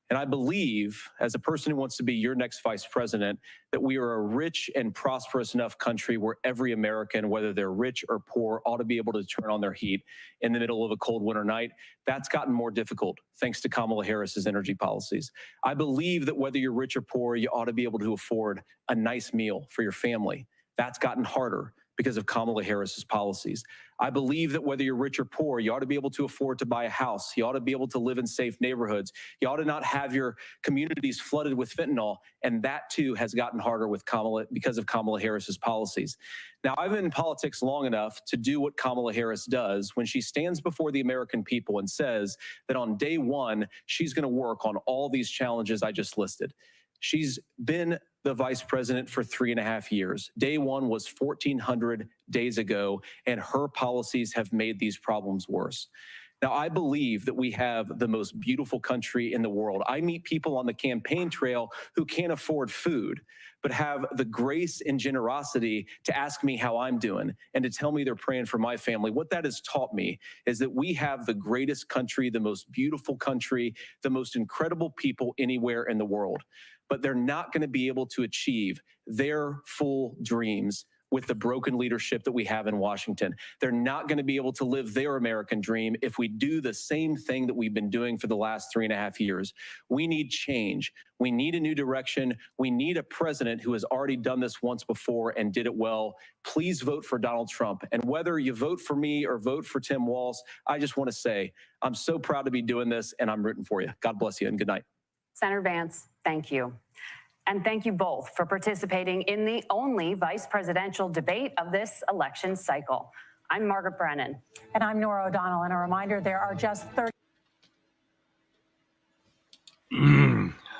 And I believe, as a person who wants to be your next vice president, that we are a rich and prosperous enough country where every American, whether they're rich or poor, ought to be able to turn on their heat in the middle of a cold winter night. That's gotten more difficult thanks to Kamala Harris's energy policies. I believe that whether you're rich or poor, you ought to be able to afford a nice meal for your family. That's gotten harder because of Kamala Harris's policies. I believe that whether you're rich or poor, you ought to be able to afford to buy a house. You ought to be able to live in safe neighborhoods. You ought to not have your communities flooded with fentanyl. And that too has gotten harder with because of Kamala Harris's policies. Now, I've been in politics long enough to do what Kamala Harris does when she stands before the American people and says that on day one, she's going to work on all these challenges I just listed. She's been the vice president for 3.5 years. Day one was 1,400 days ago, and her policies have made these problems worse. Now, I believe that we have the most beautiful country in the world. I meet people on the campaign trail who can't afford food, but have the grace and generosity to ask me how I'm doing and to tell me they're praying for my family. What that has taught me is that we have the greatest country, the most beautiful country, the most incredible people anywhere in the world. But they're not going to be able to achieve their full dreams with the broken leadership that we have in Washington. They're not going to be able to live their American dream if we do the same thing that we've been doing for the last 3.5 years. We need change. We need a new direction. We need a president who has already done this once before and did it well. Please vote for Donald Trump. And whether you vote for me or vote for Tim Walz, I just want to say, I'm so proud to be doing this and I'm rooting for you. God bless you and good night. Senator Vance, thank you. And thank you both for participating in the only vice presidential debate of this election cycle. I'm Margaret Brennan. And I'm Nora O'Donnell. And a reminder, there are just 30.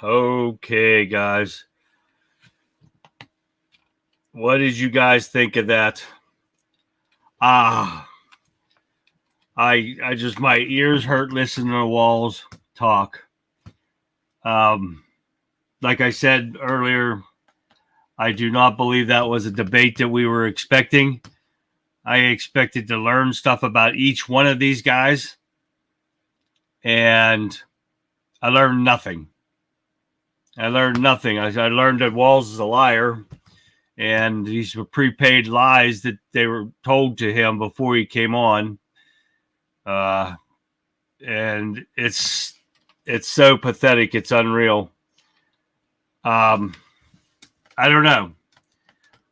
Okay, guys. What did you guys think of that? I just, my ears hurt listening to Walz. talk. Like I said earlier, I do not believe that was a debate that we were expecting. I expected to learn stuff about each one of these guys, and I learned nothing. I learned that Walz is a liar, and these were prepaid lies that they were told to him before he came on. And it's so pathetic. It's unreal. I don't know.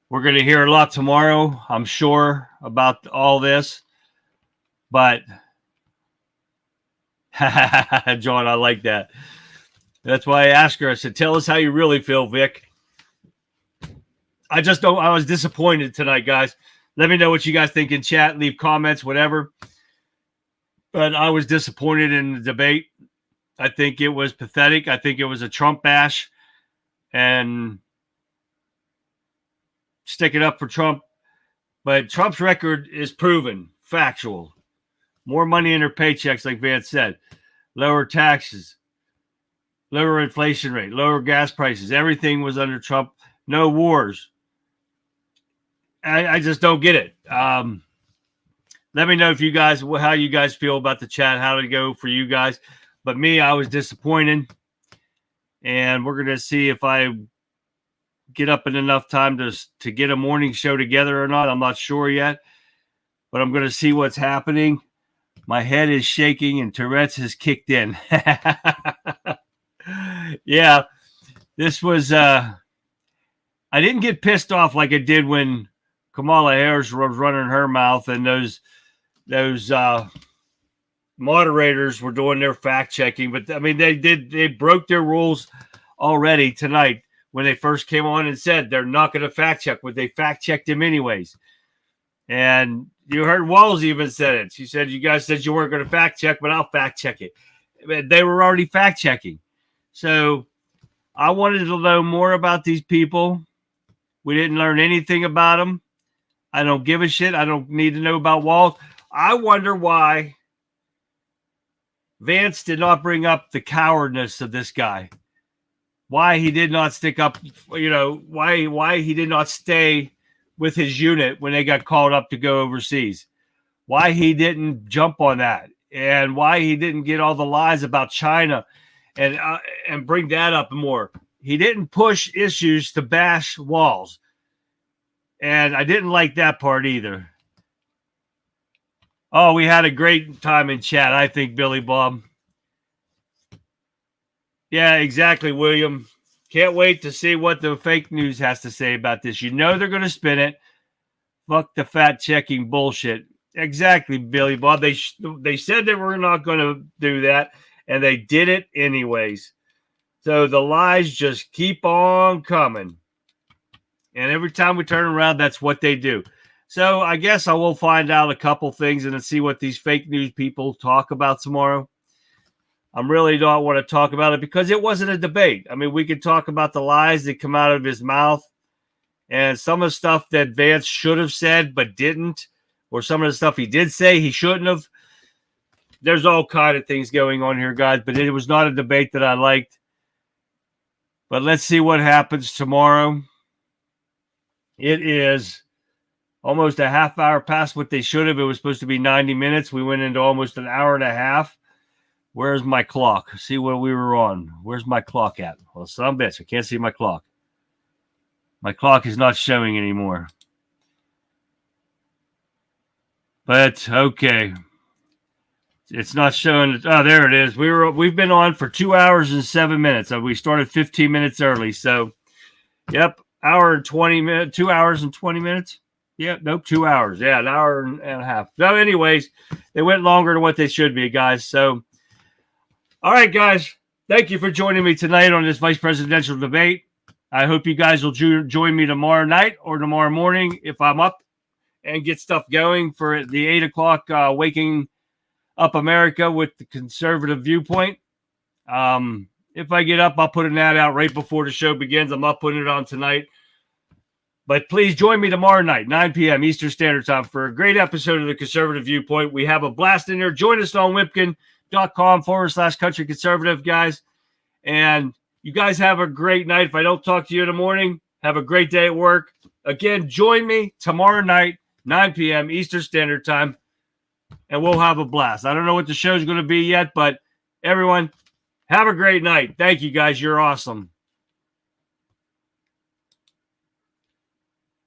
We're going to hear a lot tomorrow, I'm sure, about all this. But, John, I like that. That's why I asked her. I said, tell us how you really feel, Vic. I was disappointed tonight, guys. Let me know what you guys think in chat. Leave comments, whatever. But I was disappointed in the debate. I think it was pathetic. I think it was a Trump bash. And stick it up for Trump. But Trump's record is proven, factual. More money in their paychecks, like Vance said. Lower taxes. Lower inflation rate. Lower gas prices. Everything was under Trump. No wars. I just don't get it. Let me know if you guys, how you guys feel about the chat, how did it go for you guys. But me, I was disappointed. And we're going to see if I get up in enough time to get a morning show together or not. I'm not sure yet. But I'm going to see what's happening. My head is shaking and Tourette's has kicked in. Yeah. This was, I didn't get pissed off like I did when Kamala Harris was running her mouth and those moderators were doing their fact checking. But I mean, they broke their rules already tonight when they first came on and said they're not going to fact check, but they fact checked him anyways. And you heard Walz even said it. She said, you guys said you weren't going to fact check, but I'll fact check it. They were already fact checking. So I wanted to know more about these people. We didn't learn anything about them. I don't give a shit. I don't need to know about Walz. I wonder why Vance did not bring up the cowardness of this guy. Why he did not stick up, why he did not stay with his unit when they got called up to go overseas. Why he didn't jump on that. And why he didn't get all the lies about China and bring that up more. He didn't push issues to bash Walz. And I didn't like that part either. Oh, we had a great time in chat, I think, Billy Bob. Yeah, exactly, William. Can't wait to see what the fake news has to say about this. You know they're going to spin it. Fuck the fact-checking bullshit. Exactly, Billy Bob. They said they were not going to do that, and they did it anyways. So the lies just keep on coming. And every time we turn around, that's what they do. So I guess I will find out a couple things and see what these fake news people talk about tomorrow. I really don't want to talk about it because it wasn't a debate. I mean, we could talk about the lies that come out of his mouth and some of the stuff that Vance should have said but didn't, or some of the stuff he did say he shouldn't have. There's all kind of things going on here, guys, but it was not a debate that I liked. But let's see what happens tomorrow. It is almost a half hour past what they should have. It was supposed to be 90 minutes. We went into almost an hour and a half. Where's my clock? See what we were on. Where's my clock at? Well, some bitch. I can't see my clock. My clock is not showing anymore. But okay. It's not showing. Oh, there it is. We've been on for 2 hours and 7 minutes. We started 15 minutes early. So, yep, hour and 20 minutes. 2 hours and 20 minutes. Yeah, nope, 2 hours. Yeah, an hour and a half. So, anyways, they went longer than what they should be, guys. So, all right, guys. Thank you for joining me tonight on this vice presidential debate. I hope you guys will join me tomorrow night or tomorrow morning if I'm up and get stuff going for the 8 o'clock Waking Up America with the Conservative Viewpoint. If I get up, I'll put an ad out right before the show begins. I'm not putting it on tonight. But please join me tomorrow night, 9 p.m. Eastern Standard Time, for a great episode of the Conservative Viewpoint. We have a blast in there. Join us on Wipkin. facebook.com/country conservative, guys. And you guys have a great night. If I don't talk to you in the morning, have a great day at work. Again, join me tomorrow night, 9 p.m. Eastern Standard Time, and we'll have a blast. I don't know what the show's going to be yet, but everyone, have a great night. Thank you, guys. You're awesome.